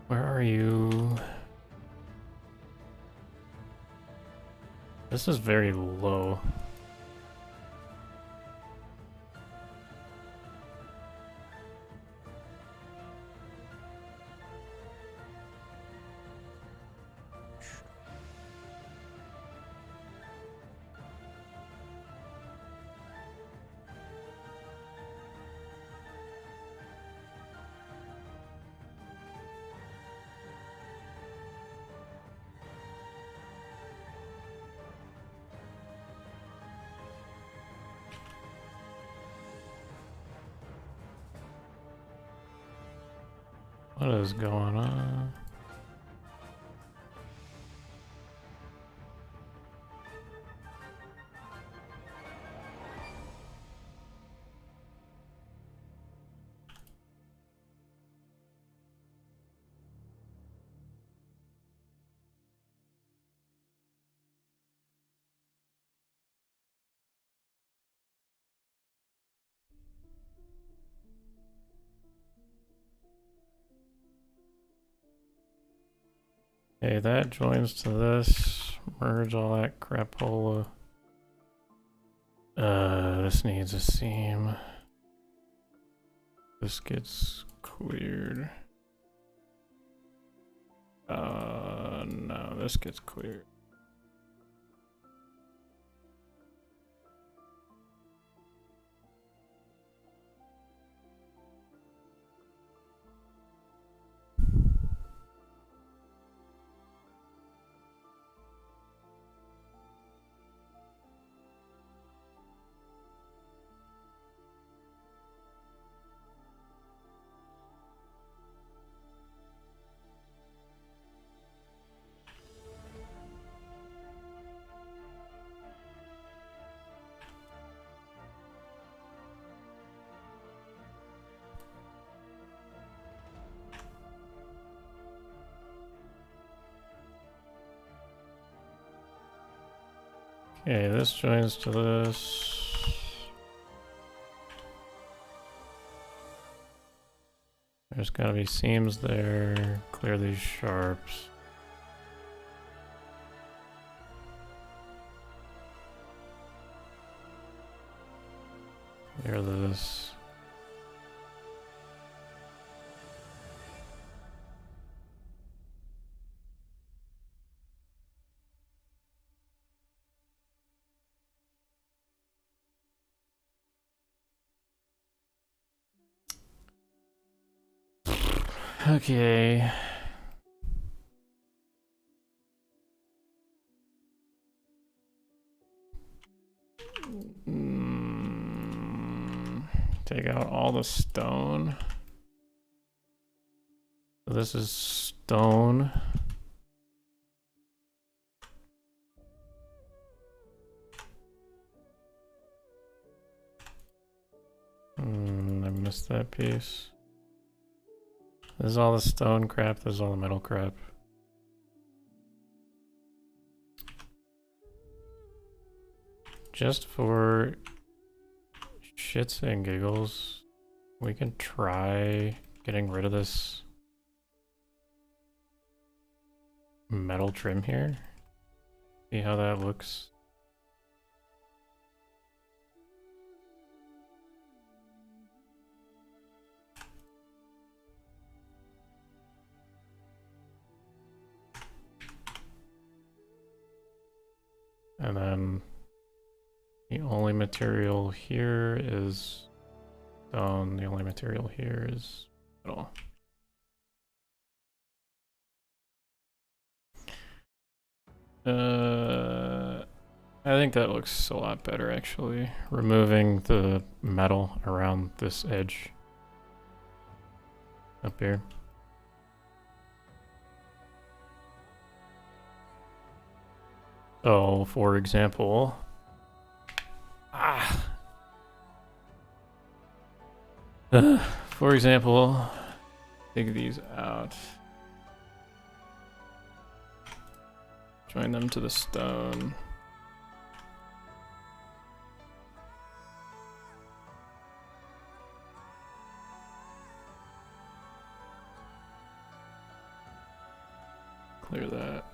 Where are you? This is very low. What is going on? Okay, that joins to this. Merge all that crapola. This needs a seam. This gets cleared. No, this gets cleared. Okay, this joins to this. There's gotta be seams there. Clear these sharps. Clear this. Okay. Take out all the stone. So this is stone. I missed that piece. This is all the stone crap, this is all the metal crap. Just for shits and giggles, we can try getting rid of this metal trim here. See how that looks. And then the only material here is stone. The only material here is metal. I think that looks a lot better actually. Removing the metal around this edge up here. So, for example, for example, take these out. Join them to the stone. Clear that.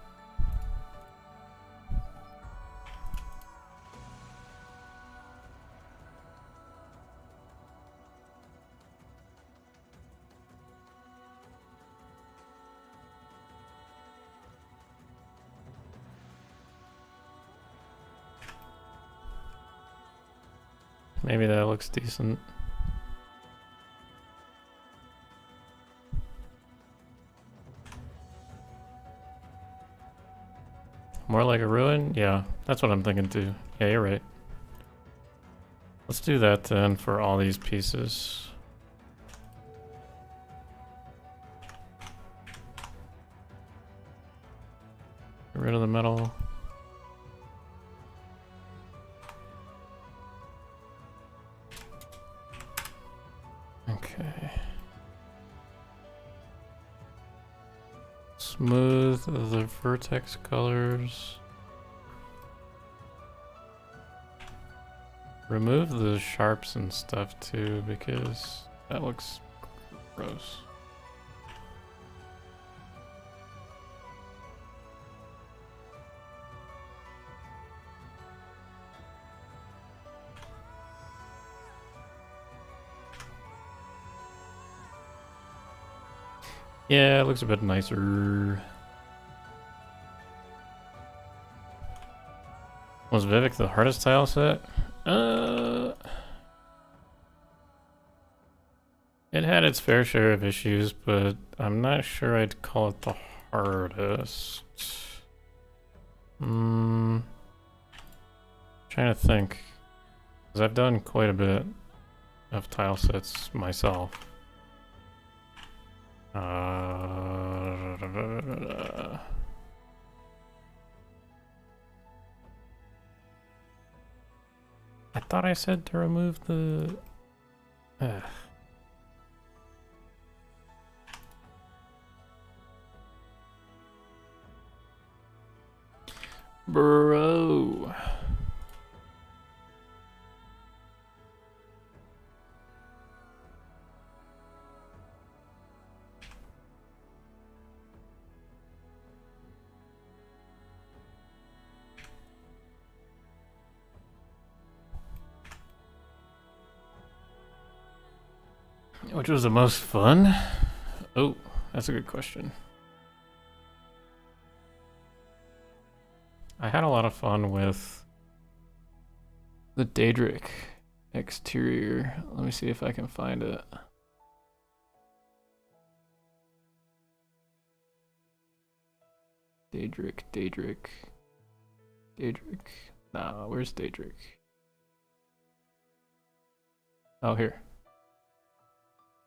Maybe that looks decent. More like a ruin? Yeah, that's what I'm thinking too. Yeah, you're right. Let's do that then for all these pieces. Get rid of the metal. Okay. Smooth the vertex colors. Remove the sharps and stuff too, because that looks gross. Yeah, it looks a bit nicer. Was Vivek the hardest tile set? It had its fair share of issues, but I'm not sure I'd call it the hardest. Trying to think, because I've done quite a bit of tile sets myself. I thought I said to remove the... Bro. Which was the most fun? Oh, that's a good question. I had a lot of fun with the Daedric exterior. Let me see if I can find it. Daedric. Nah, where's Daedric? Oh, here.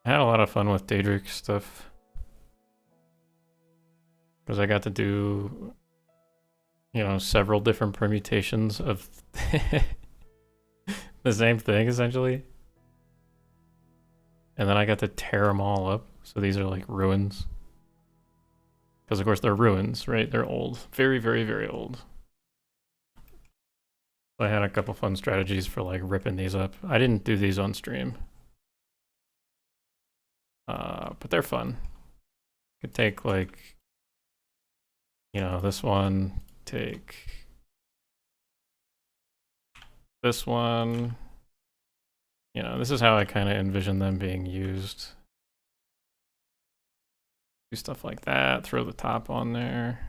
I had a lot of fun with Daedric stuff. Because I got to do, you know, several different permutations of the same thing, essentially. And then I got to tear them all up. So these are like ruins. Because, of course, they're ruins, right? They're old. Very, very, very old. So I had a couple fun strategies for like ripping these up. I didn't do these on stream. But they're fun. Could take like, you know, this one, take this one. You know, this is how I kind of envision them being used. Do stuff like that, throw the top on there.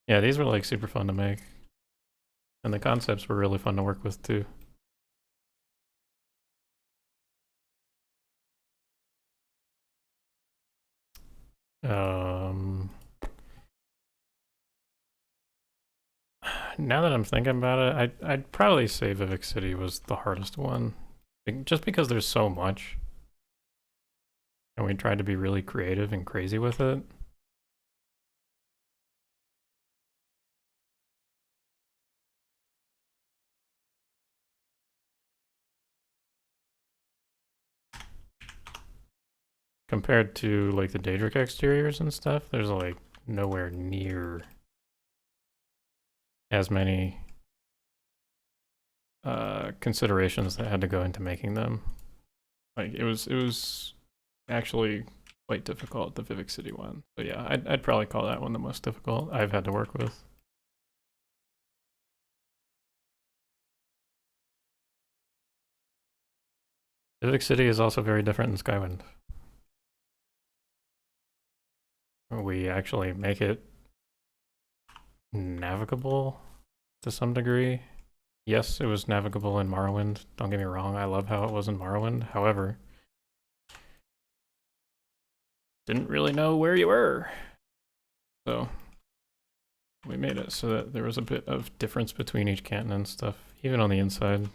Yeah, these were like super fun to make. And the concepts were really fun to work with too. Now that I'm thinking about it, I'd probably say Vivek City was the hardest one. Just because there's so much. And we tried to be really creative and crazy with it. Compared to like the Daedric exteriors and stuff, there's like nowhere near as many considerations that had to go into making them. Like it was actually quite difficult, the Vivek City one. So yeah, I'd probably call that one the most difficult I've had to work with. Vivek City is also very different than Skywind. We actually make it navigable to some degree. Yes, it was navigable in Morrowind. Don't get me wrong, I love how it was in Morrowind. However, didn't really know where you were. So we made it so that there was a bit of difference between each canton and stuff, even on the inside.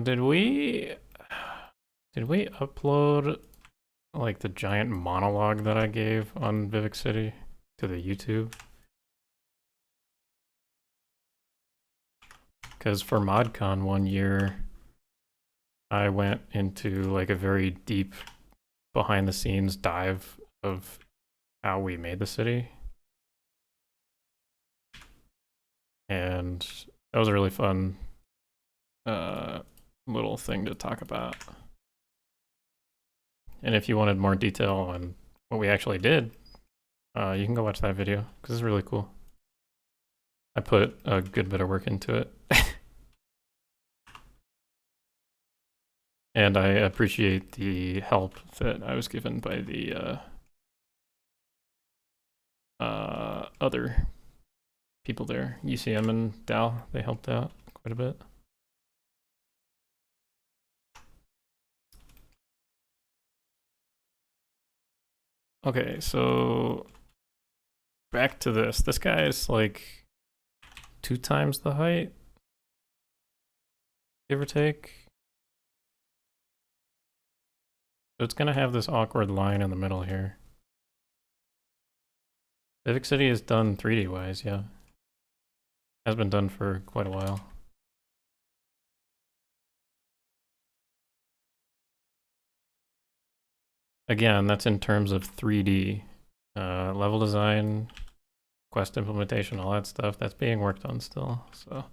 Did we upload like the giant monologue that I gave on Vivek City to the YouTube? Because for ModCon one year, I went into like a very deep behind the scenes dive of how we made the city. And that was a really fun little thing to talk about. And if you wanted more detail on what we actually did, you can go watch that video because it's really cool. I put a good bit of work into it. And I appreciate the help that I was given by the other people there. UCM and Dal, they helped out quite a bit. Okay, so back to this. This guy is like 2 times the height, give or take. So it's gonna have this awkward line in the middle here. Vivek City is done 3D wise, yeah. Has been done for quite a while. Again, that's in terms of 3D. Level design, quest implementation, all that stuff, that's being worked on still, so.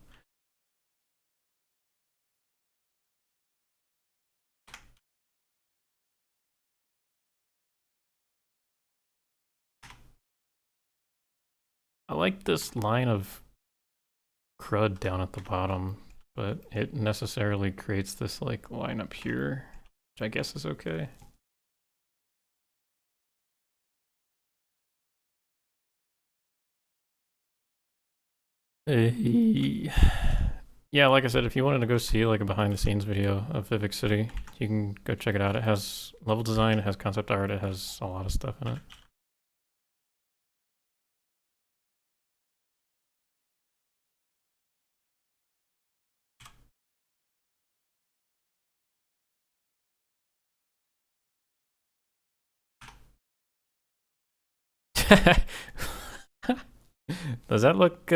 I like this line of crud down at the bottom, but it necessarily creates this like line up here, which I guess is okay. Yeah, like I said, if you wanted to go see like a behind the scenes video of Vivek City, you can go check it out. It has level design, it has concept art, it has a lot of stuff in it. Does that look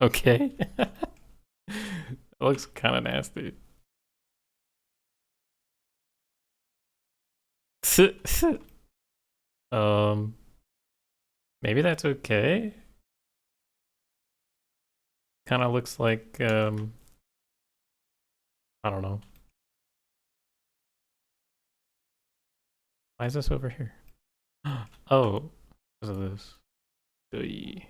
okay? It looks kind of nasty. um, maybe that's okay. Kind of looks like I don't know. Why is this over here? Oh, because of this. Oy.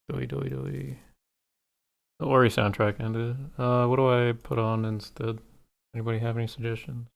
Doy doy doy. The Ori soundtrack ended. What do I put on instead? Anybody have any suggestions?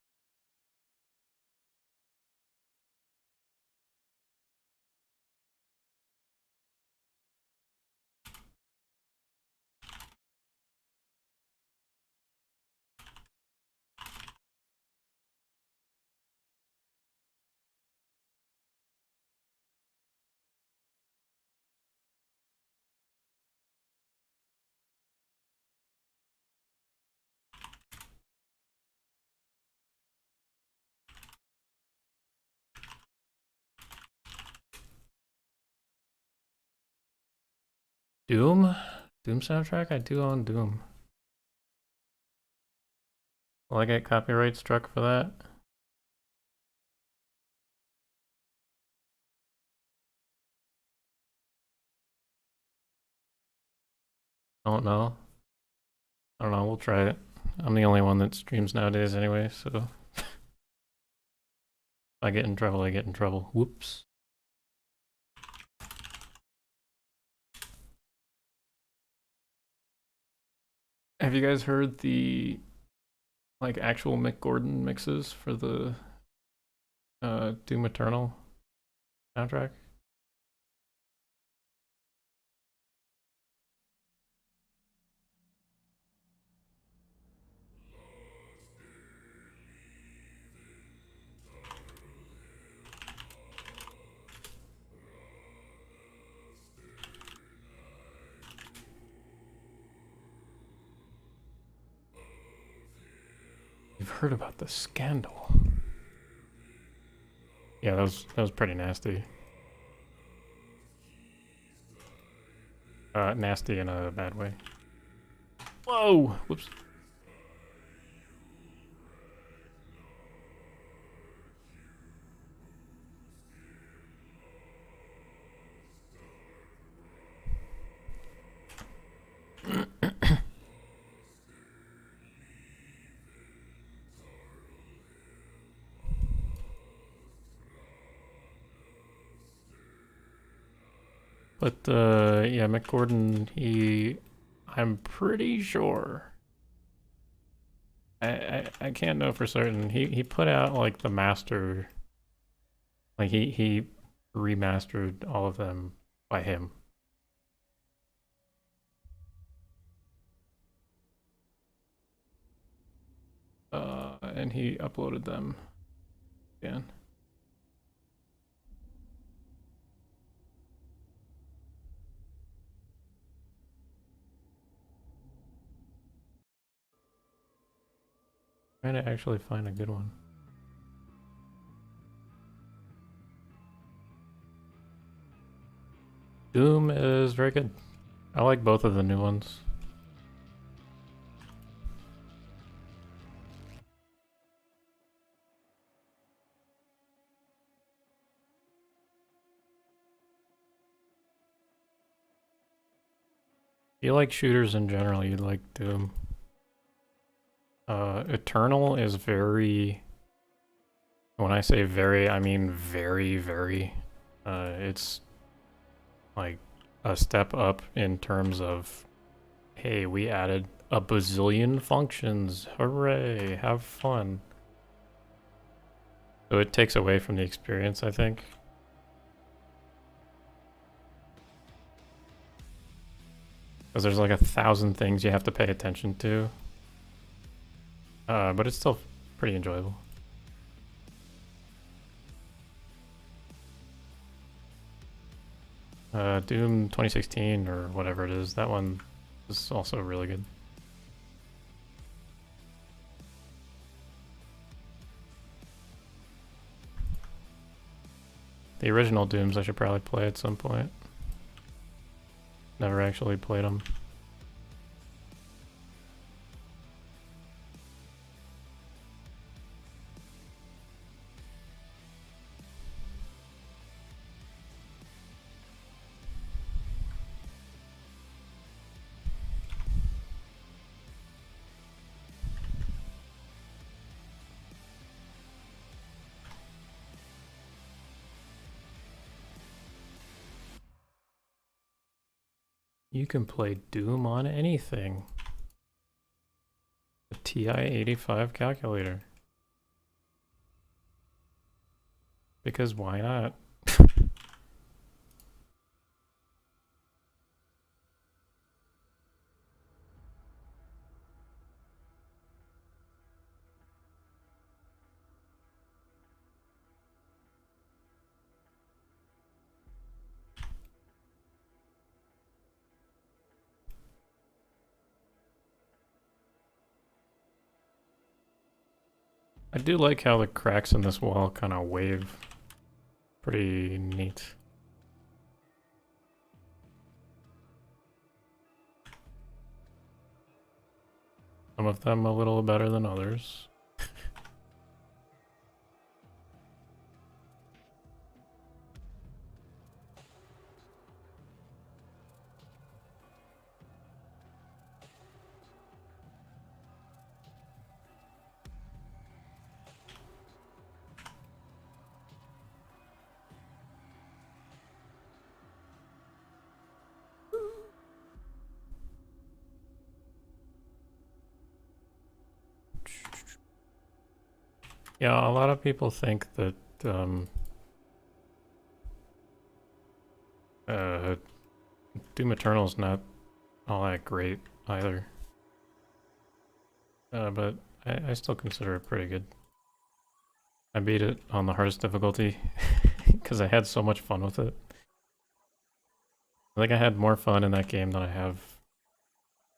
Doom? Doom soundtrack? I do own Doom. Will I get copyright struck for that? I don't know. I don't know, we'll try it. I'm the only one that streams nowadays anyway, so if I get in trouble, I get in trouble. Whoops. Have you guys heard the like actual Mick Gordon mixes for the Doom Eternal soundtrack? You've heard about the scandal. Yeah, that was pretty nasty. Nasty in a bad way. Whoa! Whoops. But yeah, Mick Gordon, I'm pretty sure. I can't know for certain. He put out like the master, like he remastered all of them by him. And he uploaded them again. Trying to actually find a good one. Doom is very good. I like both of the new ones. If you like shooters in general, you'd like Doom. Eternal is very... When I say very, I mean very, very. It's like a step up in terms of, hey, we added a bazillion functions. Hooray, have fun. So it takes away from the experience, I think. Because there's like 1,000 things you have to pay attention to. But it's still pretty enjoyable. Doom 2016 or whatever it is, that one is also really good. The original Dooms I should probably play at some point. Never actually played them. You can play Doom on anything. A TI-85 calculator. Because why not? I do like how the cracks in this wall kind of wave. Pretty neat. Some of them a little better than others. Yeah, a lot of people think that Doom Eternal's not all that great either. But I still consider it pretty good. I beat it on the hardest difficulty because I had so much fun with it. I think I had more fun in that game than I have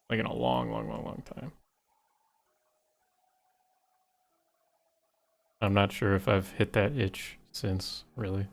like in a long time. I'm not sure if I've hit that itch since, really.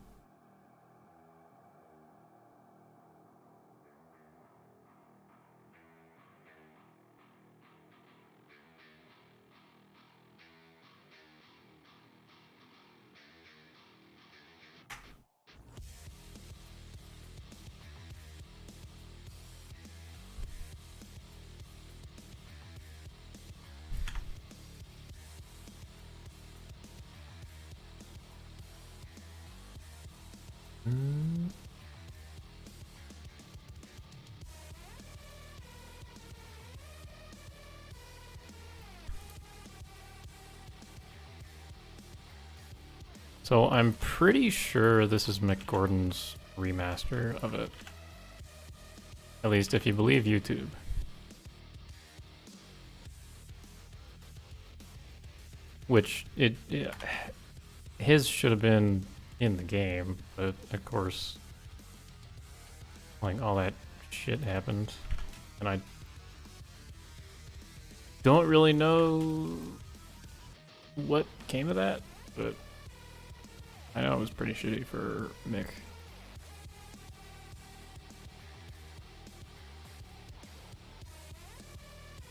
So I'm pretty sure this is Mick Gordon's remaster of it. At least if you believe YouTube. Which, his should have been in the game, but of course, like, all that shit happened. And I don't really know what came of that, but I know it was pretty shitty for Mick.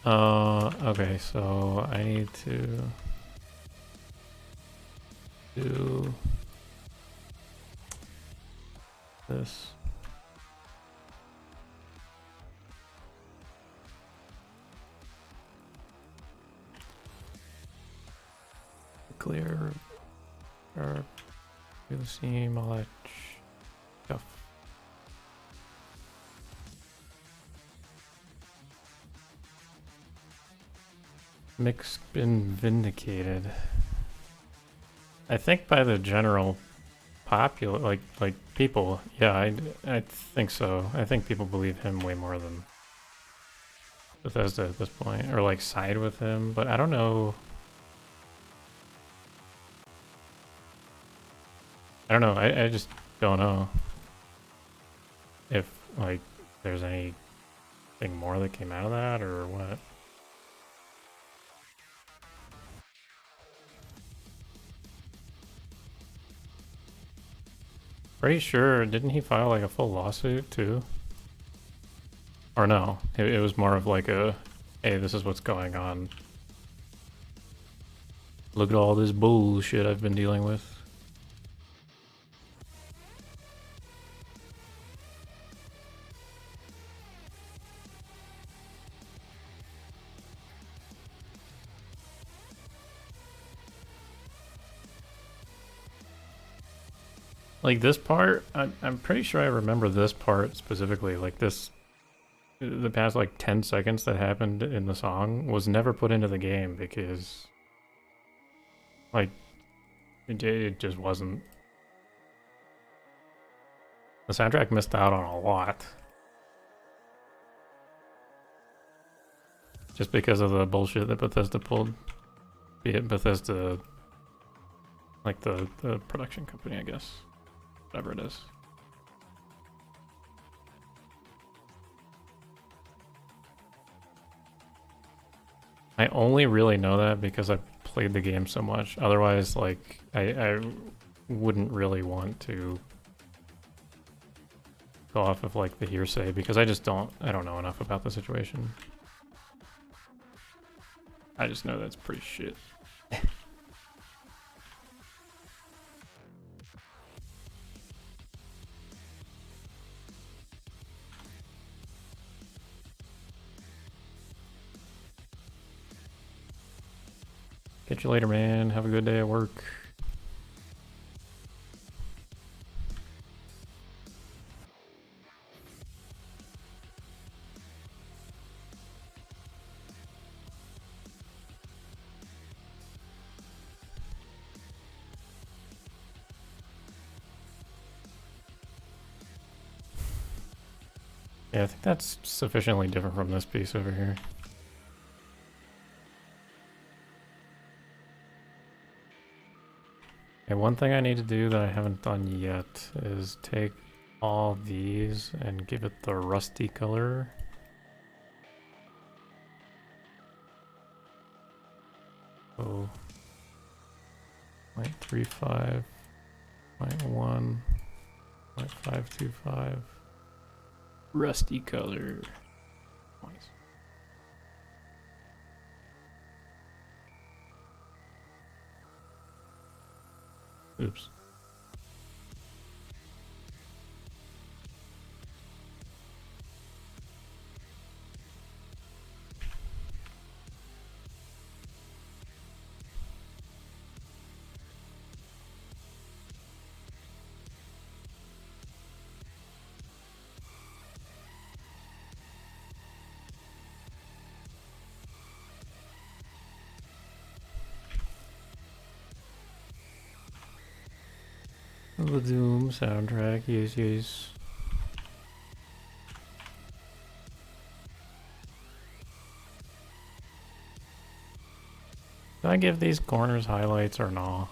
Okay, so I need to do this. clear, or do the seam, all that stuff. Mick's been vindicated. I think by the general popular, like people, yeah, I think so. I think people believe him way more than Bethesda at this point, or like side with him, but I don't know. I don't know. I just don't know if like there's anything more that came out of that or what. Pretty sure, didn't he file like a full lawsuit too? Or no, it was more of like a, hey, this is what's going on. Look at all this bullshit I've been dealing with. Like this part, I'm pretty sure I remember this part specifically. Like this, the past like 10 seconds that happened in the song was never put into the game because, like, it just wasn't. The soundtrack missed out on a lot. Just because of the bullshit that Bethesda pulled. Be it Bethesda, like the production company, I guess. Whatever it is. I only really know that because I played the game so much. Otherwise, like, I wouldn't really want to go off of like the hearsay because I don't know enough about the situation. I just know that's pretty shit. Catch you later, man. Have a good day at work. Yeah, I think that's sufficiently different from this piece over here. And one thing I need to do that I haven't done yet is take all these and give it the rusty color. So 0.35, 0.1, 0.525. Rusty color. Nice. Oops. The Doom soundtrack, yes, yes. Do I give these corners highlights or not?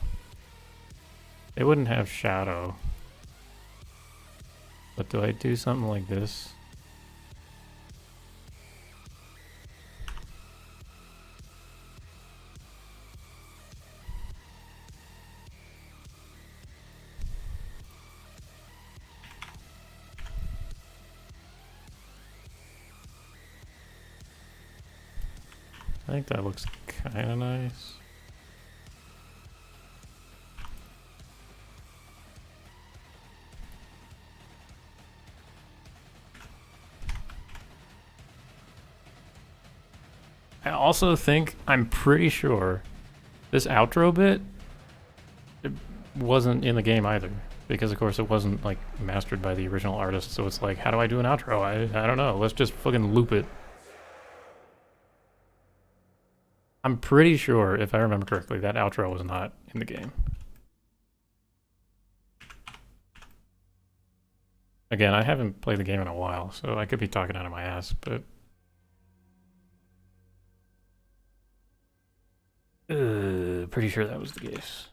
They wouldn't have shadow. But do I do something like this? I think that looks kind of nice. I also think, I'm pretty sure, this outro bit it wasn't in the game either, because of course it wasn't like mastered by the original artist. So it's like, how do I do an outro? I don't know. Let's just fucking loop it. I'm pretty sure, if I remember correctly, that outro was not in the game. Again, I haven't played the game in a while, so I could be talking out of my ass, but pretty sure that was the case.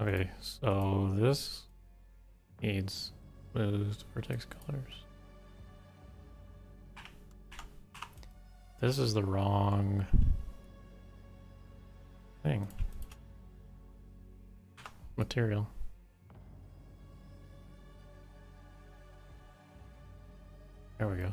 Okay, so this needs exposed vertex colors. This is the wrong thing. Material. There we go.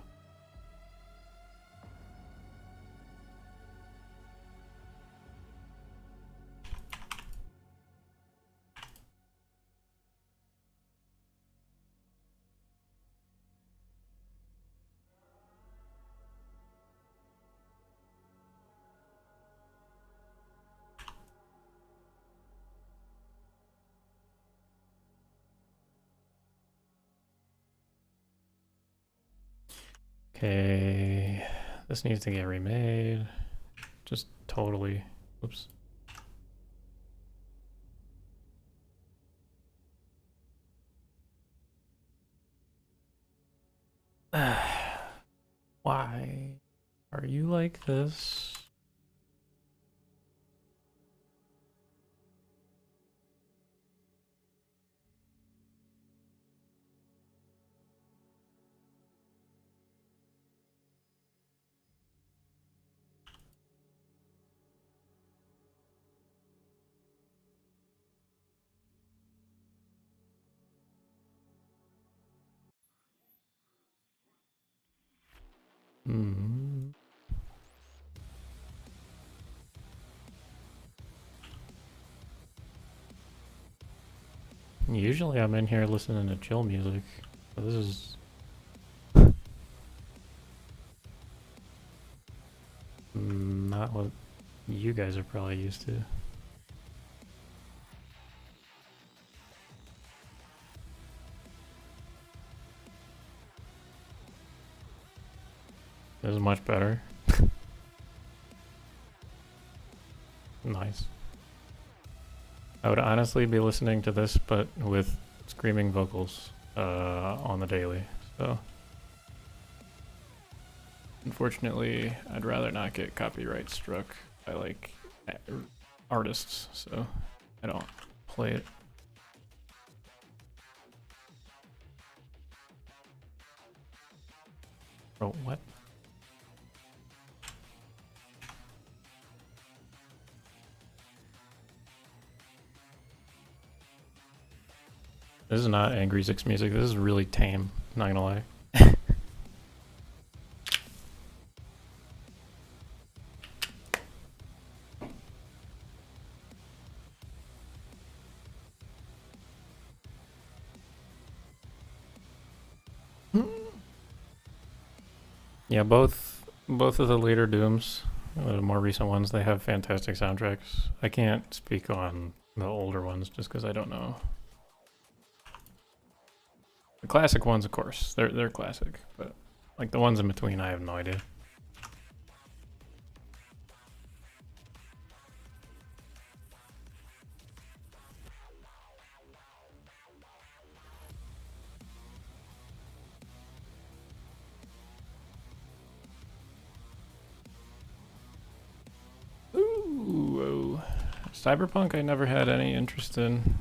Okay, this needs to get remade. Just totally, whoops. Why are you like this? Hmm. Usually I'm in here listening to chill music, but this is not what you guys are probably used to. This is much better. Nice. I would honestly be listening to this, but with screaming vocals on the daily. So, unfortunately, I'd rather not get copyright struck by like artists, so I don't play it. Oh, what? This is not Angry Six music. This is really tame, not gonna lie. Yeah, both of the later Dooms, the more recent ones, they have fantastic soundtracks. I can't speak on the older ones just because I don't know. The classic ones, of course, they're classic, but like the ones in between, I have no idea. Ooh, whoa. Cyberpunk I never had any interest in.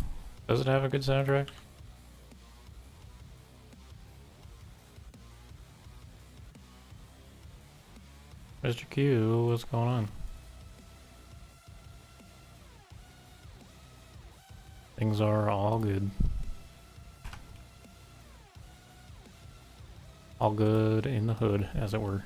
Does it have a good soundtrack? Mr. Q, what's going on? Things are all good. All good in the hood, as it were.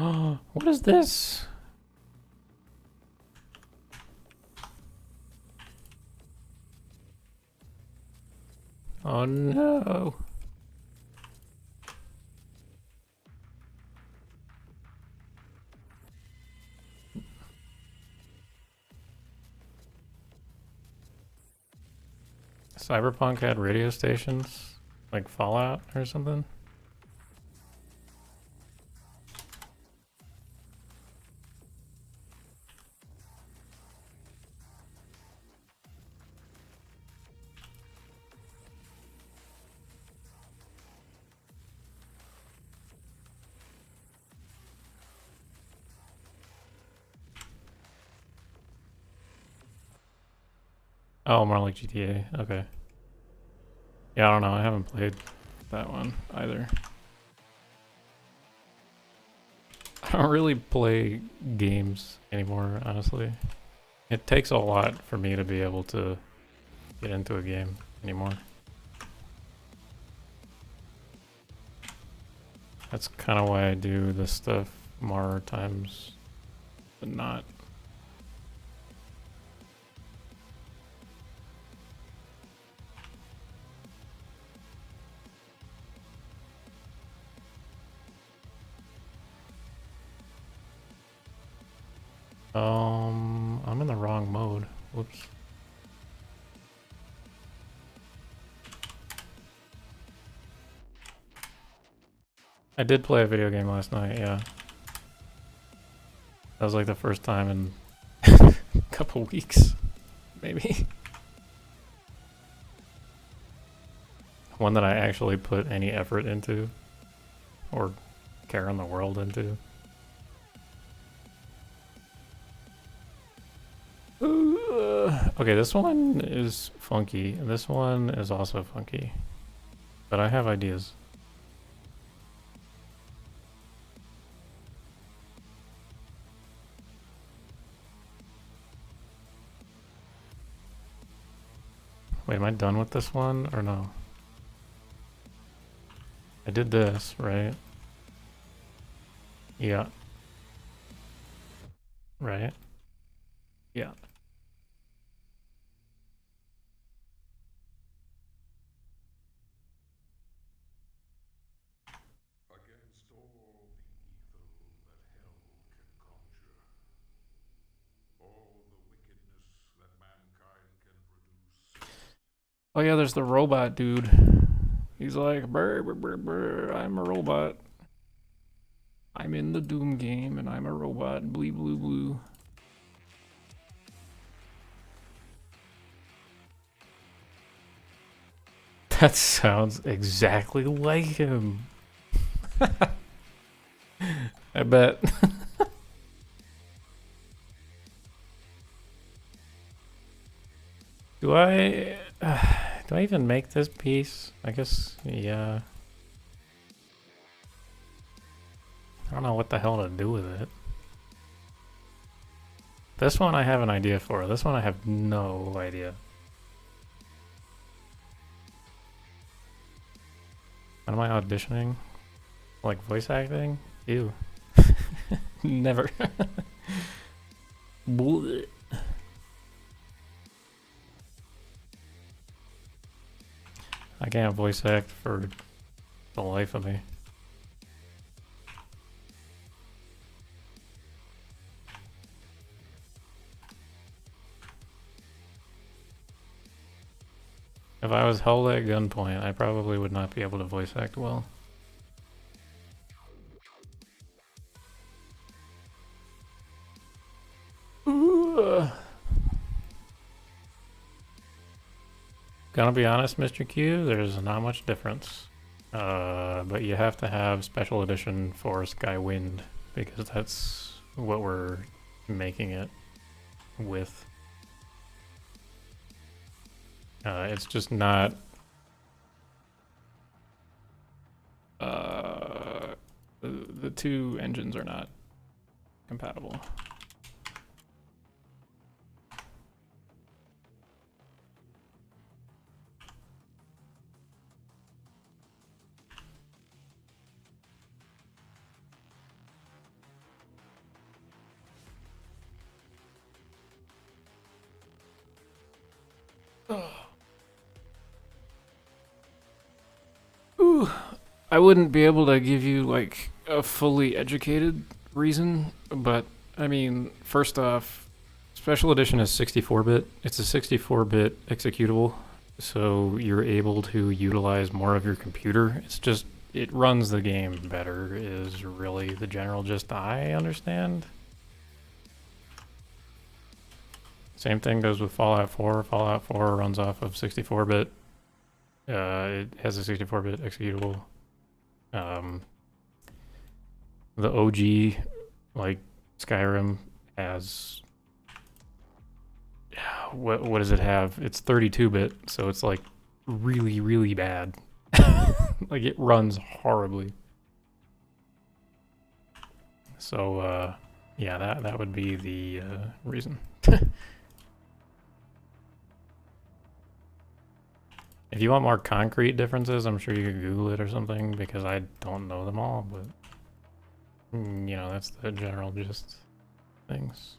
Oh, what is this? Oh no. Cyberpunk had radio stations? Like Fallout or something? Oh, more like GTA. Okay. Yeah, I don't know. I haven't played that one either. I don't really play games anymore, honestly. It takes a lot for me to be able to get into a game anymore. That's kind of why I do this stuff more times than not. I'm in the wrong mode. Whoops. I did play a video game last night, yeah. That was like the first time in a couple weeks, maybe. One that I actually put any effort into or care in the world into. Okay, this one is funky. This one is also funky. But I have ideas. Wait, am I done with this one or no? I did this, right? Yeah. Right? Yeah. Against all the evil that hell can conjure, all the wickedness that mankind can produce. Oh yeah, there's the robot dude. He's like, brr, brr, brr, brr, I'm a robot. I'm in the Doom game and I'm a robot. Blee, blue, blue. That sounds exactly like him. I bet. Do I even make this piece? I guess, yeah. I don't know what the hell to do with it. This one I have an idea for. This one I have no idea. When am I auditioning? Like voice acting? Ew. Never. Blech. I can't voice act for the life of me. If I was held at gunpoint, I probably would not be able to voice act well. Ooh. Gonna be honest, Mr. Q, there's not much difference. But you have to have special edition for Skywind because that's what we're making it with. It's just not. The two engines are not compatible. Ooh, I wouldn't be able to give you like a fully educated reason, but I mean, first off, Special Edition is 64-bit. It's a 64-bit executable, so you're able to utilize more of your computer. It's just it runs the game better is really the general gist I understand. Same thing goes with Fallout 4. Fallout 4 runs off of 64-bit. It has a 64-bit executable. The OG, like Skyrim, has what does it have? It's 32-bit, so it's like really bad. Like it runs horribly. So yeah, that would be the reason. If you want more concrete differences, I'm sure you could Google it or something because I don't know them all, but you know, that's the general gist things.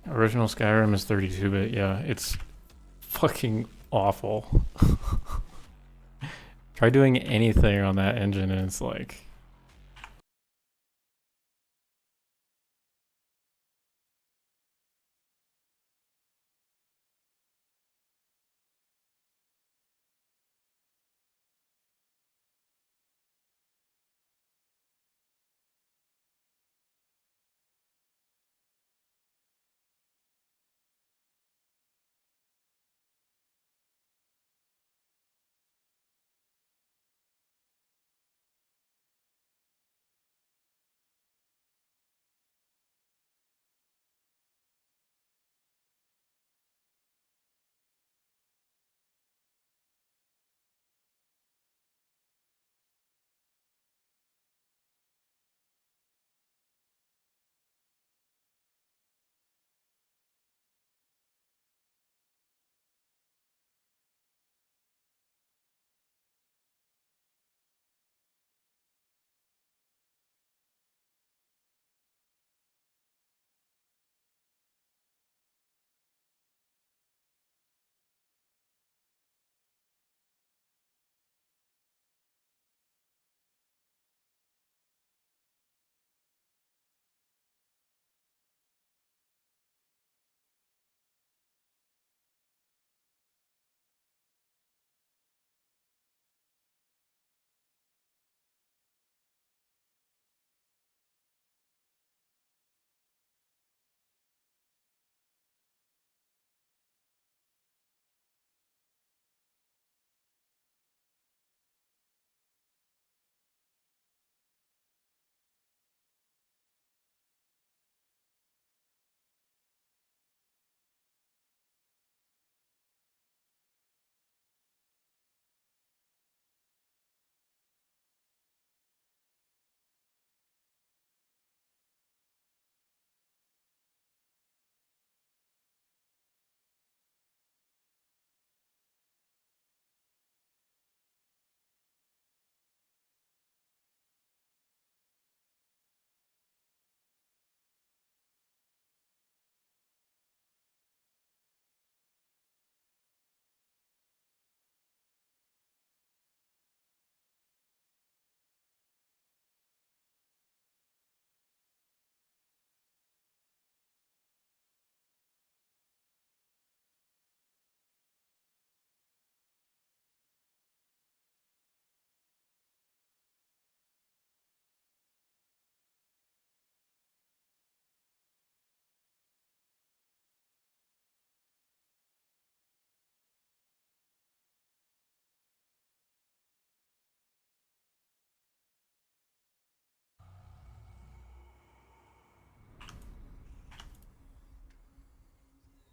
Original Skyrim is 32-bit. Yeah, it's fucking awful. Try doing anything on that engine and it's like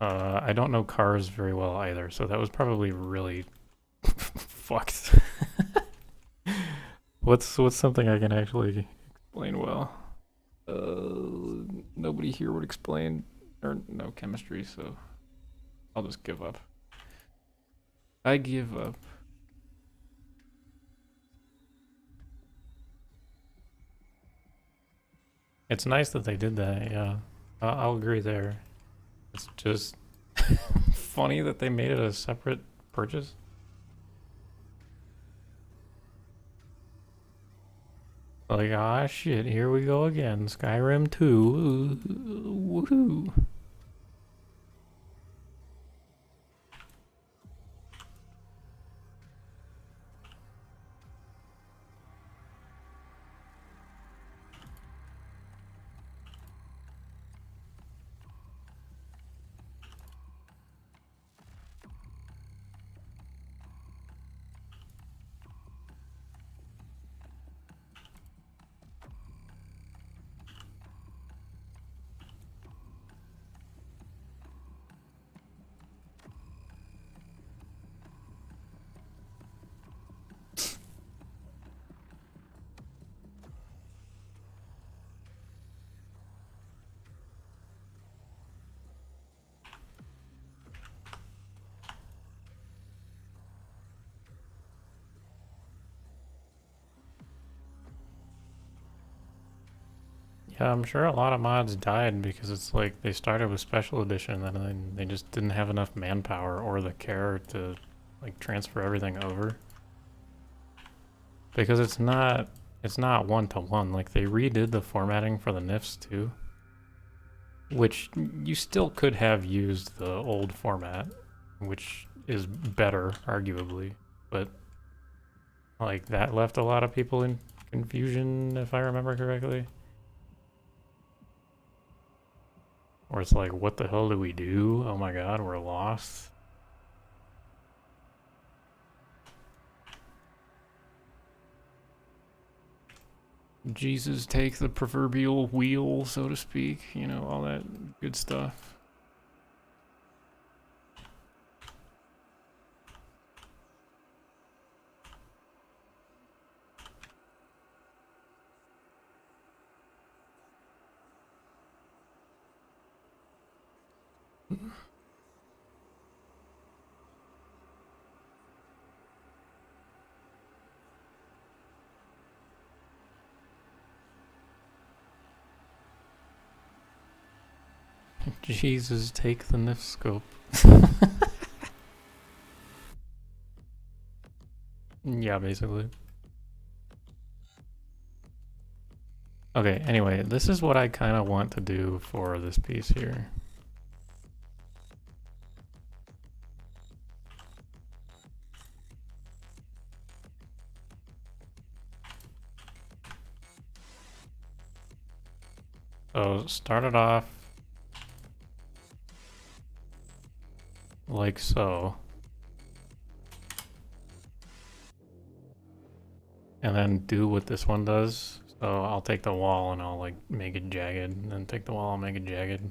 I don't know cars very well either, so that was probably really fucked. What's something I can actually explain well? Nobody here would explain, or no chemistry, so I'll just give up. I give up. It's nice that they did that, yeah. I'll agree there. It's just funny that they made it a separate purchase. Like, ah, shit, here we go again. Skyrim 2. Woohoo. Yeah, I'm sure a lot of mods died because it's like they started with special edition and then they just didn't have enough manpower or the care to like transfer everything over. Because it's not one to one. Like they redid the formatting for the NIFs too, which you still could have used the old format, which is better arguably, but like that left a lot of people in confusion if I remember correctly. Or it's like, what the hell do we do? Oh my god, we're lost. Jesus, take the proverbial wheel, so to speak. You know, all that good stuff. Jesus, take the NIF scope. Yeah, basically. Okay, anyway, this is what I kind of want to do for this piece here. So start it off like so. And then do what this one does. So I'll take the wall and I'll like make it jagged, and then take the wall and make it jagged.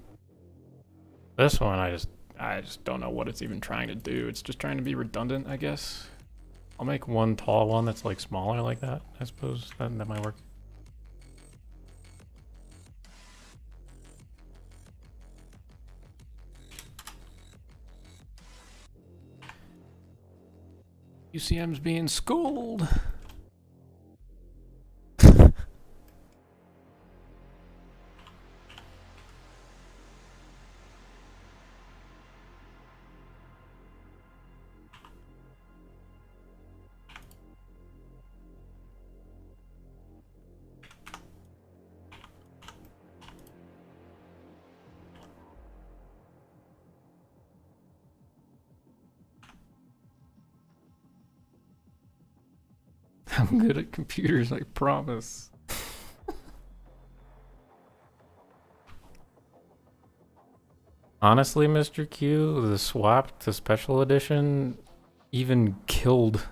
This one I just don't know what it's even trying to do. It's just trying to be redundant, I guess. I'll make one tall one that's like smaller like that, I suppose. That might work. UCM's being schooled. I'm good at computers, I promise. Honestly, Mr. Q, the swap to special edition even killed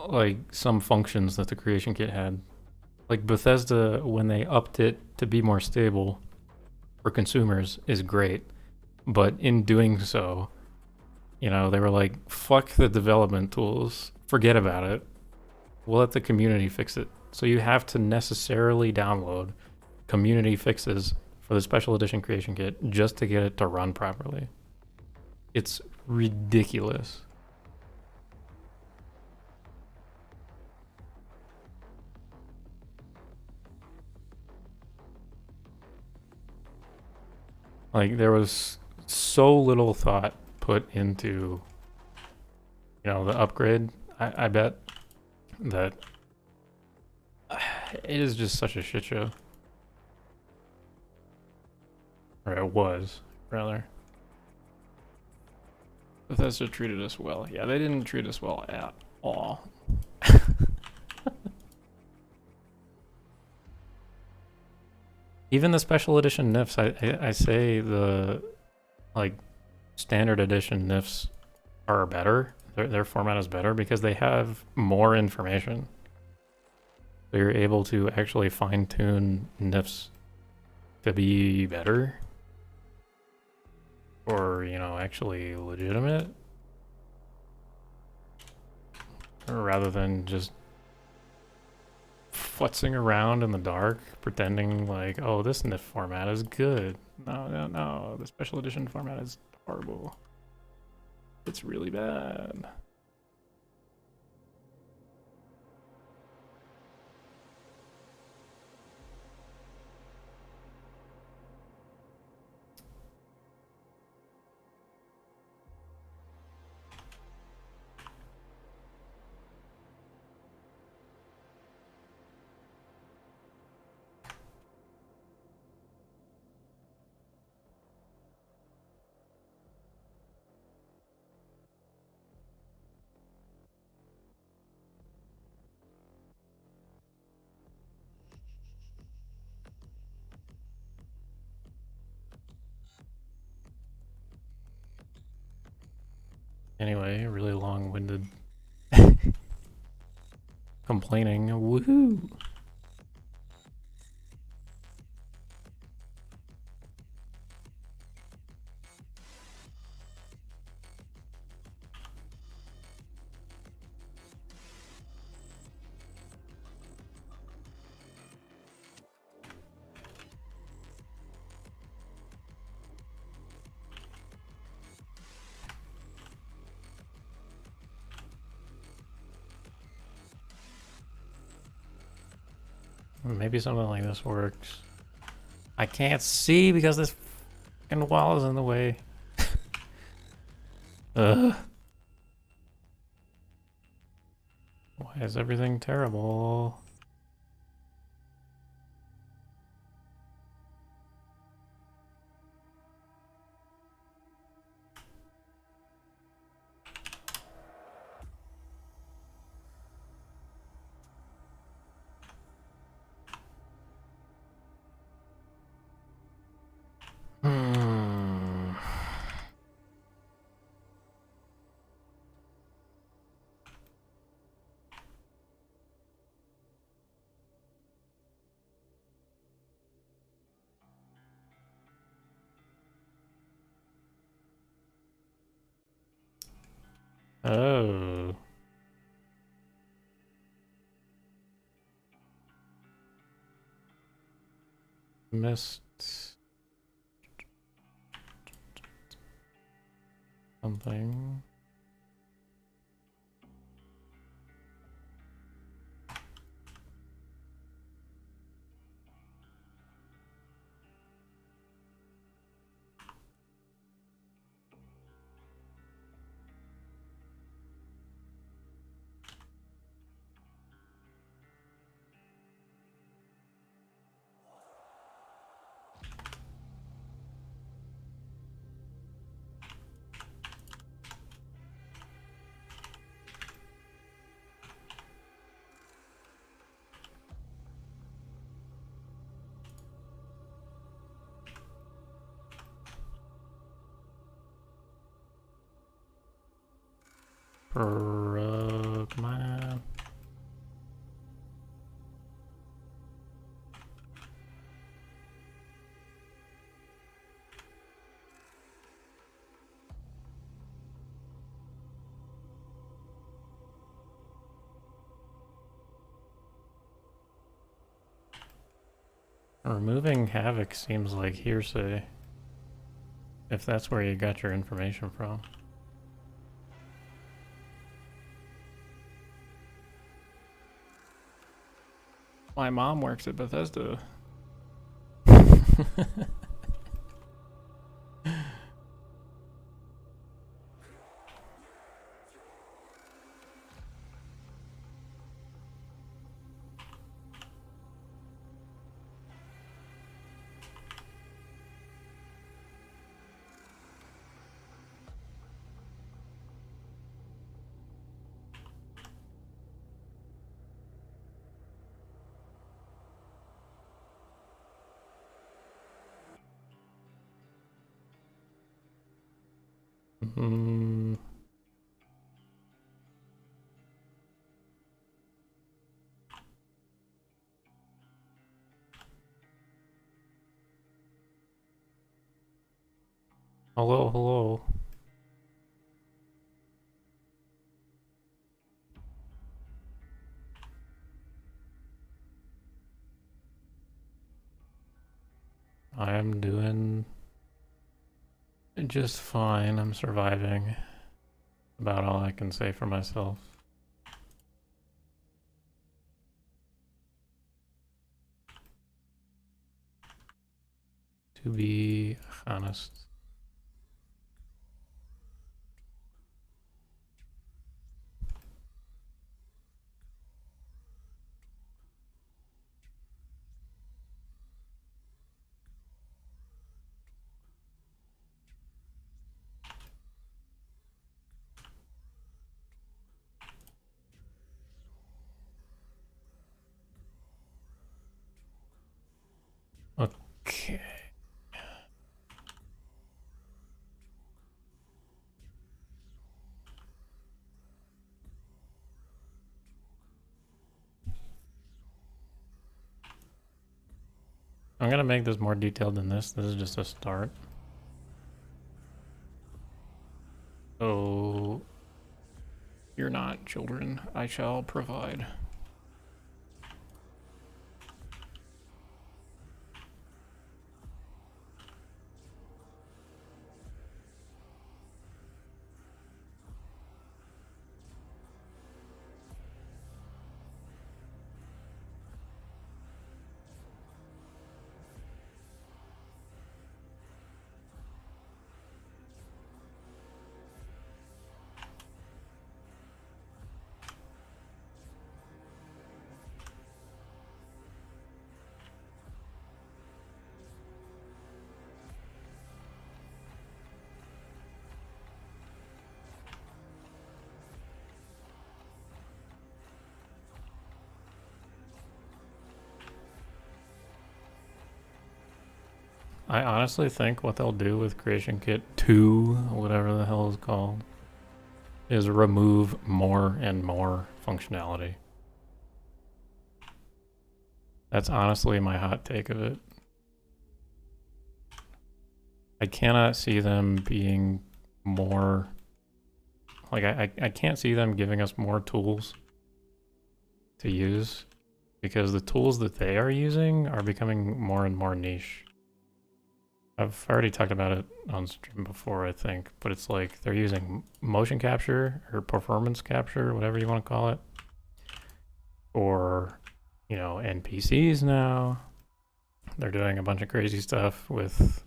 like some functions that the creation kit had. Like Bethesda, when they upped it to be more stable for consumers, is great. But in doing so, you know, they were like, fuck the development tools, forget about it. We'll let the community fix it. So you have to necessarily download community fixes for the special edition creation kit just to get it to run properly. It's ridiculous. Like, there was so little thought put into, you know, the upgrade. I bet that it is just such a shit show. Or it was, rather. Bethesda treated us well. Yeah, they didn't treat us well at all. Even the special edition NIFs, I say the, like, standard edition NIFs are better. Their format is better because they have more information. So you're able to actually fine-tune NIFs to be better. Or, you know, actually legitimate. Rather than just futzing around in the dark, pretending like, oh, this NIF format is good. No, the special edition format is horrible. It's really bad. Anyway, really long-winded complaining. Woohoo! Maybe something like this works. I can't see because this fucking wall is in the way. Ugh. Why is everything terrible? Hmm. Oh. Missed something. Come on. Removing Havoc seems like hearsay. If that's where you got your information from. My mom works at Bethesda. Mm. Hello, hello. I am doing just fine. I'm surviving. About all I can say for myself. To be honest. Okay. I'm gonna make this more detailed than this. This is just a start. So, you're not children. I shall provide. I honestly think what they'll do with Creation Kit 2, whatever the hell it's called, is remove more and more functionality. That's honestly my hot take of it. I cannot see them being more... Like, I can't see them giving us more tools to use, because the tools that they are using are becoming more and more niche. I've already talked about it on stream before, I think, but it's like they're using motion capture or performance capture, whatever you want to call it, or, you know, NPCs now. They're doing a bunch of crazy stuff with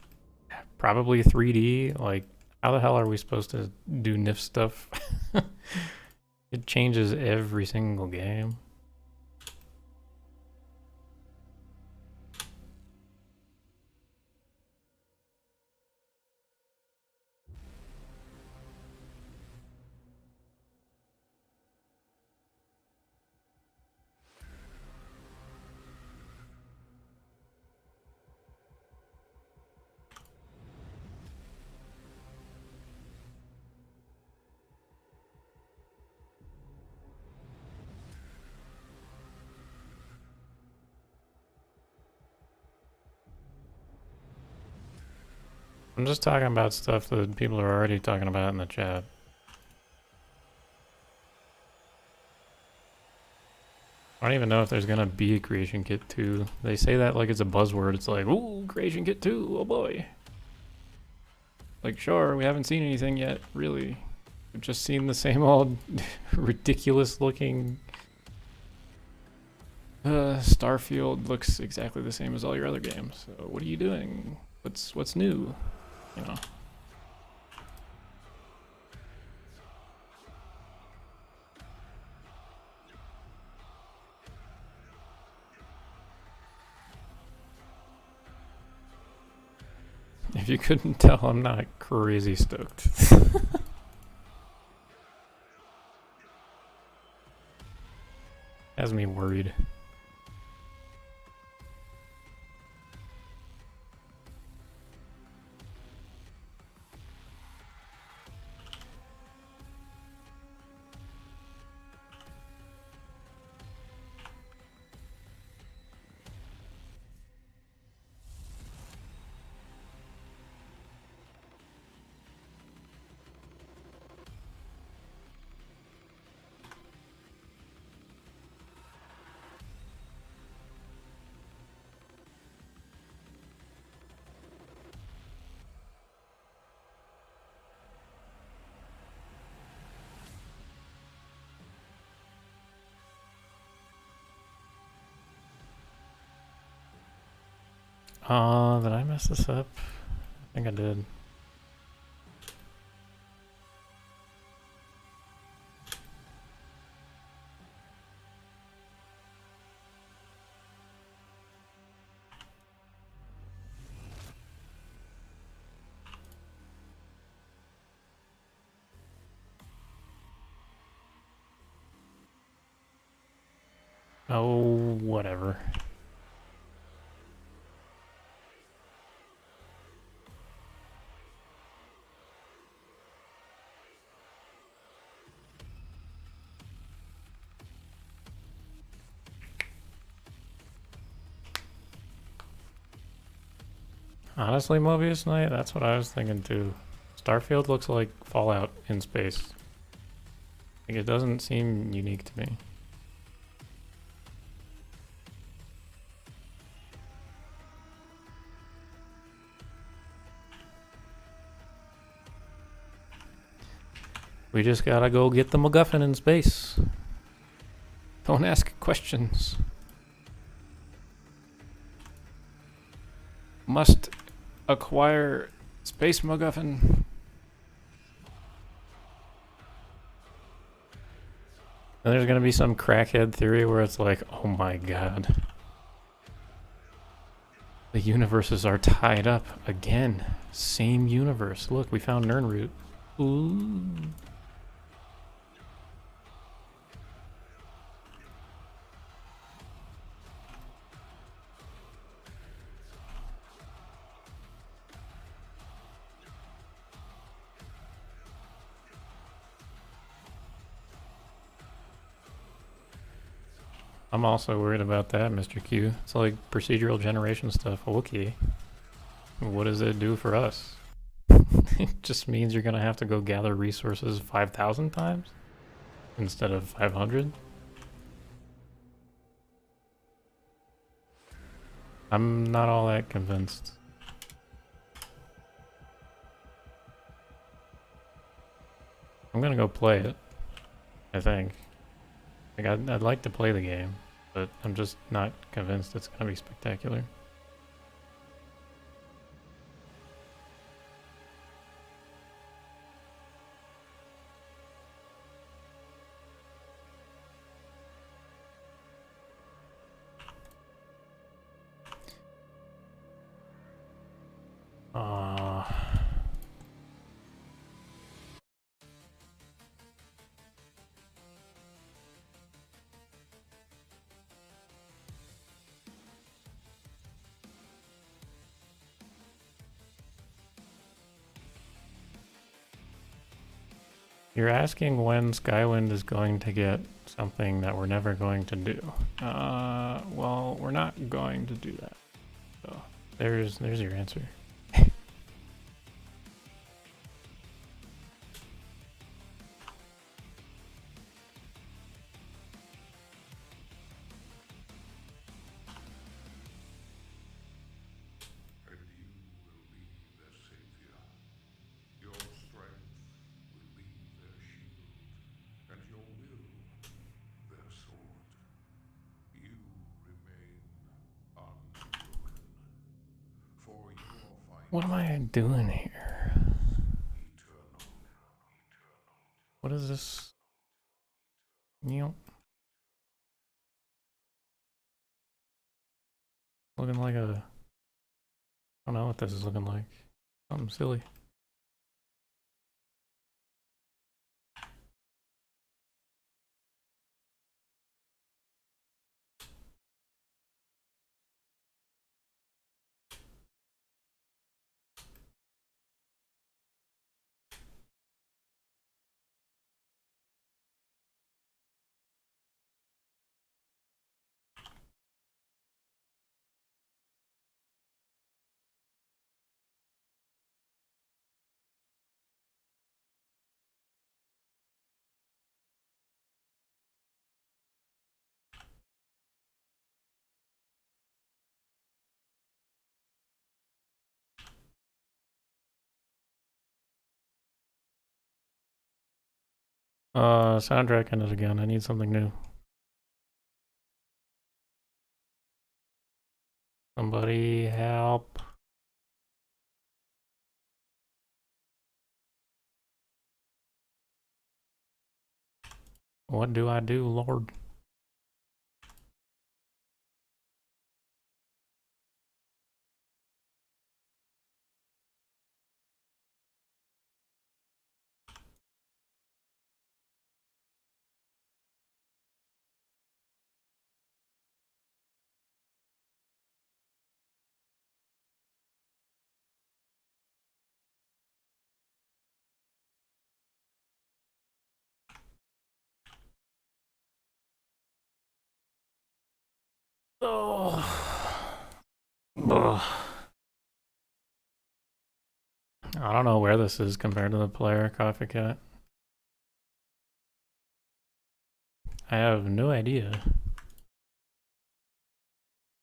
probably 3D. Like, how the hell are we supposed to do NIF stuff? It changes every single game. I'm just talking about stuff that people are already talking about in the chat. I don't even know if there's gonna be a Creation Kit 2. They say that like it's a buzzword. It's like, ooh, Creation Kit 2, oh boy. Like, sure, we haven't seen anything yet, really. We've just seen the same old ridiculous looking Starfield looks exactly the same as all your other games. So what are you doing? What's new? You know. If you couldn't tell, I'm not crazy stoked. Has me worried. Did I mess this up? I think I did. Oh, whatever. Honestly, Mobius Knight, that's what I was thinking too. Starfield looks like Fallout in space. Like, it doesn't seem unique to me. We just gotta go get the MacGuffin in space. Don't ask questions. Must acquire space MacGuffin. And there's gonna be some crackhead theory where it's like, oh my god. The universes are tied up again. Same universe. Look, we found Nirnroot. Ooh. I'm also worried about that, Mr. Q. It's like procedural generation stuff. Okay. What does it do for us? It just means you're gonna have to go gather resources 5,000 times instead of 500. I'm not all that convinced. I'm gonna go play it, I think. Like, I'd like to play the game, but I'm just not convinced it's gonna be spectacular. You're asking when Skywind is going to get something that we're never going to do. Well, we're not going to do that. So there's your answer. What am I doing here? What is this? Looking like a... I don't know what this is looking like. Something silly. Soundtrack ended again. I need something new. Somebody help. What do I do, Lord? Oh. Ugh. I don't know where this is compared to the player Coffee Cat. I have no idea.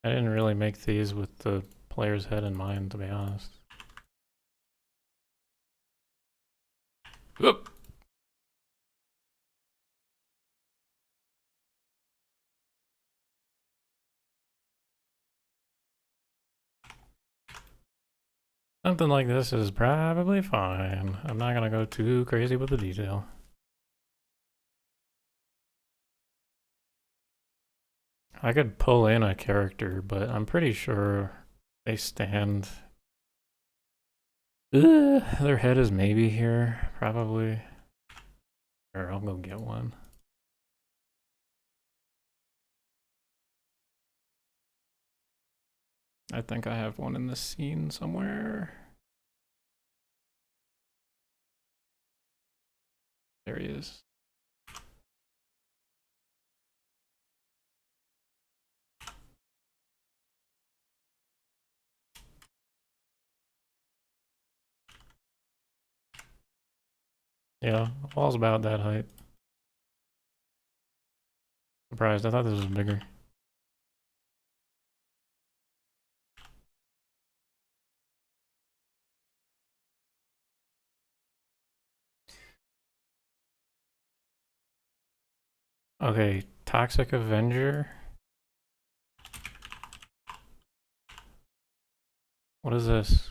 I didn't really make these with the player's head in mind, to be honest. Oop. Something like this is probably fine. I'm not gonna go too crazy with the detail. I could pull in a character, but I'm pretty sure they stand... their head is maybe here, probably. Or I'll go get one. I think I have one in the scene somewhere. There he is. Yeah, the wall's about that height. Surprised, I thought this was bigger. Okay, Toxic Avenger. What is this?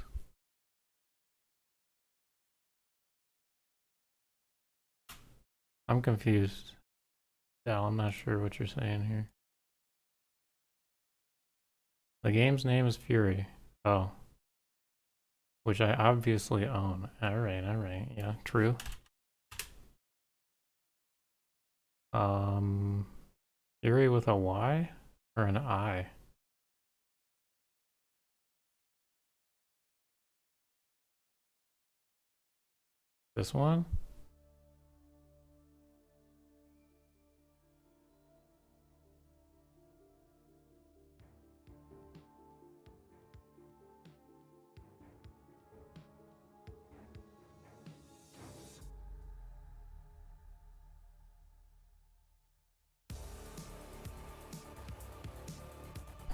I'm confused. Dal, I'm not sure what you're saying here. The game's name is Fury. Oh. Which I obviously own. Alright, yeah, true. Fury with a Y? Or an I? This one?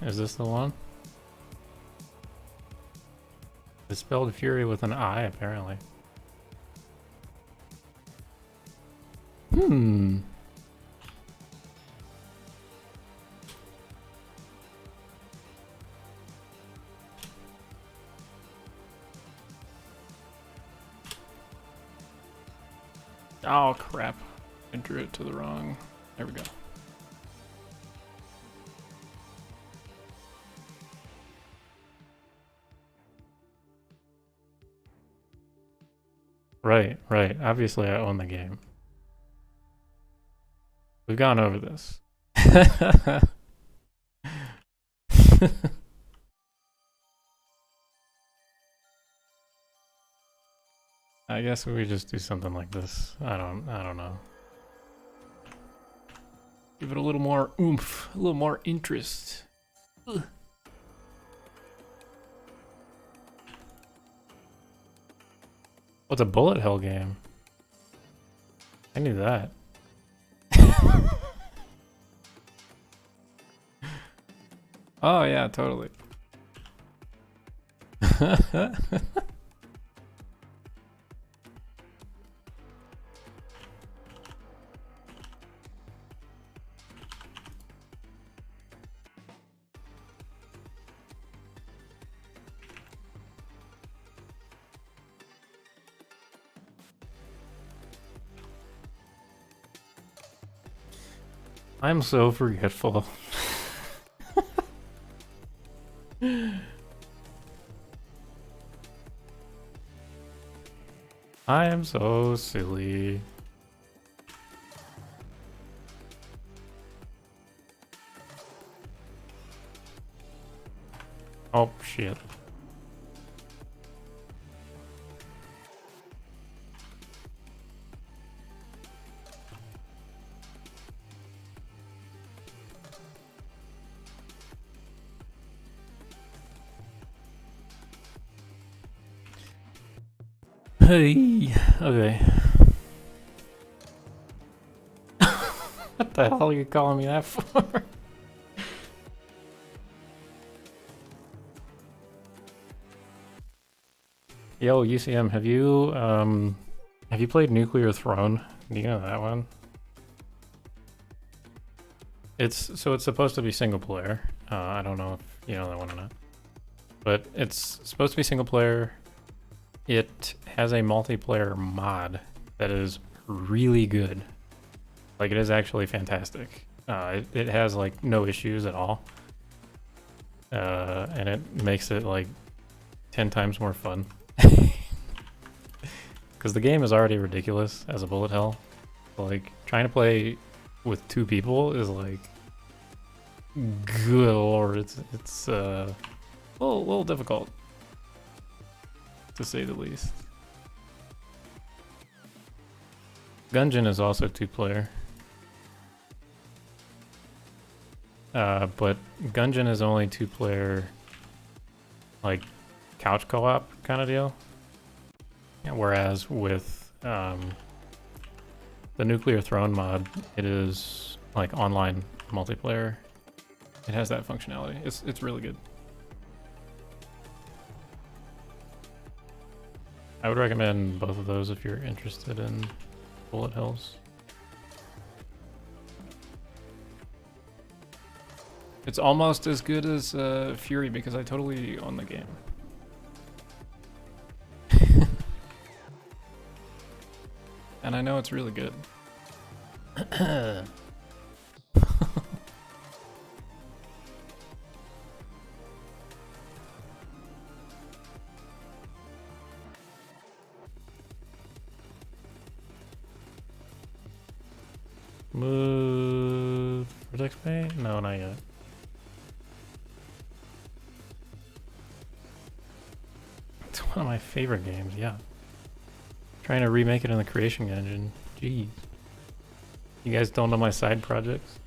Is this the one? It's spelled Fury with an I, apparently. Hmm. Oh, crap. I drew it to the wrong... There we go. Right, right. Obviously, I own the game. We've gone over this. I guess we just do something like this. I don't know. Give it a little more oomph, a little more interest. Ugh. What's a bullet hell game? I knew that. Oh yeah, totally. I'm so forgetful. I am so silly. Oh, shit. Hey, okay. What the hell are you calling me that for? Yo, UCM, have you played Nuclear Throne? Do you know that one? It's supposed to be single player. I don't know if you know that one or not. But it's supposed to be single player. It has a multiplayer mod that is really good. Like, it is actually fantastic. It has like no issues at all. And it makes it like 10 times more fun. Because the game is already ridiculous as a bullet hell. Like, trying to play with 2 people is like, good lord, it's a little difficult, to say the least. Gungeon is also 2-player. But Gungeon is only 2-player, like, couch co-op kind of deal. Whereas with the Nuclear Throne mod, it is like online multiplayer. It has that functionality. It's really good. I would recommend both of those if you're interested in bullet hells. It's almost as good as Fury because I totally own the game. And I know it's really good. Move protect me? No, not yet. It's one of my favorite games, yeah. Trying to remake it in the creation engine. Jeez. You guys don't know my side projects?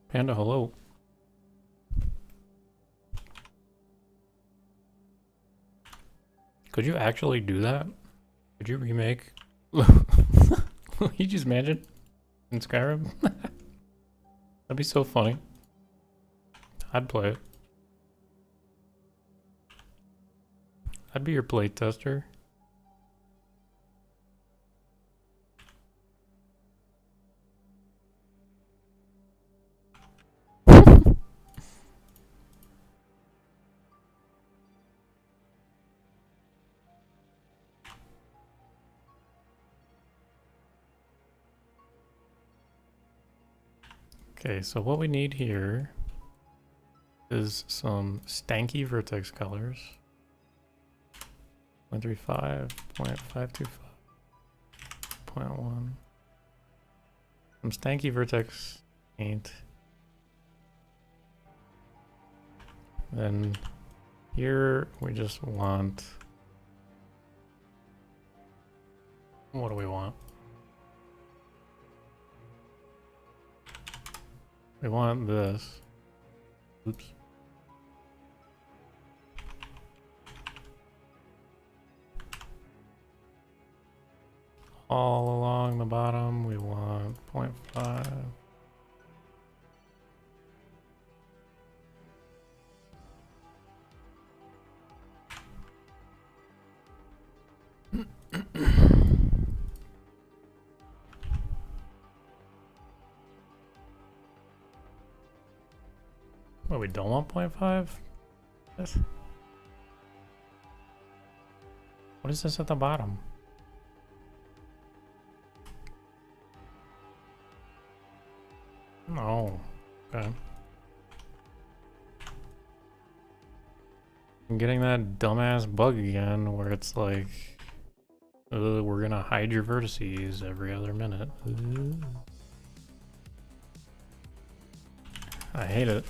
Panda, hello. Could you actually do that? Could you remake Luigi's Mansion in Skyrim? That'd be so funny. I'd play it. I'd be your play tester. Okay, so what we need here is some stanky vertex colors. 0.35, 0.525, 0.1. Some stanky vertex paint. Then here we just want, what do we want? We want this. Oops. All along the bottom, we want 0.5. What, we don't want 0.5? This? What is this at the bottom? No. Okay. I'm getting that dumbass bug again where it's like, we're gonna hide your vertices every other minute. I hate it.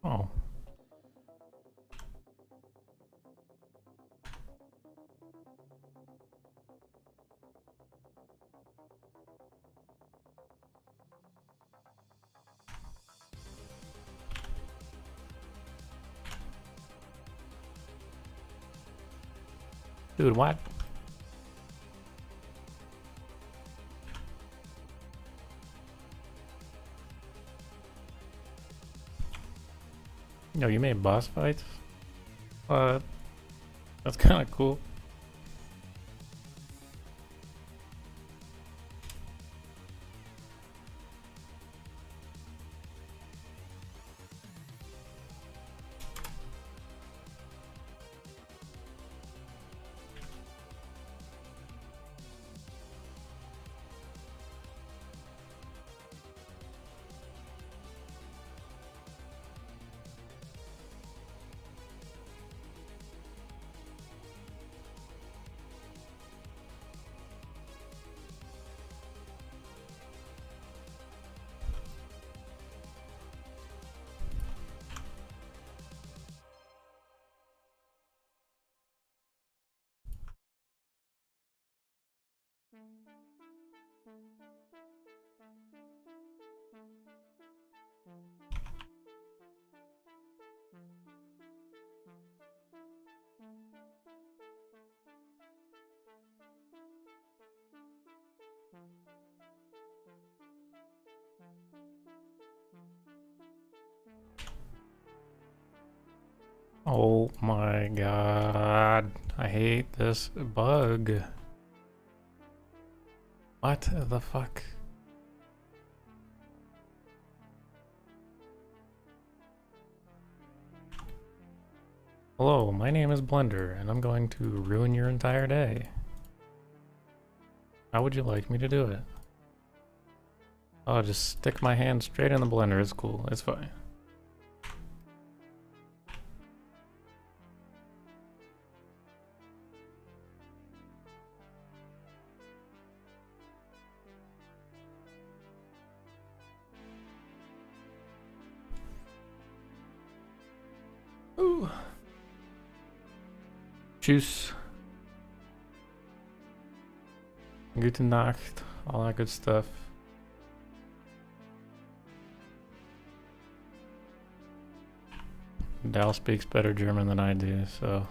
Oh. Dude, what? No, you made boss fights? That's kind of cool. Oh my god. I hate this bug. What the fuck? Hello, my name is Blender, and I'm going to ruin your entire day. How would you like me to do it? I'll just stick my hand straight in the blender. It's cool. It's fine. Ooh. Tschüss. Gute Nacht. All that good stuff. Dal speaks better German than I do, so.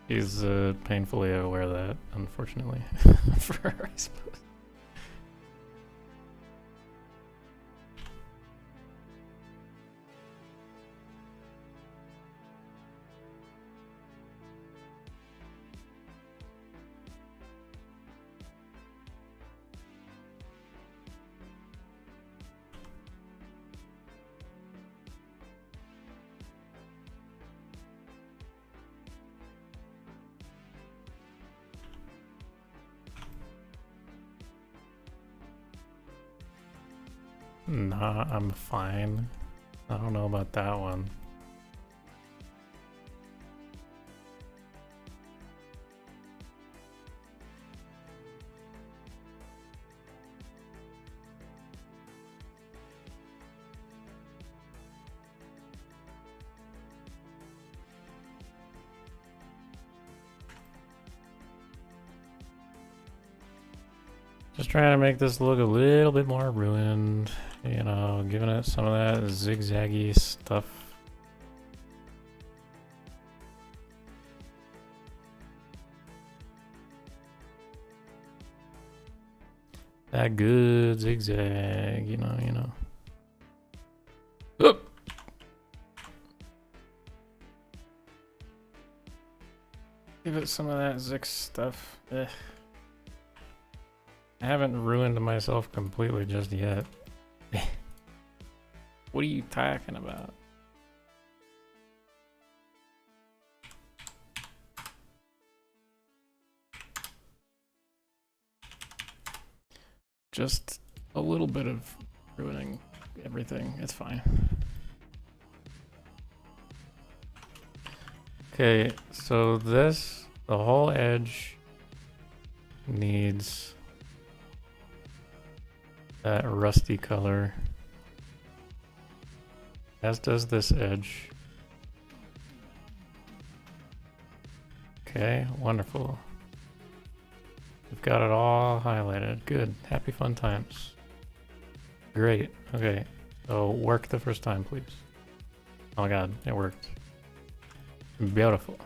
He's painfully aware of that, unfortunately. For her, I suppose. Nah, I'm fine. I don't know about that one. Just trying to make this look a little bit more ruined. You know, giving it some of that zigzaggy stuff. That good zigzag, you know. Oop. Give it some of that Zix stuff. Ugh. I haven't ruined myself completely just yet. What are you talking about? Just a little bit of ruining everything. It's fine. Okay, so this, the whole edge needs that rusty color. As does this edge. Okay, wonderful. We've got it all highlighted. Good. Happy fun times. Great. Okay. So work the first time, please. Oh my god, it worked. Beautiful.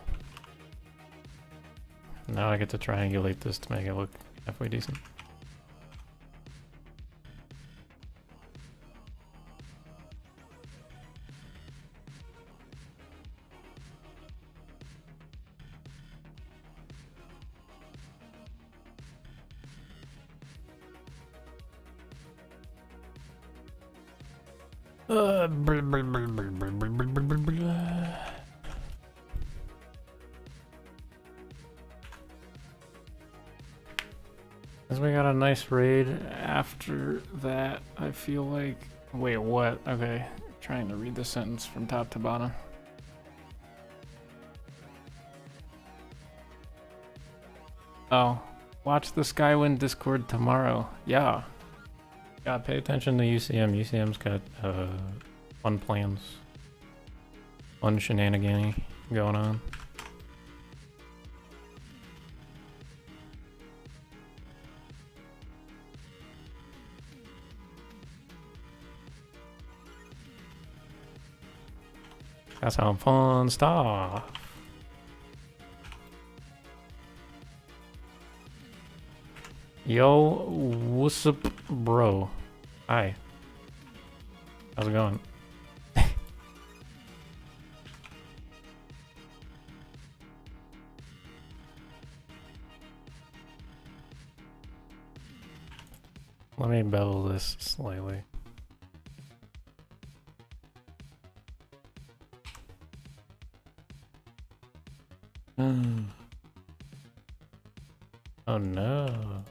Now I get to triangulate this to make it look halfway decent. As we got a nice raid after that, I feel like... Wait, what? Okay, trying to read the sentence from top to bottom. Oh, watch the Skywind Discord tomorrow. Yeah. Yeah, pay attention to UCM. UCM's got fun plans. Fun shenanigans going on. Got some fun stuff. Yo, what's up, bro? Hi. How's it going? Let me bevel this slightly. Oh no.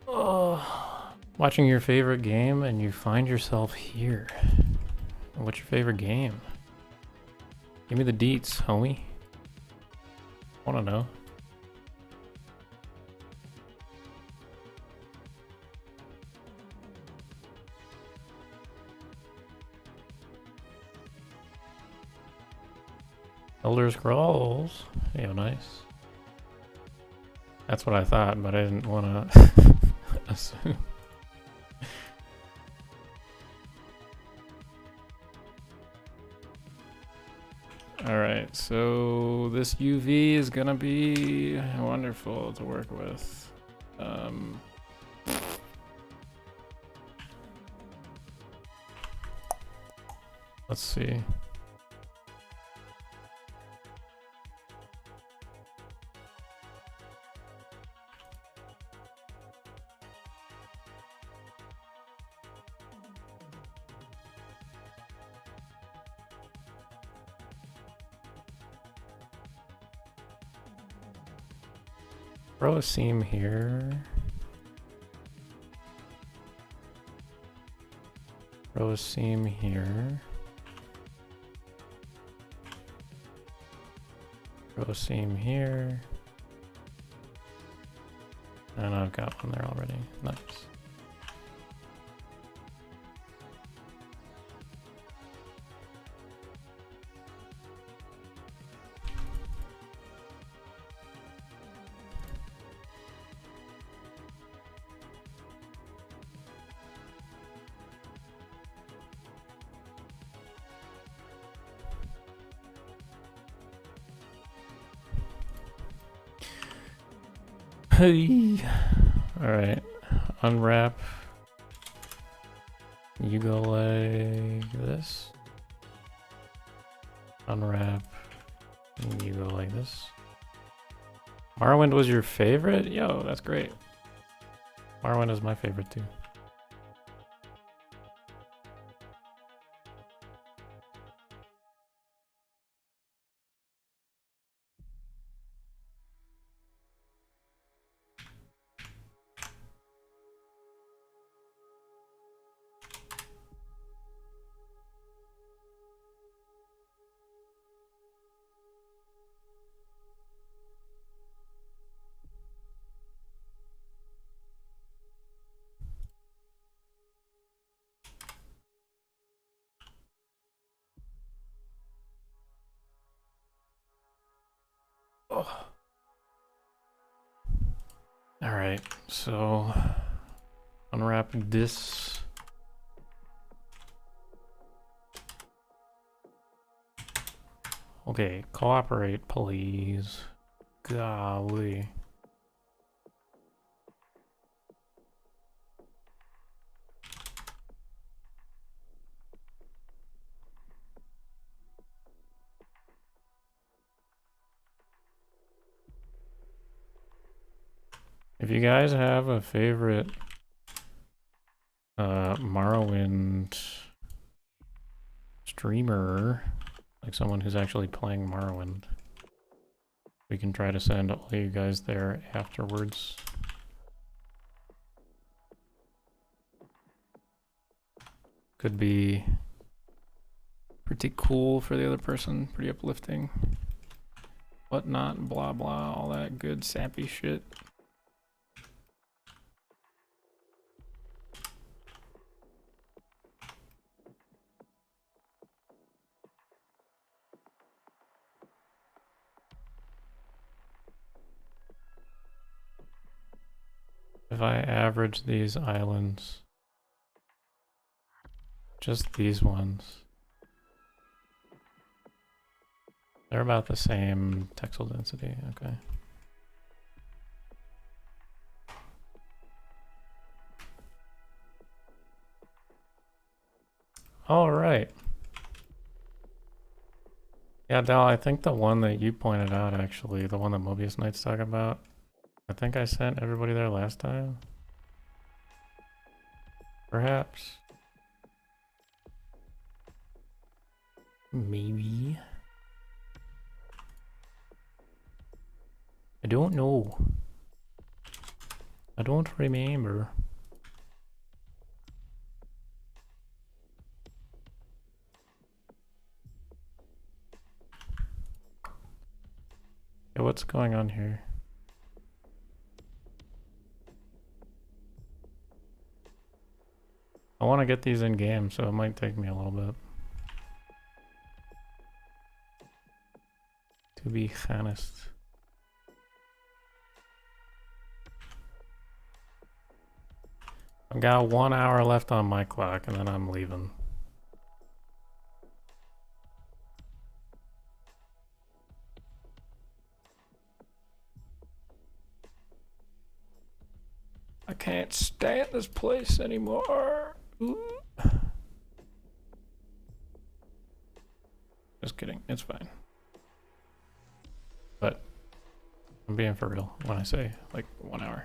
Oh, watching your favorite game and you find yourself here. What's your favorite game? Give me the deets, homie. I wanna know. Elder Scrolls. Yeah, nice. That's what I thought, but I didn't want to assume. Alright, so this UV is gonna be wonderful to work with. Let's see. Throw a seam here. Throw a seam here. Throw a seam here. And I've got one there already. Nice. Hey. All right, unwrap. You go like this. Unwrap. And you go like this. Morrowind was your favorite? Yo, that's great. Morrowind is my favorite too. Oh. All right, so unwrap this. Okay, cooperate, please. Golly. If you guys have a favorite Morrowind streamer, like someone who's actually playing Morrowind, we can try to send all you guys there afterwards. Could be pretty cool for the other person, pretty uplifting. Whatnot, blah blah, all that good sappy shit. If I average these islands, just these ones, They're about the same texel density, okay. All right. Yeah, Dal, I think the one that you pointed out, actually, the one that Mobius Knight's talking about, I think I sent everybody there last time. Perhaps. Maybe. I don't know. I don't remember. Okay, what's going on here? I want to get these in game, so it might take me a little bit. To be honest. I've got 1 hour left on my clock and then I'm leaving. I can't stand this place anymore. Ooh. Just kidding, it's fine. But I'm being for real when I say like 1 hour.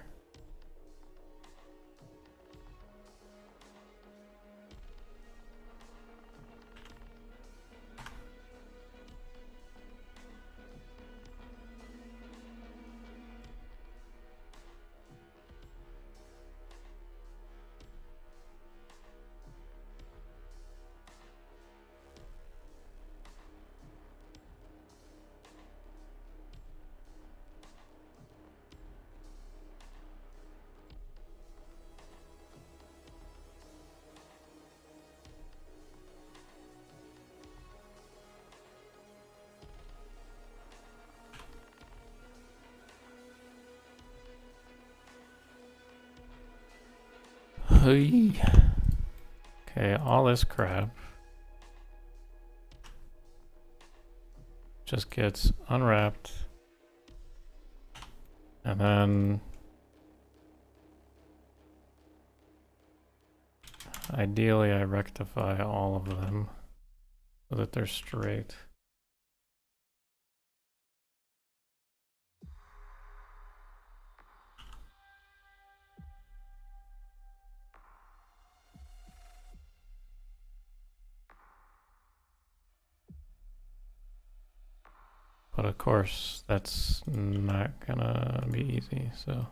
Hey. Okay, all this crap just gets unwrapped and then ideally I rectify all of them so that they're straight. But of course, that's not gonna be easy, so.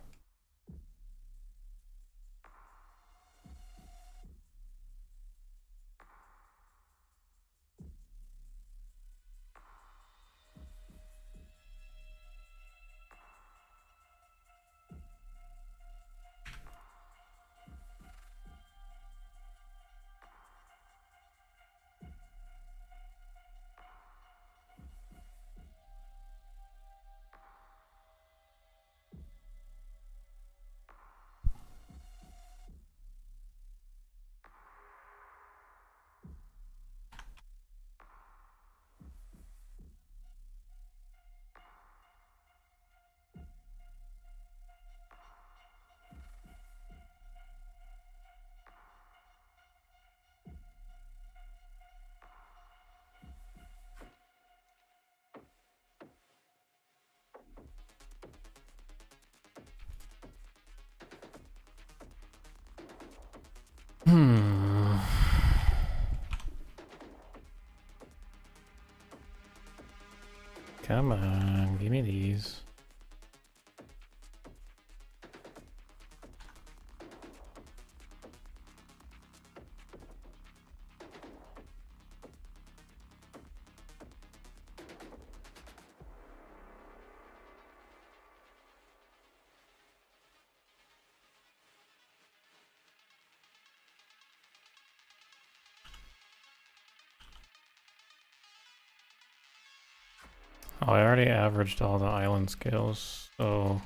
Come on, give me these. Oh, I already averaged all the island scales, so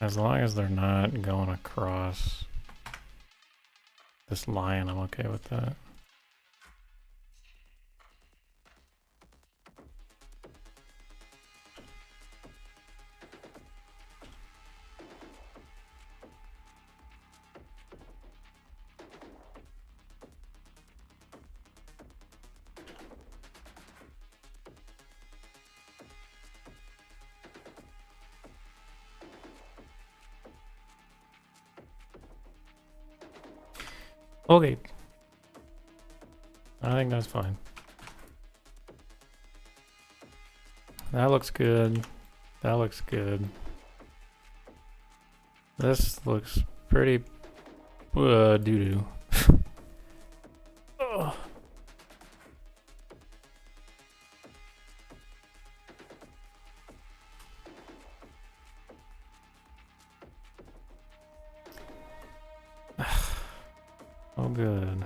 as long as they're not going across this line, I'm okay with that. Okay. I think that's fine. That looks good. That looks good. This looks pretty doo-doo. Oh. Oh, good.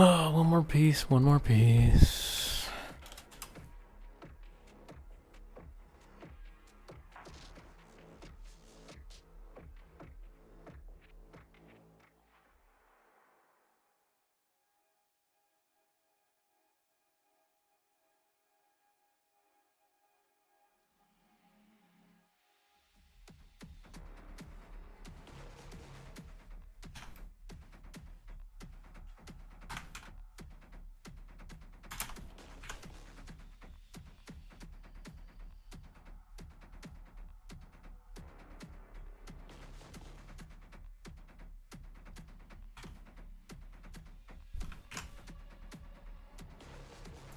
Oh, one more piece, one more piece.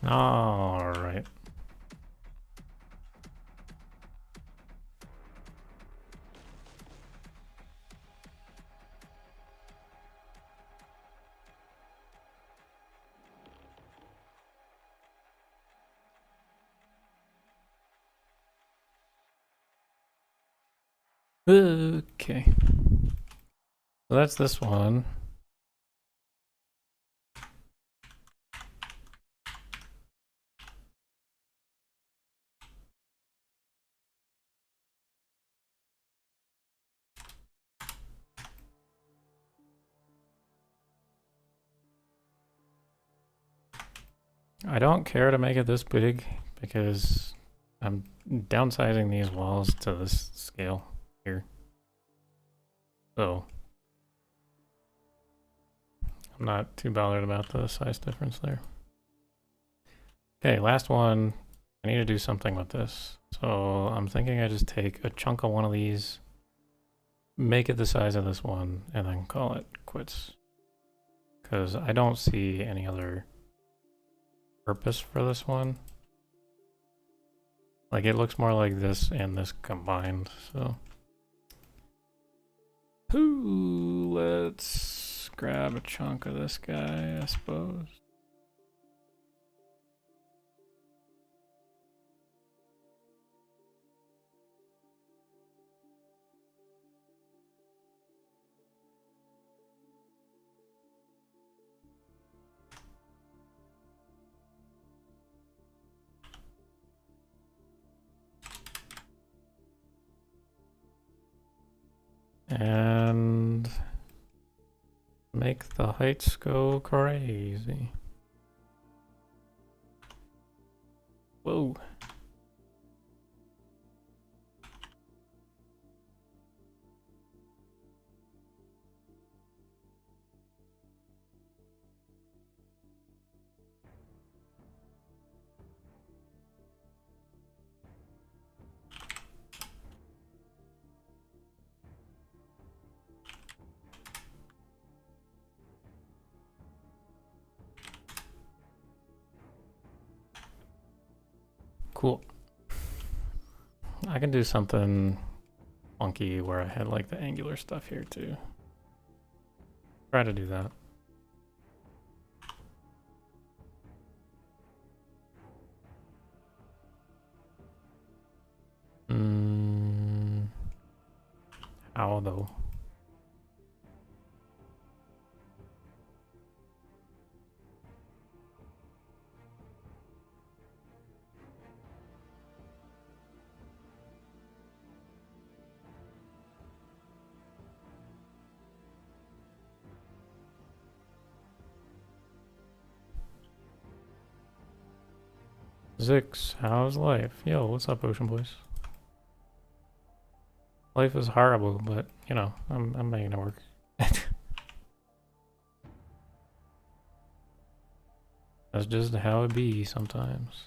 All right. Okay. So that's this one. I don't care to make it this big because I'm downsizing these walls to this scale here. So I'm not too bothered about the size difference there. Okay, last one. I need to do something with this. So I'm thinking I just take a chunk of one of these, make it the size of this one, and then call it quits. Because I don't see any other purpose for this one. Like, it looks more like this and this combined, so. Ooh, let's grab a chunk of this guy, I suppose. And make the heights go crazy. Whoa. Cool. I can do something funky where I had like the angular stuff here too. Try to do that. How though? Zix, how's life? Yo, what's up, Ocean Boys? Life is horrible, but you know, I'm making it work. That's just how it be sometimes.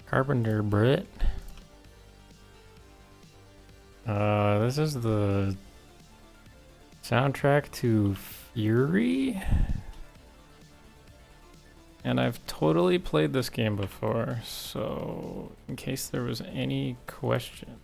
Carpenter Brit. This is the soundtrack to Fury. And I've totally played this game before, so in case there was any question.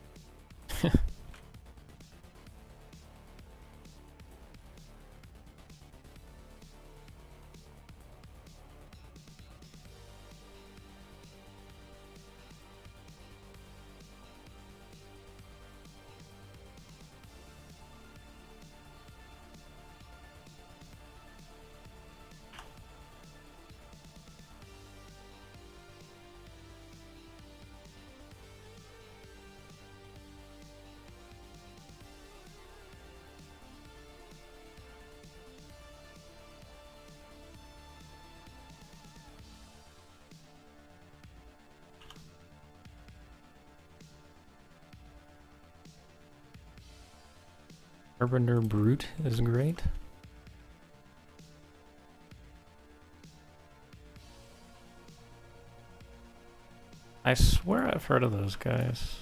Carpenter Brute is great. I swear I've heard of those guys.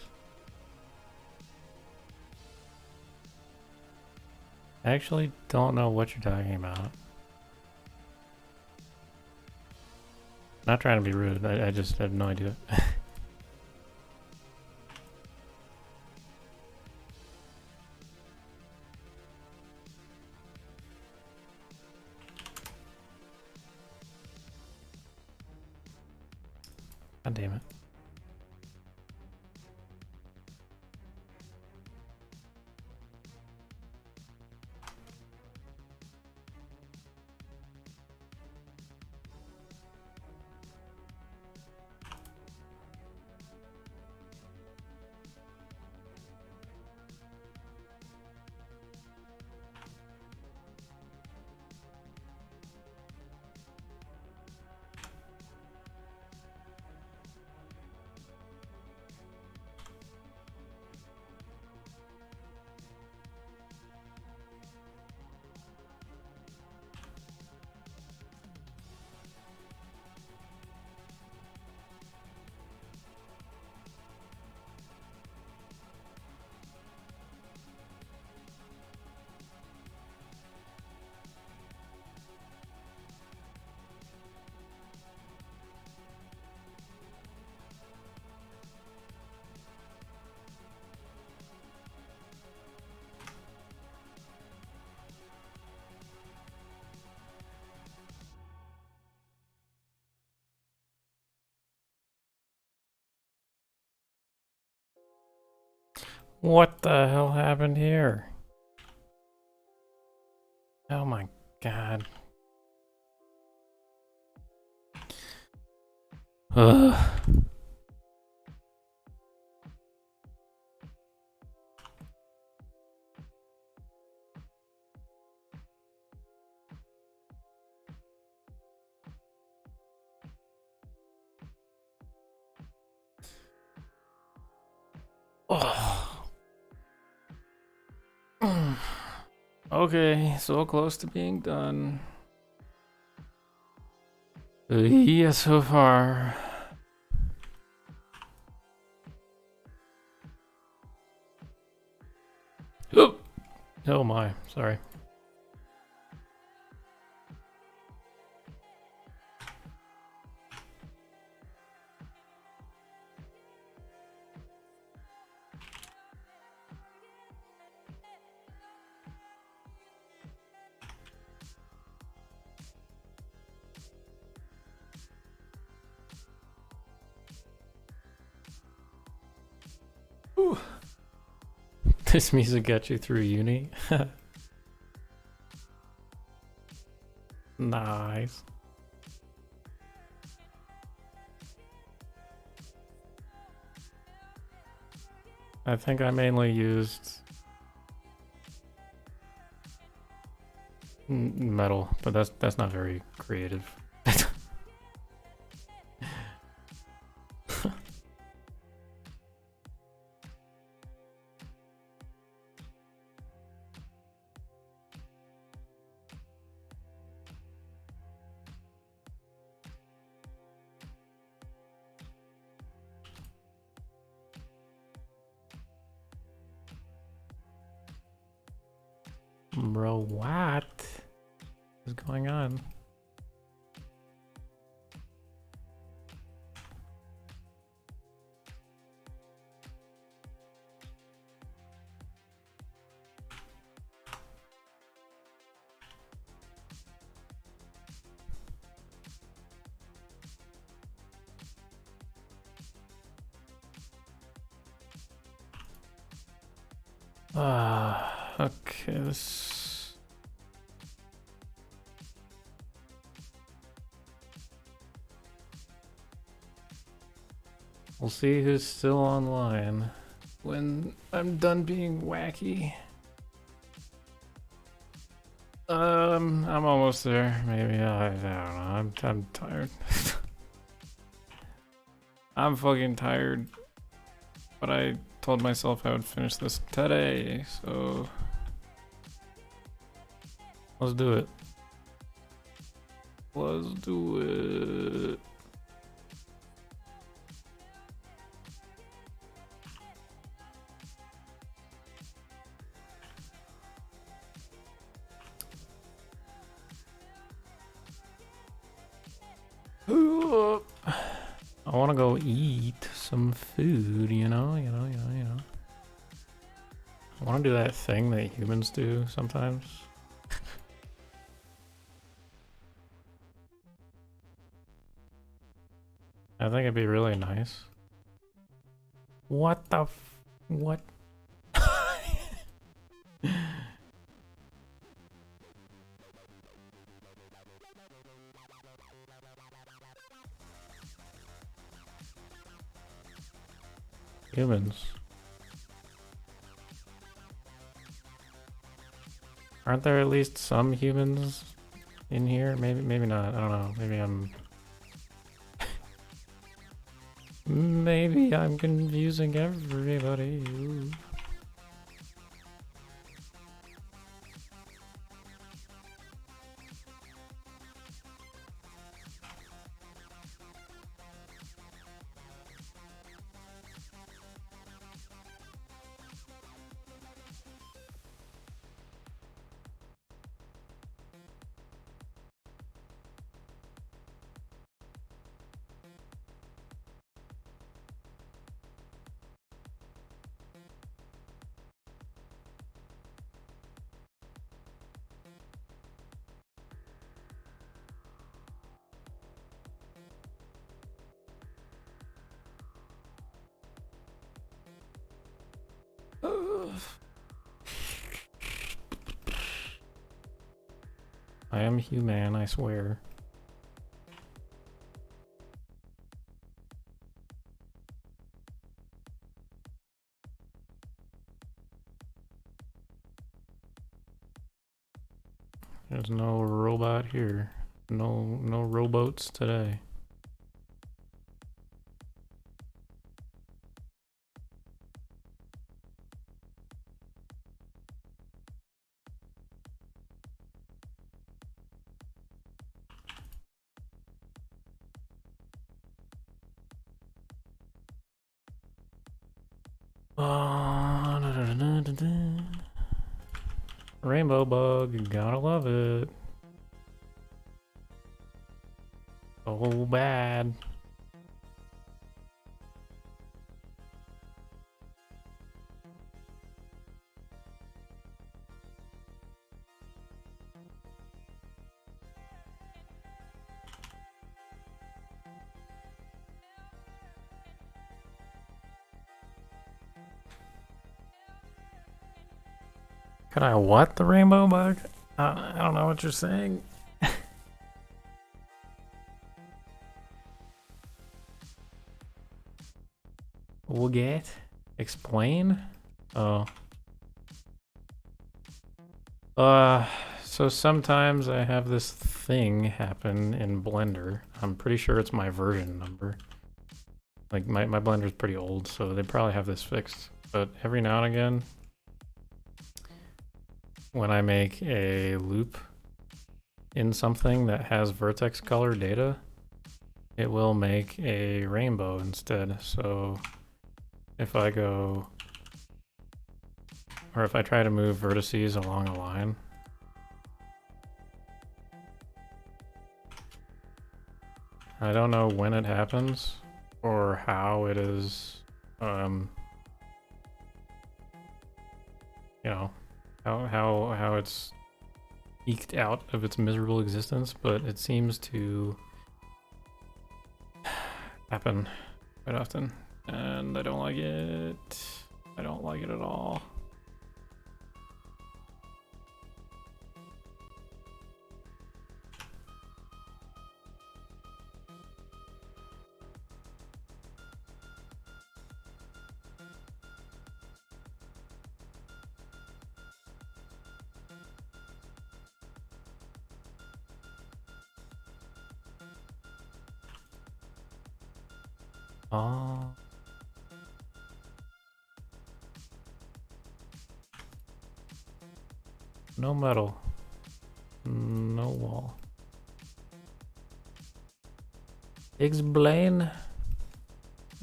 I actually don't know what you're talking about. Not trying to be rude, I just have no idea. God damn it. What the hell happened here? Oh my god. Ugh. Oh. Okay, so close to being done. Yeah, so far. Oh, oh my, sorry. Ooh. This music got you through uni? Nice. I think I mainly used metal, but that's not very creative. Bro, what is going on? Okay, this. We'll see who's still online when I'm done being wacky. I'm almost there. Maybe I don't know. I'm tired. I'm fucking tired. But I told myself I would finish this today, so let's do it. Let's do it. I want to go eat some food, you know. I want to do that thing that humans do sometimes. I think it'd be really nice. What the what? Humans. Aren't there at least some humans in here? Maybe not. I don't know. Maybe I'm confusing everybody. Ooh. I am human, I swear. There's no robot here. No rowboats today. Rainbow bug, you gotta love it. So bad. Can I what the rainbow bug? I don't know what you're saying. We'll get explain. Oh. So sometimes I have this thing happen in Blender. I'm pretty sure it's my version number. Like my Blender's pretty old, so they probably have this fixed. But every now and again, when I make a loop in something that has vertex color data, it will make a rainbow instead. So if I go, or if I try to move vertices along a line, I don't know when it happens or how it is, you know, how it's eked out of its miserable existence, but it seems to happen quite often, and I don't like it. I don't like it at all. Oh. No metal. No wall. Explain.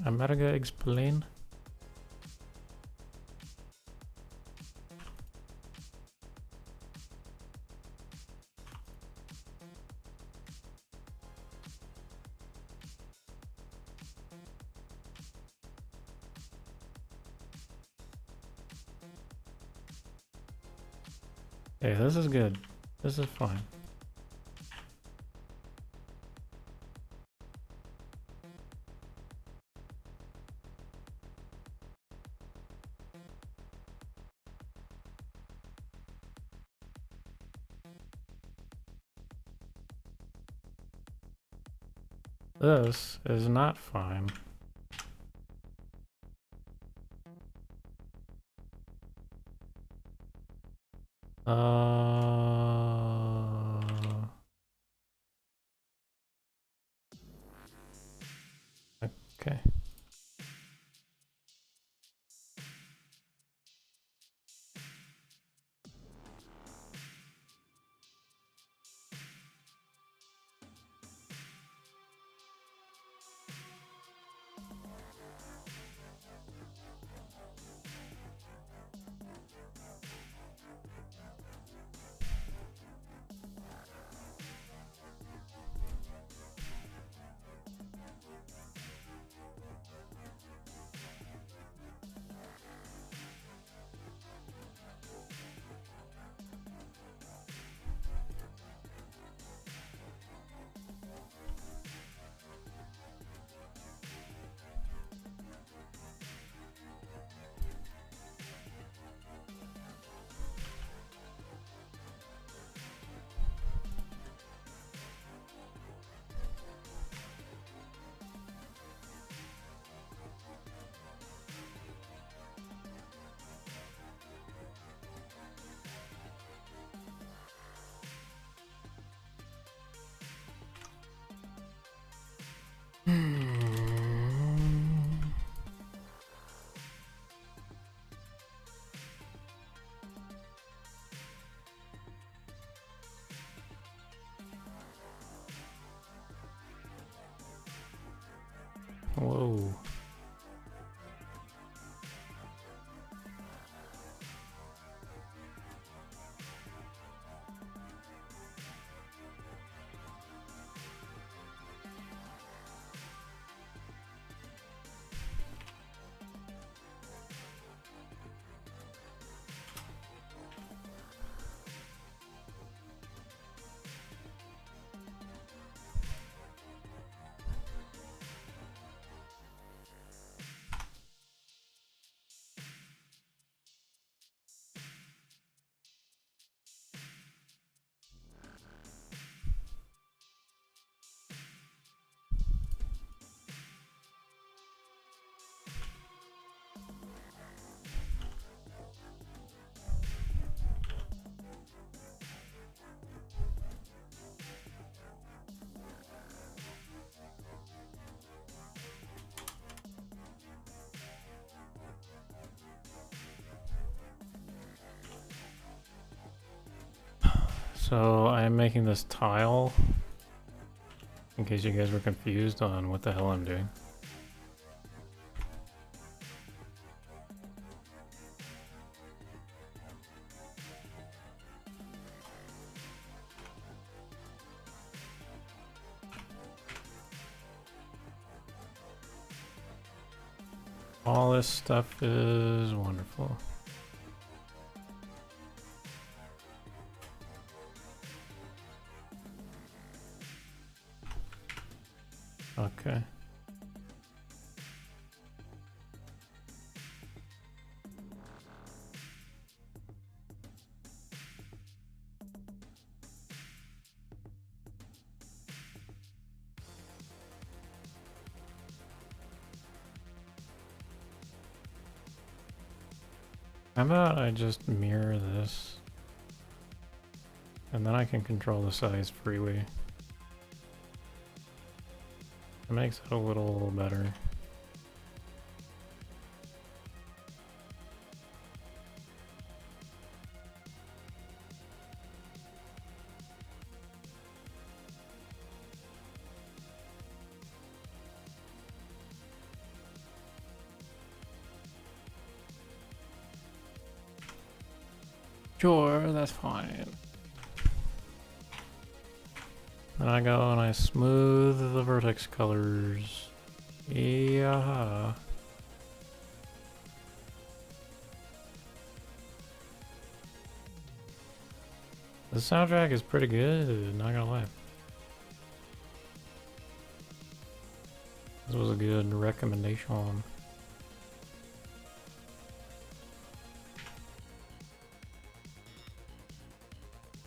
America explain. Hey, this is good. This is fine. This is not fine. Okay. Whoa. So I'm making this tile in case you guys were confused on what the hell I'm doing. All this stuff is wonderful. Okay. How about I just mirror this? And then I can control the size freely. It makes it a little better. Sure, that's fine. Then I go and I smooth the vertex colors. Yeah. The soundtrack is pretty good, not gonna lie. This was a good recommendation.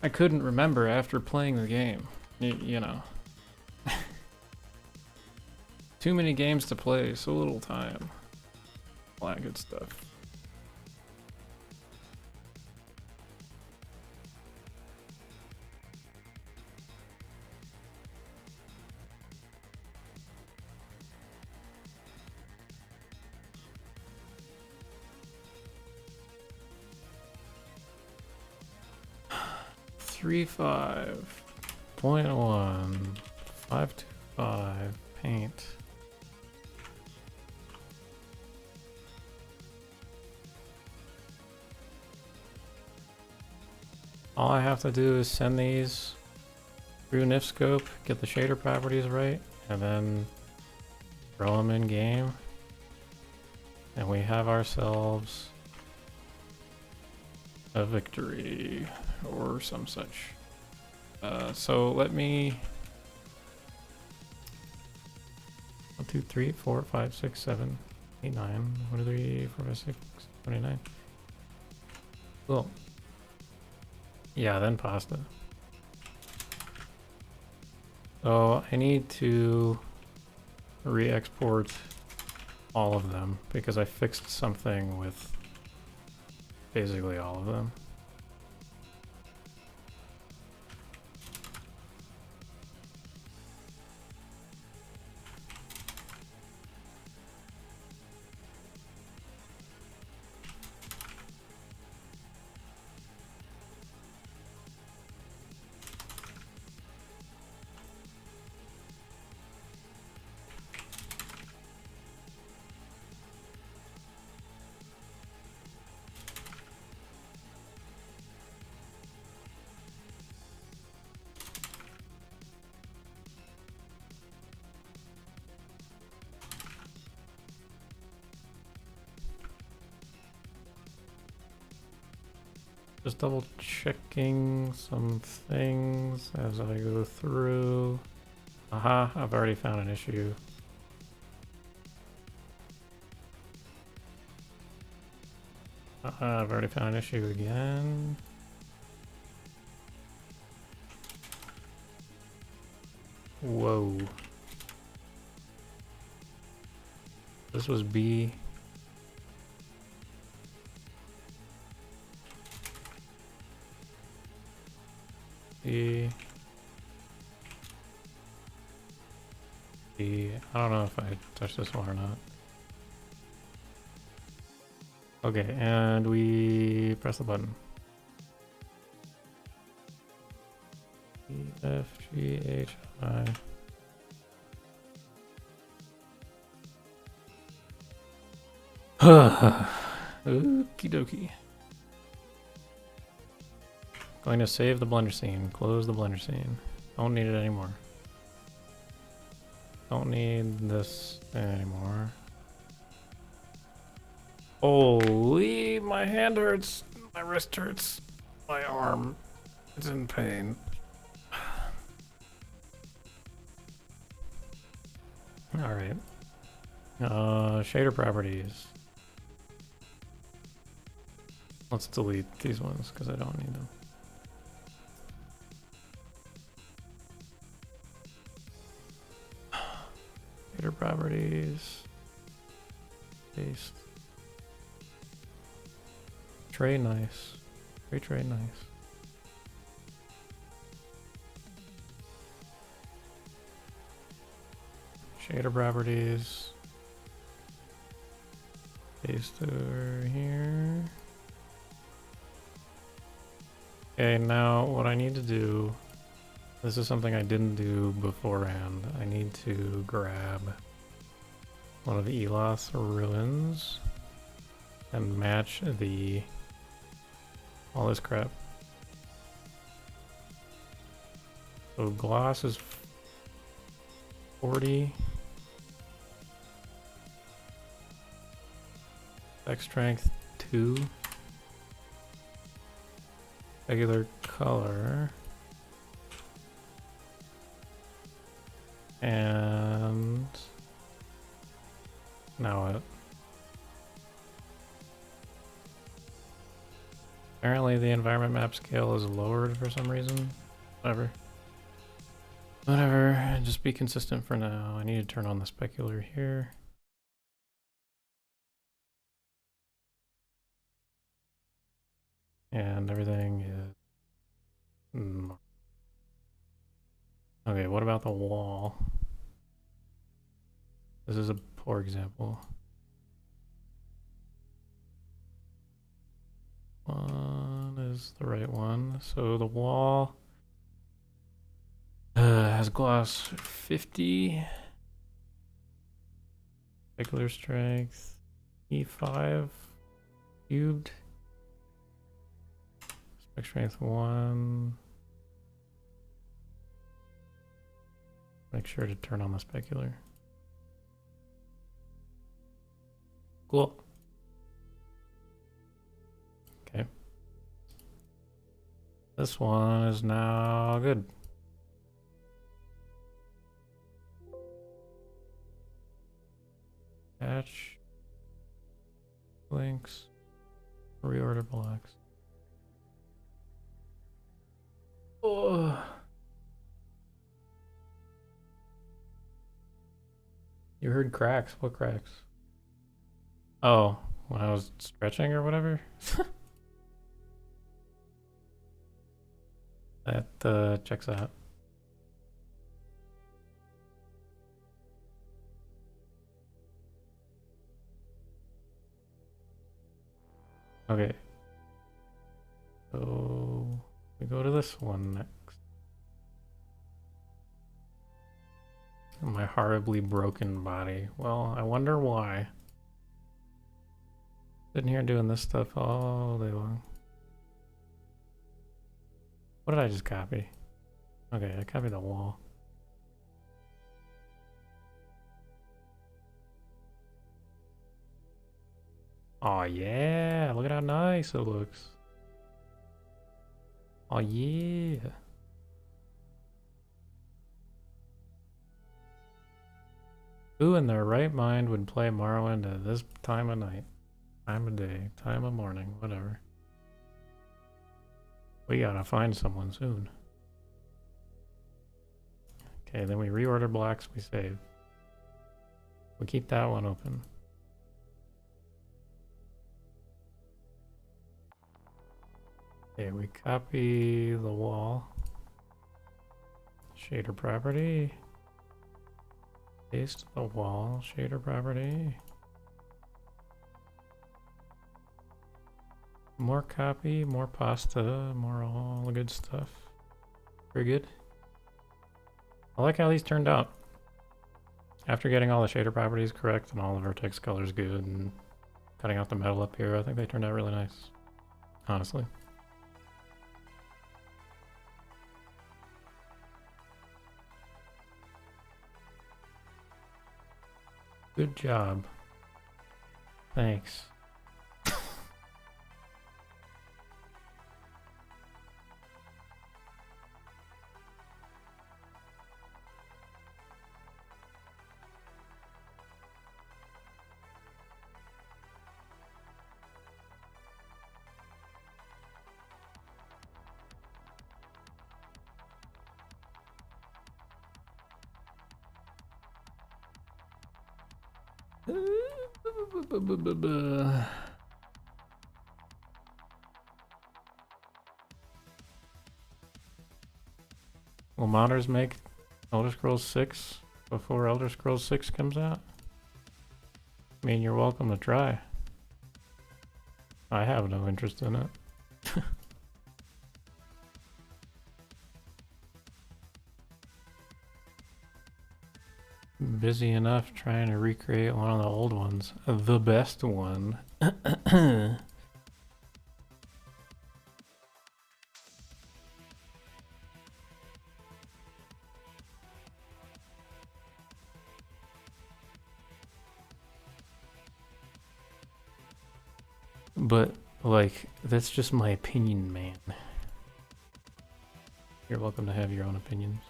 I couldn't remember after playing the game. You know. Too many games to play, so little time. All that good stuff. Three 5.1 525 paint. All I have to do is send these through Nifscope, get the shader properties right, and then throw them in game. And we have ourselves a victory or some such. So let me 1, 2, 3, 4, 5, 6, 7, 8, 9. 1, 2, 3, 4, 5, 6, 7, 8, 9. Cool. Yeah, then pasta. So I need to re-export all of them because I fixed something with basically all of them. Just double checking some things as I go through. Aha, I've already found an issue. I've already found an issue again. Whoa. This was B. C. D. I don't know if I touched this one or not. Okay, and we press the button. E, F, G, H, I. Okie dokie. Going to save the blender scene. Close the blender scene. Don't need it anymore. Don't need this anymore. Holy, my hand hurts. My wrist hurts. My arm is in pain. Alright. Shader properties. Let's delete these ones because I don't need them. Shader properties. Paste. Tray nice. Tray nice. Shader properties. Paste over here. Okay, now what I need to do, this is something I didn't do beforehand. I need to grab one of the Eloth ruins and match all this crap. So gloss is 40. Spec strength 2. Regular color. And now what? Apparently the environment map scale is lowered for some reason. Whatever. Whatever, just be consistent for now. I need to turn on the specular here. And everything is... Okay, what about the wall? This is a poor example. One is the right one. So the wall has gloss 50. Regular strength E5 cubed. Spec strength 1. Make sure to turn on the specular. Cool. Okay. This one is now good. Patch. Links. Reorder blocks. Oh. You heard cracks. What cracks? Oh, when I was stretching or whatever? That checks out. Okay. So we go to this one next. My horribly broken body. Well, I wonder why. Sitting here doing this stuff all day long. What did I just copy? Okay, I copied the wall. Oh yeah, look at how nice it looks. Oh yeah. Who in their right mind would play Morrowind at this time of night? Time of day, time of morning, whatever. We gotta find someone soon. Okay, then we reorder blocks, we save. We keep that one open. Okay, we copy the wall. Shader property. Paste the wall, shader property. More copy, more pasta, more all the good stuff. Very good. I like how these turned out. After getting all the shader properties correct and all the vertex colors good and cutting out the metal up here, I think they turned out really nice. Honestly. Good job. Thanks. Will modders make Elder Scrolls 6 before Elder Scrolls 6 comes out? I mean, you're welcome to try. I have no interest in it. Busy enough trying to recreate one of the old ones. The best one. But, like, that's just my opinion, man. You're welcome to have your own opinions.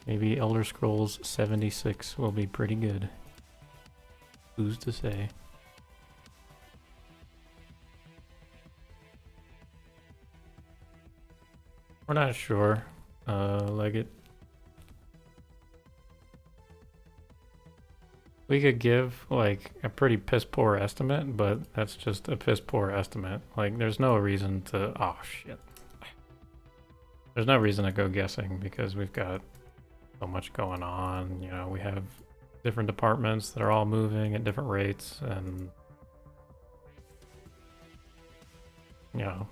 Maybe Elder Scrolls 76 will be pretty good. Who's to say? We're not sure. We could give like a pretty piss poor estimate, but that's just a piss poor estimate. Like, there's no reason to. Oh shit. There's no reason to go guessing because we've got so much going on. You know, we have different departments that are all moving at different rates, and you know,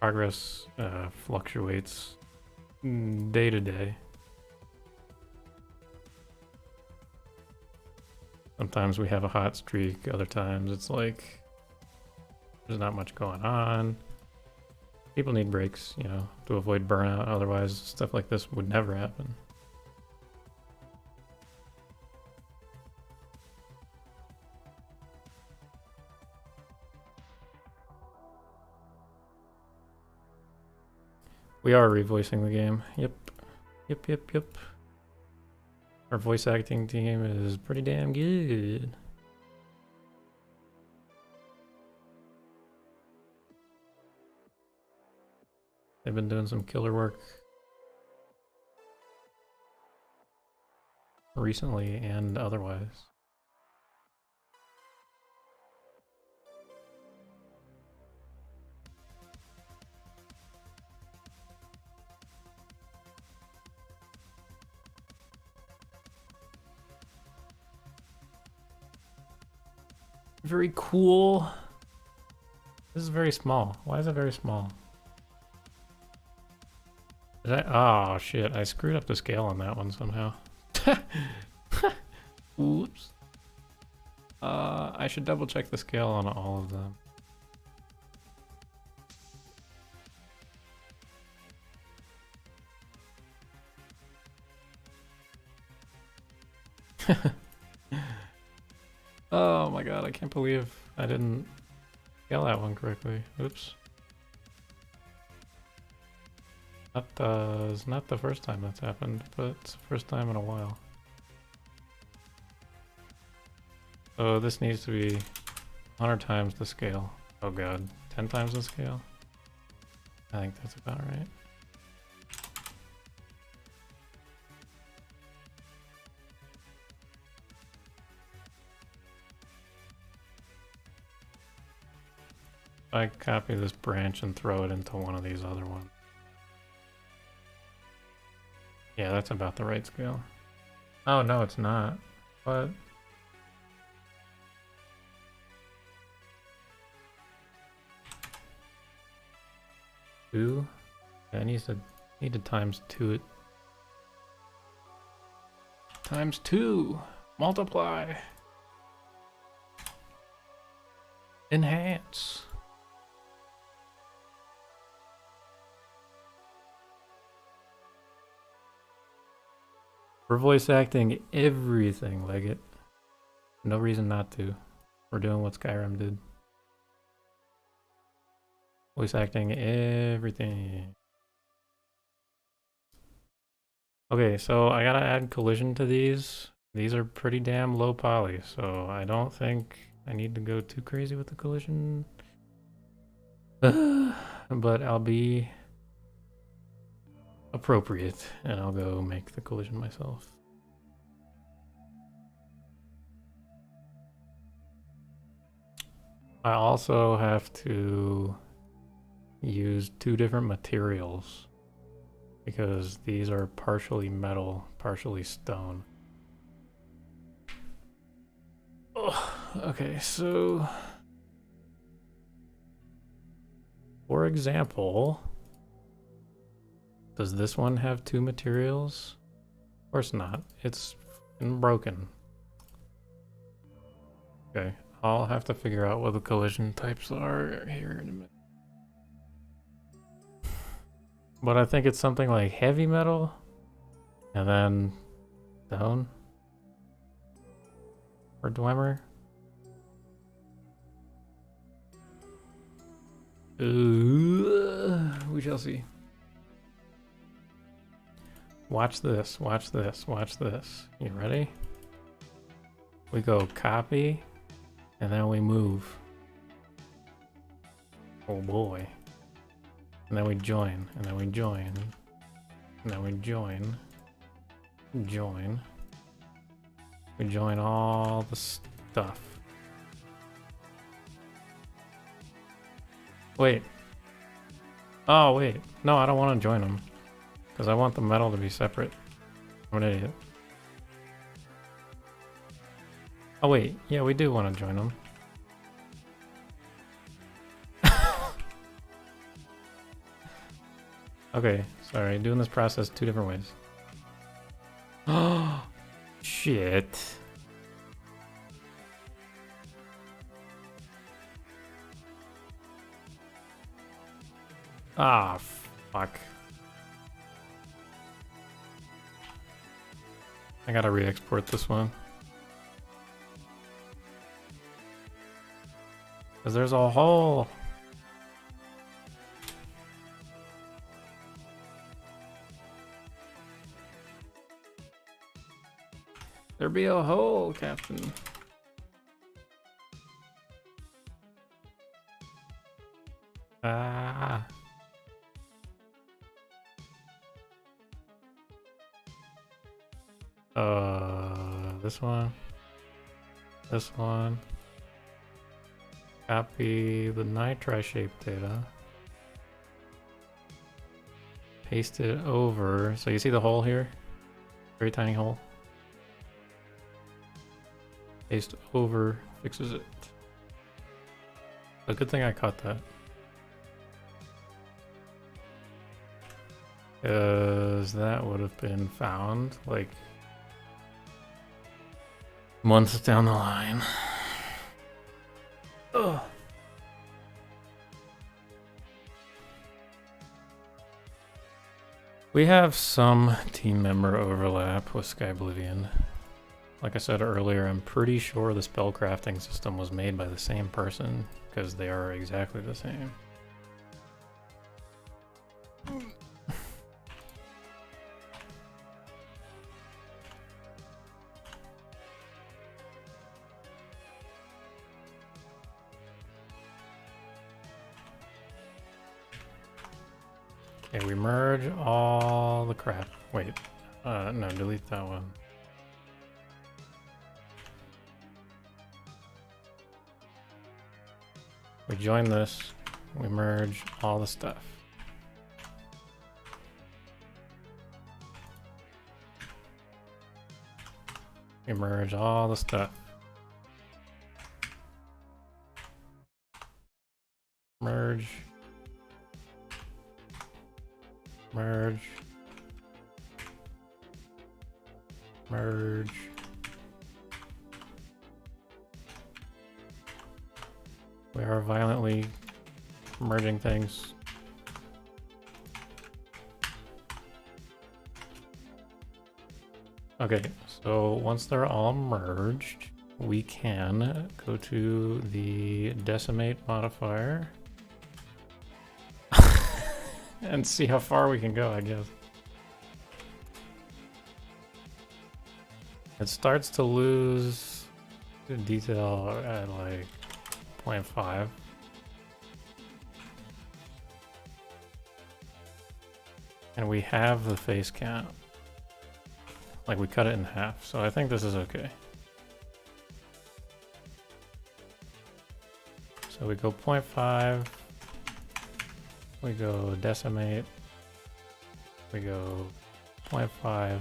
progress fluctuates day to day. Sometimes we have a hot streak, other times it's like there's not much going on. People need breaks, you know, to avoid burnout, otherwise stuff like this would never happen. We are revoicing the game. Yep. Yep. Our voice acting team is pretty damn good. They've been doing some killer work recently and otherwise. Very cool. This is very small. Why is it very small? Did I? Oh shit! I screwed up the scale on that one somehow. Oops. I should double check the scale on all of them. Oh my god, I can't believe I didn't scale that one correctly. Oops. It's not the first time that's happened, but it's the first time in a while. So this needs to be 100 times the scale. Oh god, 10 times the scale? I think that's about right. I copy this branch and throw it into one of these other ones. Yeah, that's about the right scale. Oh, no, it's not. What? Two? I need to times two it. Times two! Multiply! Enhance! We're voice acting everything, Leggett. No reason not to. We're doing what Skyrim did. Voice acting everything. Okay, so I gotta add collision to these. These are pretty damn low poly, so I don't think I need to go too crazy with the collision. But I'll be appropriate and I'll go make the collision myself. I also have to use two different materials because these are partially metal, partially stone. Oh, okay, so for example, does this one have two materials? Of course not. It's broken. Okay, I'll have to figure out what the collision types are here in a minute. But I think it's something like heavy metal and then stone or Dwemer. We shall see. Watch this, watch this, watch this. You ready? We go copy, and then we move. Oh boy. And then we join, and then we join, and then we join. Join. We join all the stuff. Wait. Oh, wait. No, I don't want to join them. Because I want the metal to be separate. I'm an idiot. Oh, wait. Yeah, we do want to join them. Okay, sorry. Doing this process two different ways. Oh, shit. Ah, fuck. I gotta re-export this one. Because there's a hole. There be a hole, Captain. Ah. This one. This one. Copy the nitri shape data. Paste it over. So you see the hole here? Very tiny hole. Paste over, fixes it. A good thing I caught that. Because that would have been found like months down the line. Ugh. We have some team member overlap with Sky Oblivion. Like I said earlier, I'm pretty sure the spellcrafting system was made by the same person, because they are exactly the same. Okay, we merge all the crap. Wait, no, delete that one. We join this, we merge all the stuff. We merge all the stuff. Merge. Merge. Merge. We are violently merging things. Okay, so once they're all merged, we can go to the decimate modifier and see how far we can go, I guess. It starts to lose the detail at like 0.5. And we have the face count. Like we cut it in half, so I think this is okay. So we go 0.5, we go decimate, we go 0.5,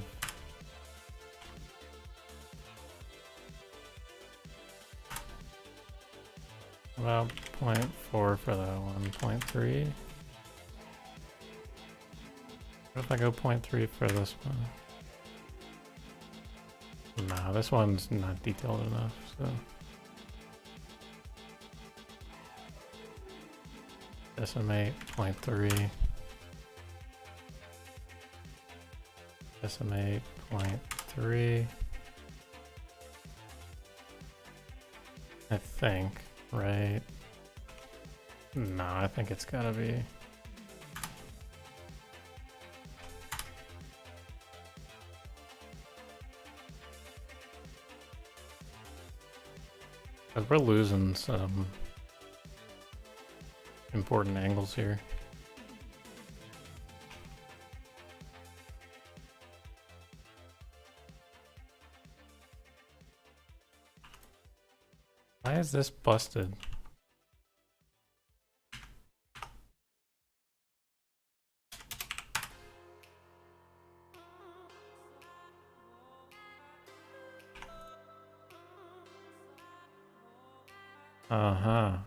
about 0.4 for that one, 0.3. What if I go 0.3 for this one? Nah, this one's not detailed enough, so. Decimate 0.3. Decimate 0.3. I think, right? No, I think it's gotta be. Because we're losing some important angles here. Why is this busted? Uh-huh.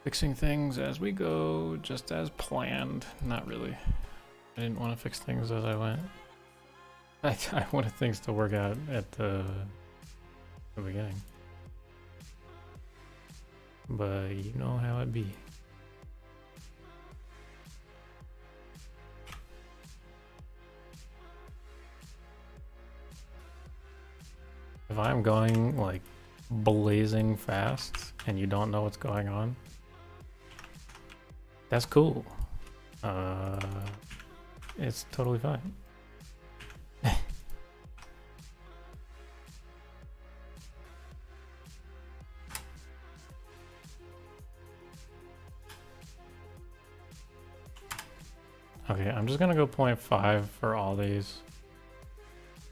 Fixing things as we go, just as planned. Not really. I didn't want to fix things as I went. I wanted things to work out at the beginning. But you know how it be. If I'm going like blazing fast and you don't know what's going on, that's cool. It's totally fine. Okay, I'm just gonna go 0.5 for all these.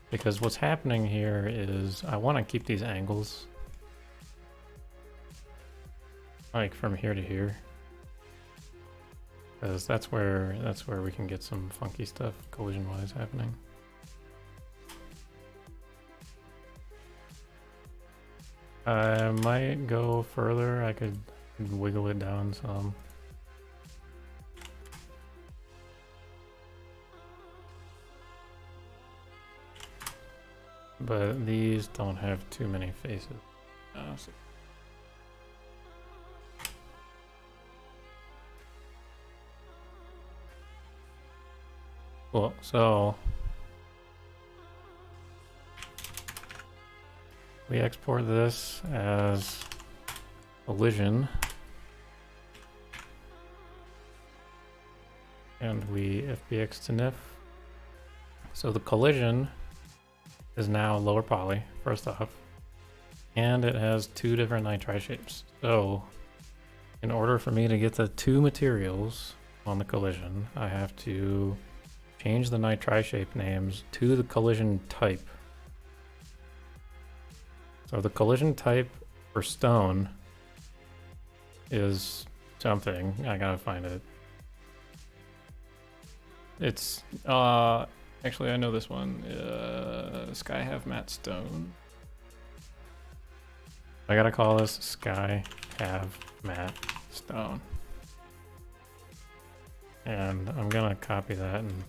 Because what's happening here is I want to keep these angles like from here to here. Because that's where we can get some funky stuff collision-wise happening. I might go further. I could wiggle it down some. but these don't have too many faces. So cool, so we export this as collision, and we FBX to NIF. So the collision is now lower poly, first off, and it has 2 different nitri shapes. So in order for me to get the 2 materials on the collision, I have to change the nitri shape names to the collision type. So the collision type for stone is something. I gotta find it. It's actually I know this one. Sky have matte stone. I gotta call this Sky have matte stone. And I'm gonna copy that and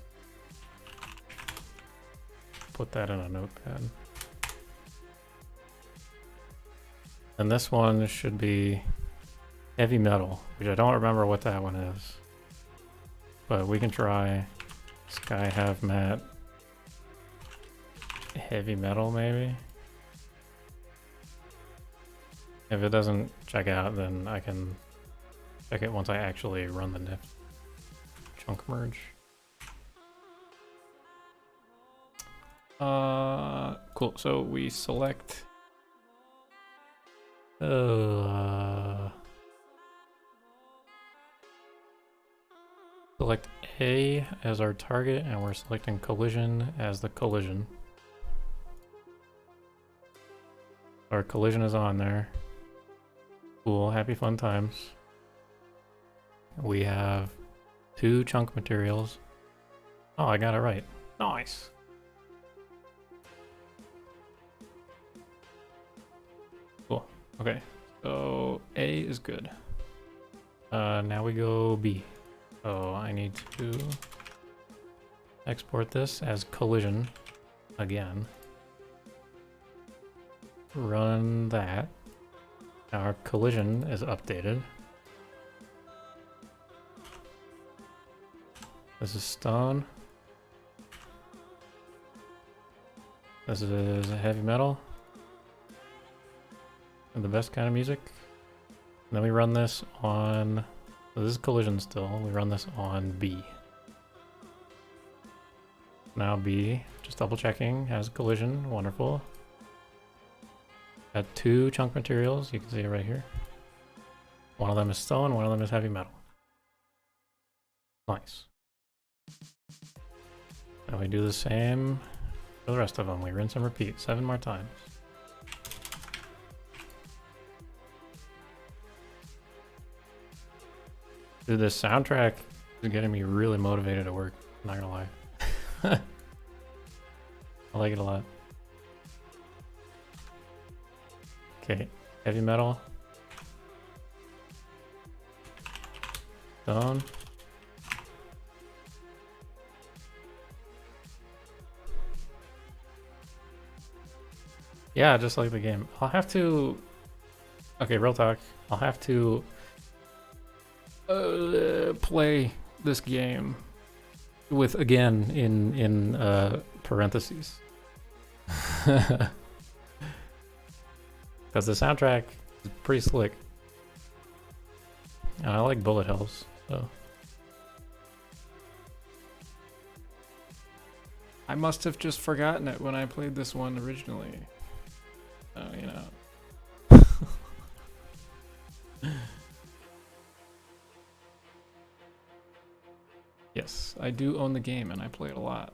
put that in a notepad. And this one should be heavy metal, which I don't remember what that one is. But we can try Sky have matte heavy metal maybe. If it doesn't check out, then I can check it once I actually run the NIF chunk merge. Cool. So we select select A as our target, and we're selecting collision as the collision. Our collision is on there. Cool, happy fun times. We have 2 chunk materials. Oh, I got it right. Nice. Cool. Okay, so A is good. Now we go B. So I need to export this as collision again. Run that. Our collision is updated. This is stone. This is heavy metal. And the best kind of music. And then we run this on, so this is collision still. We run this on B. Now B, just double checking, has collision, wonderful. Got 2 chunk materials, you can see it right here. One of them is stone, one of them is heavy metal. Nice. Now we do the same for the rest of them. We rinse and repeat 7 more times. Dude, this soundtrack is getting me really motivated at work, I'm not gonna lie. I like it a lot. Okay, heavy metal. Stone. Yeah, just like the game. I'll have to... Okay, real talk. I'll have to play this game with, again, in parentheses. Because the soundtrack is pretty slick. And I like bullet hells, so. I must have just forgotten it when I played this one originally. So, you know. Yes, I do own the game and I play it a lot.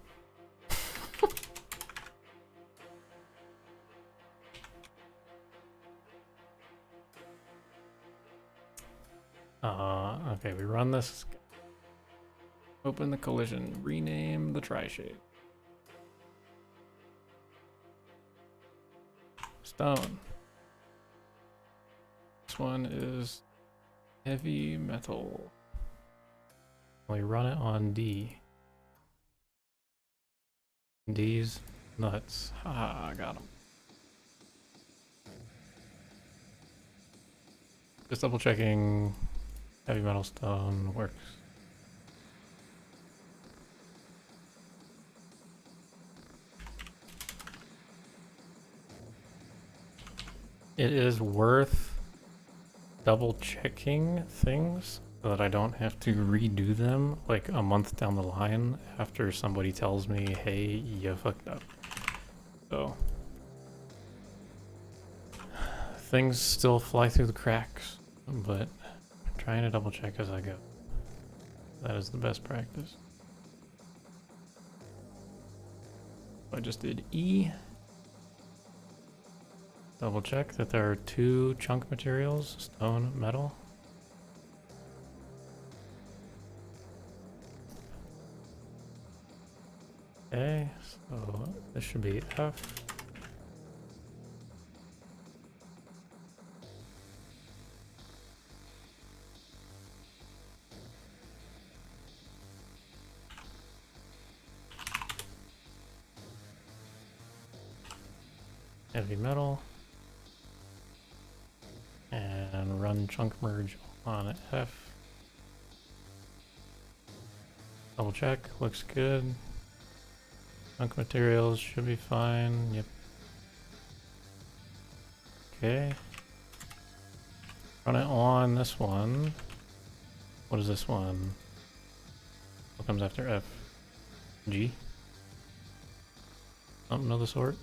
Okay, we run this. Open the collision, rename the tri-shape. Stone. This one is heavy metal. We run it on D. D's Nuts. Ah, I got him. Just double checking heavy metal stone works. It is worth double checking things so that I don't have to redo them like a month down the line after somebody tells me, hey, you fucked up. So things still fly through the cracks, but I'm trying to double check as I go. That is the best practice. I just did E. Double check that there are 2 chunk materials, stone, metal. Okay, so this should be F. Heavy metal. And run chunk merge on F. Double check, looks good. Chunk materials should be fine, yep. Okay. Run it on this one. What is this one? What comes after F? G? Something of the sort?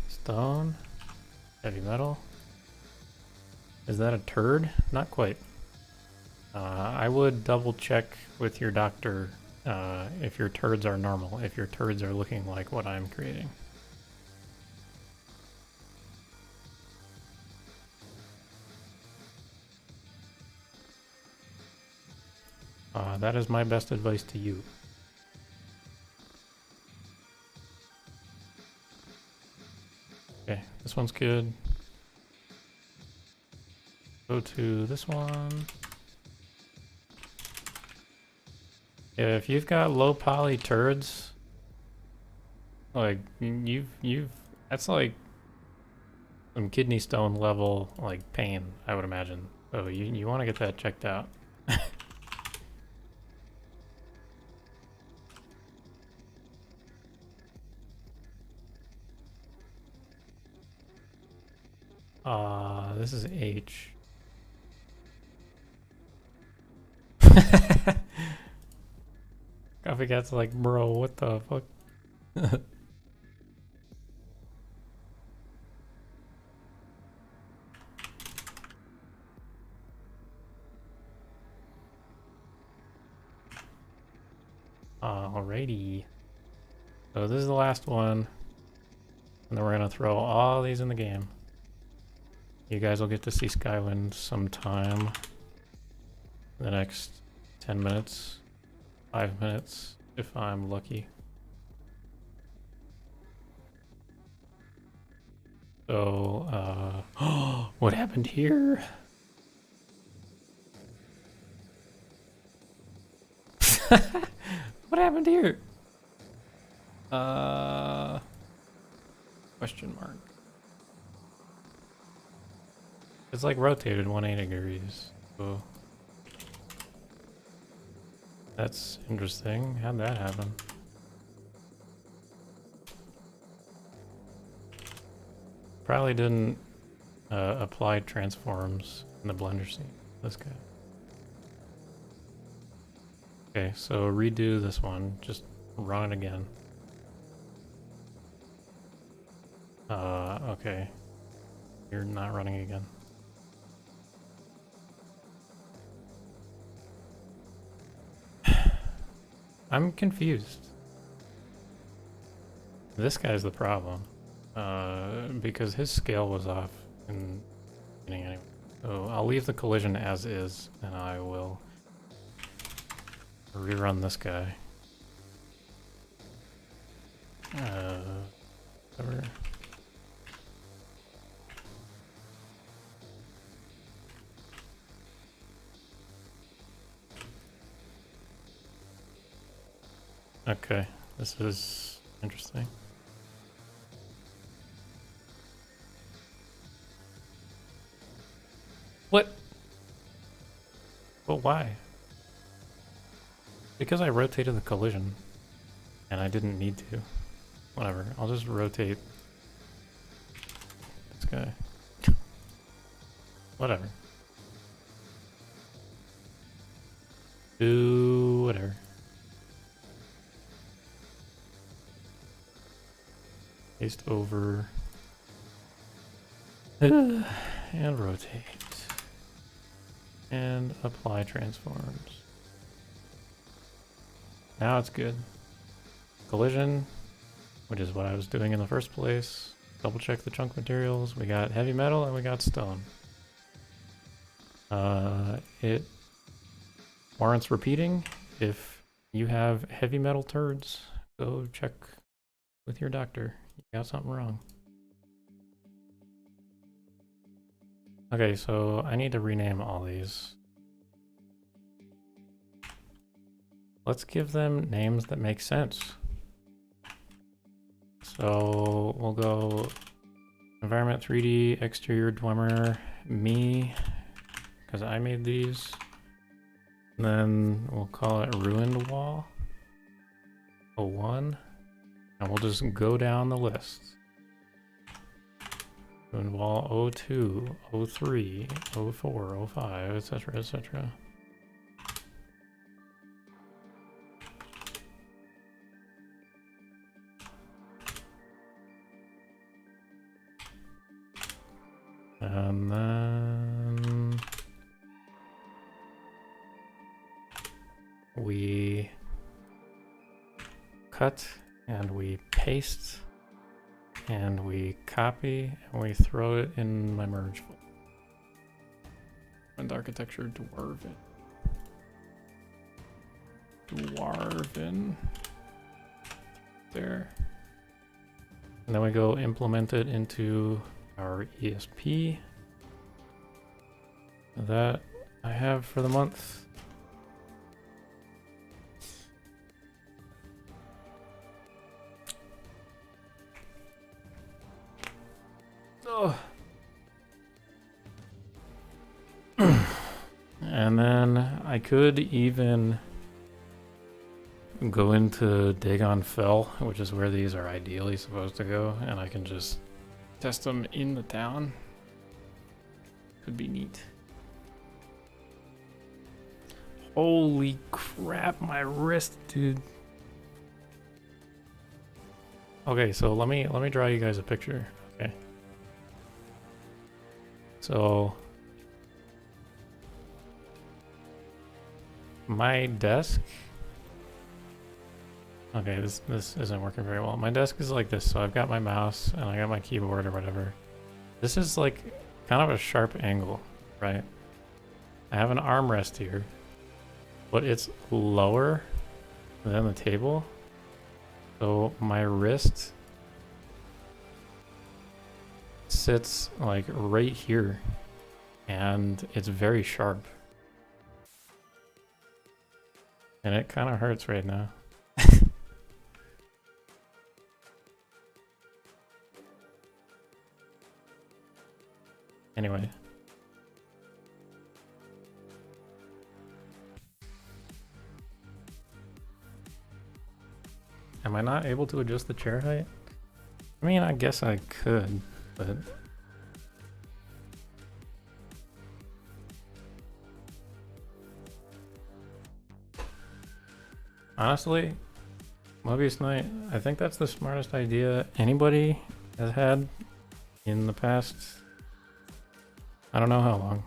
Stone. Heavy metal. Is that a turd? Not quite. I would double check with your doctor if your turds are normal, if your turds are looking like what I'm creating. That is my best advice to you. Okay, this one's good. Go to this one. Yeah, if you've got low poly turds, like that's like some kidney stone level like pain, I would imagine. So you want to get that checked out. This is H. Coffee Cat's like, bro, what the fuck? Alrighty. So this is the last one. And then we're gonna throw all these in the game. You guys will get to see Skywind sometime in the next 10 minutes, 5 minutes, if I'm lucky. So, what happened here? What happened here? Question mark. It's like rotated 180 degrees. So that's interesting. How'd that happen? Probably didn't apply transforms in the blender scene. This guy. Okay, so redo this one. Just run it again. Okay. You're not running again. I'm confused. This guy's the problem. Because his scale was off in the beginning anyway. So I'll leave the collision as is, and I will rerun this guy. Whatever. Okay, this is interesting. What? But why? Because I rotated the collision, and I didn't need to. Whatever, I'll just rotate this guy. Whatever. Do whatever. Paste over. And rotate. And apply transforms. Now it's good. Collision, which is what I was doing in the first place. Double check the chunk materials. We got heavy metal and we got stone. It warrants repeating. If you have heavy metal turds, go check with your doctor. You got something wrong. Okay, so I need to rename all these. Let's give them names that make sense. So we'll go environment 3D, exterior Dwemer, me, because I made these. And then we'll call it ruined wall 01. And we'll just go down the list. Ruined wall 02, 03, 04, 05, etc., etc. And then we cut and we paste and we copy and we throw it in my merge folder. And architecture Dwarven. There. And then we go implement it into our ESP that I have for the month. Oh. And then I could even go into Dagon Fell, which is where these are ideally supposed to go, and I can just test them in the town. Could be neat. Holy crap, my wrist, dude. Okay, so let me draw you guys a picture. Okay. So my desk. Okay, this isn't working very well. My desk is like this, so I've got my mouse and I got my keyboard or whatever. This is like kind of a sharp angle, right? I have an armrest here, but it's lower than the table. So my wrist sits like right here and it's very sharp. And it kind of hurts right now. Anyway. Am I not able to adjust the chair height? I mean, I guess I could, but... Honestly, Mobius Night, I think that's the smartest idea anybody has had in the past... I don't know how long.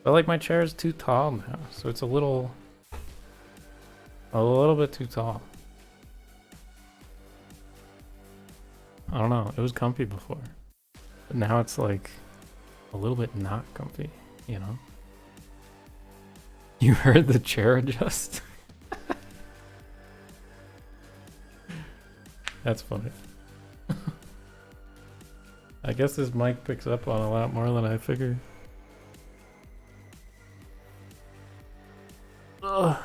But like my chair is too tall now, so it's a little bit too tall. I don't know, it was comfy before. But now it's like a little bit not comfy, you know? You heard the chair adjust? That's funny. I guess this mic picks up on a lot more than I figured. Ugh.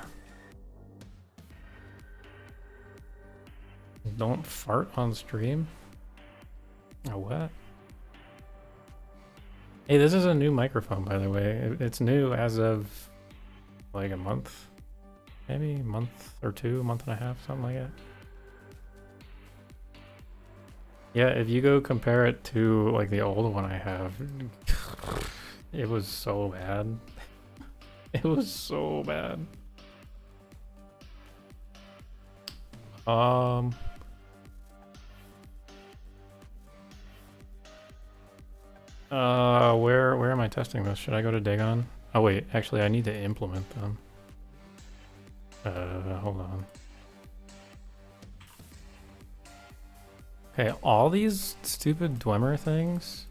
fart on stream? Oh, what? Hey, this is a new microphone, by the way. It's new as of like a month. Maybe a month or two, a month and a half, something like that. Yeah, if you go compare it to like the old one I have, it was so bad. It was so bad. Where am I testing this? Should I go to Dagon? Oh wait, actually I need to implement them. Hold on. Okay, all these stupid Dwemer things.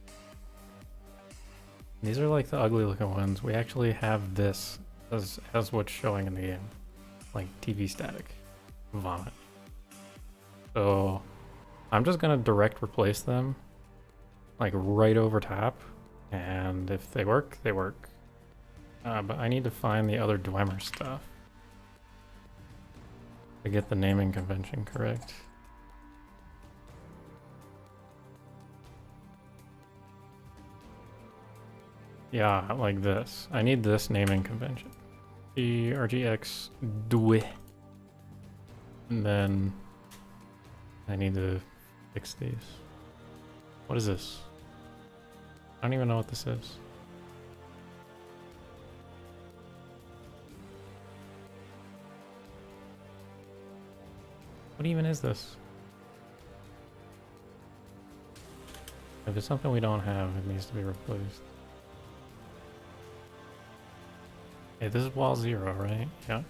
These are like the ugly looking ones. We actually have this as what's showing in the game. Like TV static. Vomit. So I'm just gonna direct replace them. Like right over top. And if they work, they work. But I need to find the other Dwemer stuff to get the naming convention correct. Yeah, like this. I need this naming convention. RGX Dwe. And then I need to fix these. What is this? I don't even know what this is. What even is this? If it's something we don't have, it needs to be replaced. Hey, this is wall 0, right? Yeah.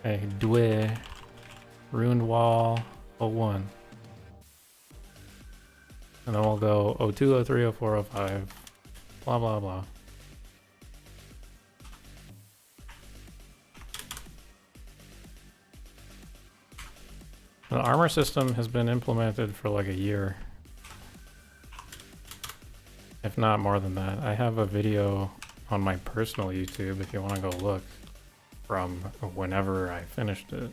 Okay, Dwe. Ruined wall 01. And then we'll go 02, 03, 04, 05. Blah, blah, blah. The armor system has been implemented for like a year. If not more than that. I have a video on my personal YouTube if you want to go look from whenever I finished it.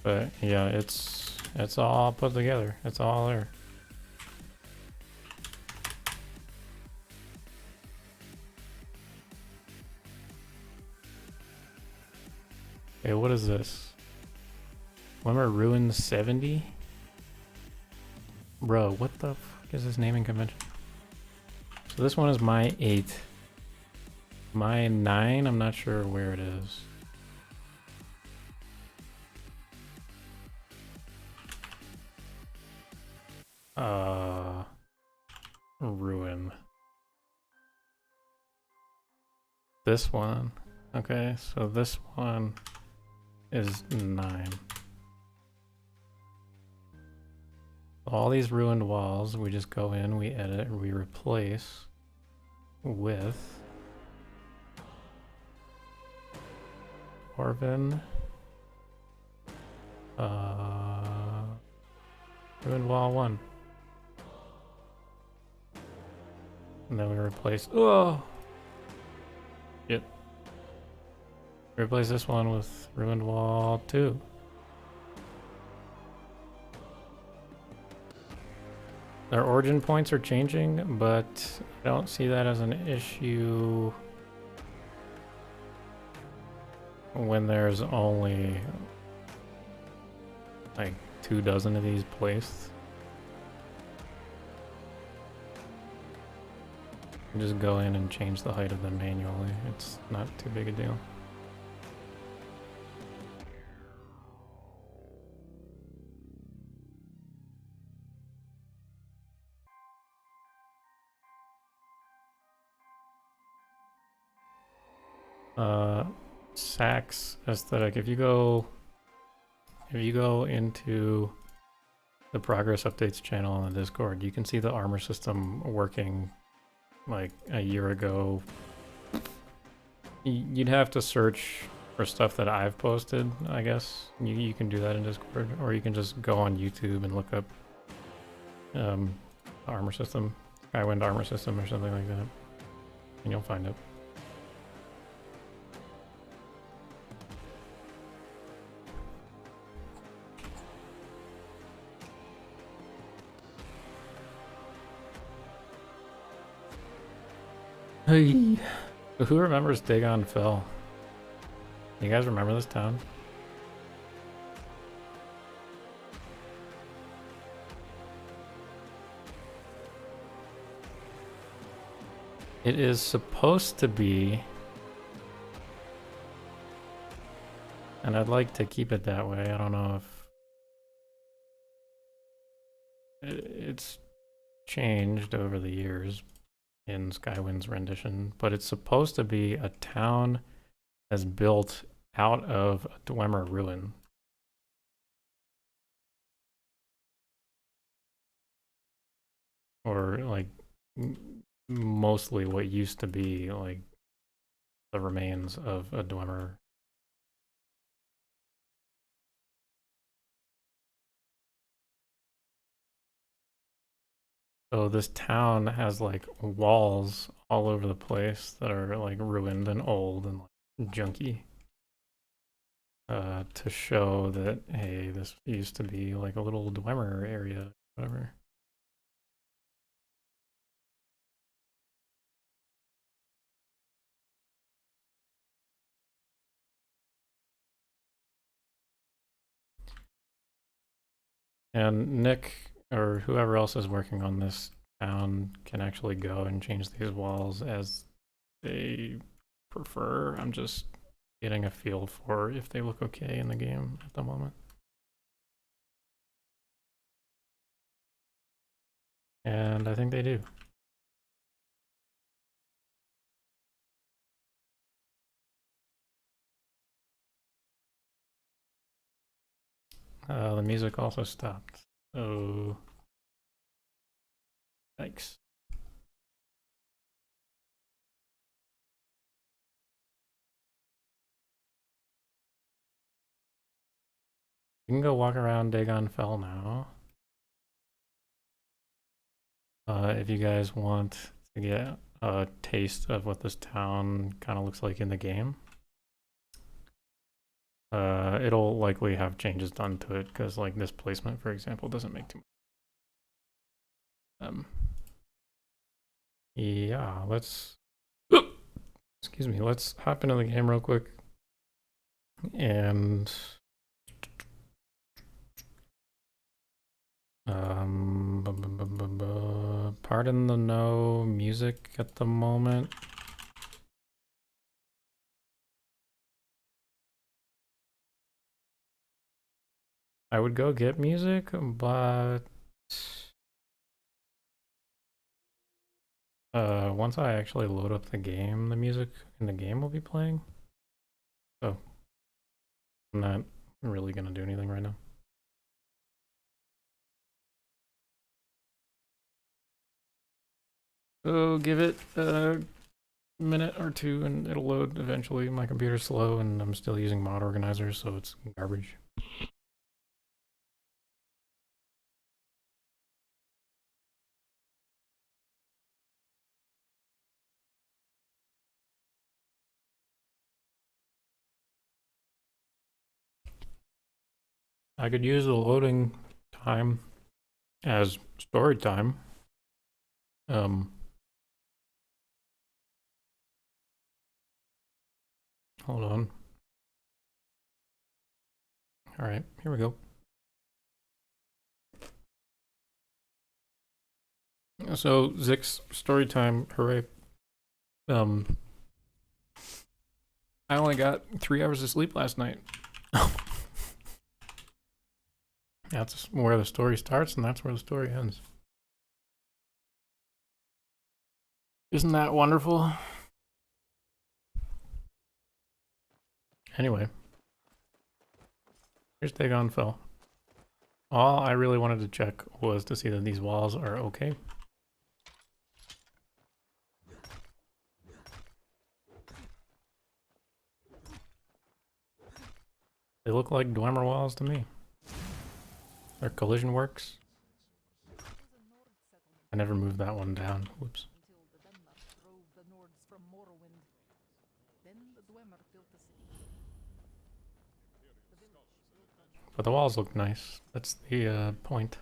But yeah, it's all put together. It's all there. Okay, what is this? Dwemer Ruin 70? Bro, what the fuck is this naming convention? So this one is my 8. My 9, I'm not sure where it is. Ruin. This one. Okay, so this one is 9. All these ruined walls, we just go in, we edit, we replace with Orvin. Ruined wall 1. And then we replace, oh! Shit. Replace this one with ruined wall 2. Their origin points are changing, but I don't see that as an issue when there's only like 24 of these placed. You just go in and change the height of them manually. It's not too big a deal. Sax aesthetic. If you go into the progress updates channel on the Discord, you can see the armor system working like a year ago. You'd have to search for stuff that I've posted, I guess. You can do that in Discord, or you can just go on YouTube and look up armor system, Skywind armor system or something like that, and you'll find it. Hey. Who remembers Dagon Fell? You guys remember this town? It is supposed to be, and I'd like to keep it that way. I don't know if it's changed over the years in Skywind's rendition, but it's supposed to be a town that's built out of a Dwemer ruin. Or like mostly what used to be like the remains of a Dwemer. So this town has like walls all over the place that are like ruined and old and like junky. To show that, hey, this used to be like a little Dwemer area, whatever. And Nick or whoever else is working on this town can actually go and change these walls as they prefer. I'm just getting a feel for if they look okay in the game at the moment. And I think they do. The music also stopped. So, yikes. You can go walk around Dagon Fell now. If you guys want to get a taste of what this town kind of looks like in the game. It'll likely have changes done to it because like this placement, for example, doesn't make too much. Yeah, let's excuse me, let's hop into the game real quick. And pardon the no music at the moment. I would go get music, but once I actually load up the game, the music in the game will be playing. So I'm not really gonna do anything right now. So give it a minute or two and it'll load eventually. My computer's slow and I'm still using mod organizers, so it's garbage. I could use the loading time as story time. Hold on. All right, here we go. So Zix story time, hooray. I only got 3 hours of sleep last night. That's where the story starts and that's where the story ends. Isn't that wonderful? Anyway, here's Dagon Fell. All I really wanted to check was to see that these walls are okay. They look like Dwemer walls to me. Their collision works. I never moved that one down. Whoops. Until the Dwemer drove the Nords from Morrowind. Then the Dwemer built the city. But the walls look nice. That's the point.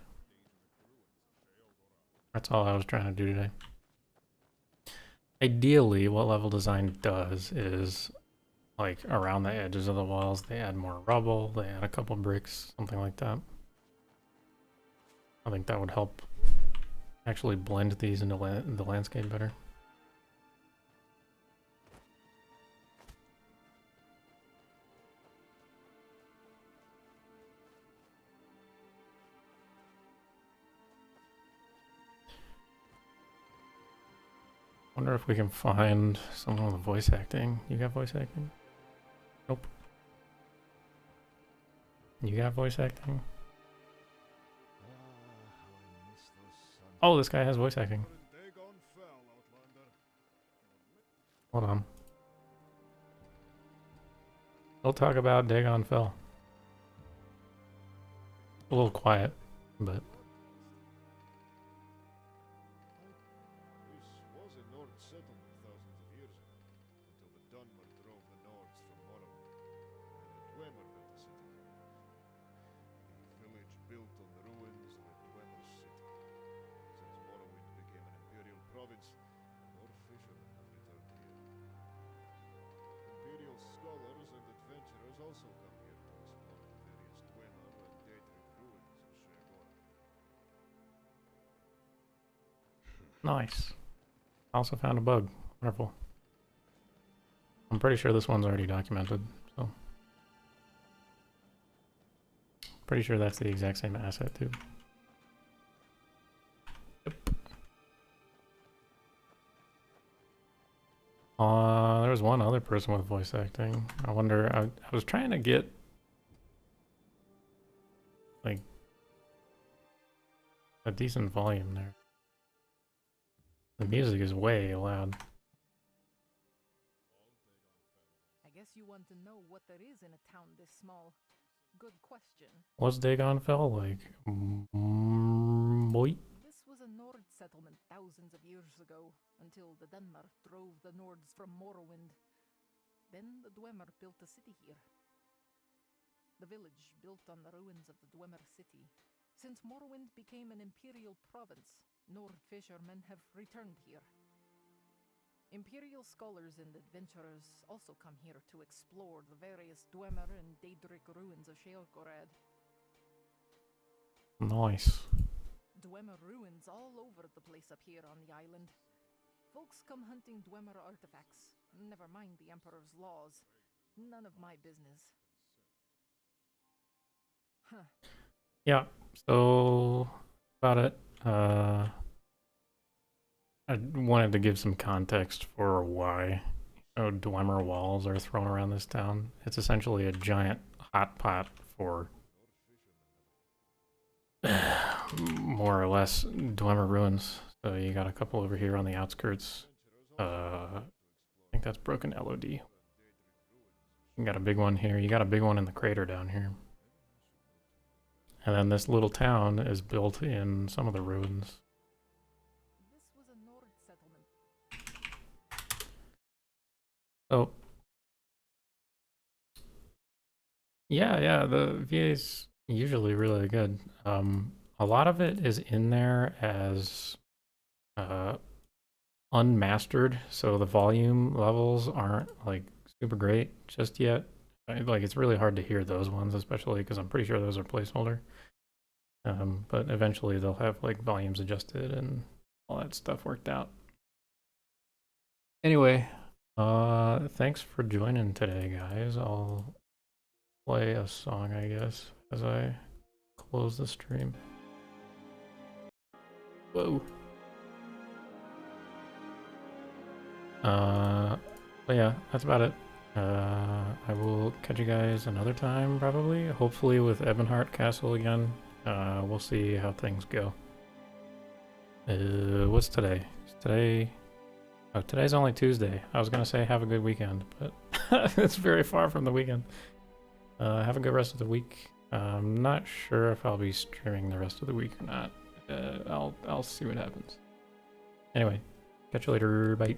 That's all I was trying to do today. ideally, what level design does is, like, around the edges of the walls, they add more rubble, they add a couple bricks, something like that. I think that would help actually blend these into the landscape better. Wonder if we can find someone with voice acting. You got voice acting? Nope. You got voice acting? Oh, this guy has voice acting. Hold on. We'll talk about Dagon Fell. A little quiet, but... This was a Nord settlement thousands of years ago, until the Dwemer drove the Nords from Morrowind, and the Dwemer built a city here. A village built on the ruins of a Dwemer city. Since Morrowind became an imperial province, more fishermen have returned here. Imperial scholars and adventurers also come here to explore the various Dwemer and Daedric ruins of Sheagora. Nice. I also found a bug. Wonderful. I'm pretty sure this one's already documented, so... Pretty sure that's the exact same asset, too. Yep. There was one other person with voice acting. I wonder... I was trying to get... like... a decent volume there. The music is way loud. I guess you want to know what there is in a town this small. Good question. What's Dagon Fell like? Boy. This was a Nord settlement thousands of years ago, until the Dwemer drove the Nords from Morrowind. Then the Dwemer built a city here. The village built on the ruins of the Dwemer city. Since Morrowind became an imperial province, Nord fishermen have returned here. Imperial scholars and adventurers also come here to explore the various Dwemer and Daedric ruins of Sheagora. Nice. Dwemer ruins all over the place up here on the island. Folks come hunting Dwemer artifacts. Never mind the Emperor's laws. None of my business. Huh. Yeah, so about it. I wanted to give some context for why Dwemer walls are thrown around this town. It's essentially a giant hot pot for more or less Dwemer ruins. So you got a couple over here on the outskirts. I think that's broken LOD. You got a big one here. You got a big one in the crater down here. And then this little town is built in some of the ruins. This was a Nord settlement. Oh. Yeah, the VA's usually really good. A lot of it is in there as unmastered, so the volume levels aren't like super great just yet. Like, it's really hard to hear those ones, especially because I'm pretty sure those are placeholder. But eventually they'll have like volumes adjusted and all that stuff worked out. Anyway, thanks for joining today, guys. I'll play a song, I guess, as I close the stream. Whoa. But yeah, that's about it. I will catch you guys another time, probably. Hopefully with Ebonheart Castle again. We'll see how things go. What's today? Oh, today's only Tuesday. I was gonna say have a good weekend, but it's very far from the weekend. Have a good rest of the week. I'm not sure if I'll be streaming the rest of the week or not. I'll see what happens. Anyway, catch you later. Bye.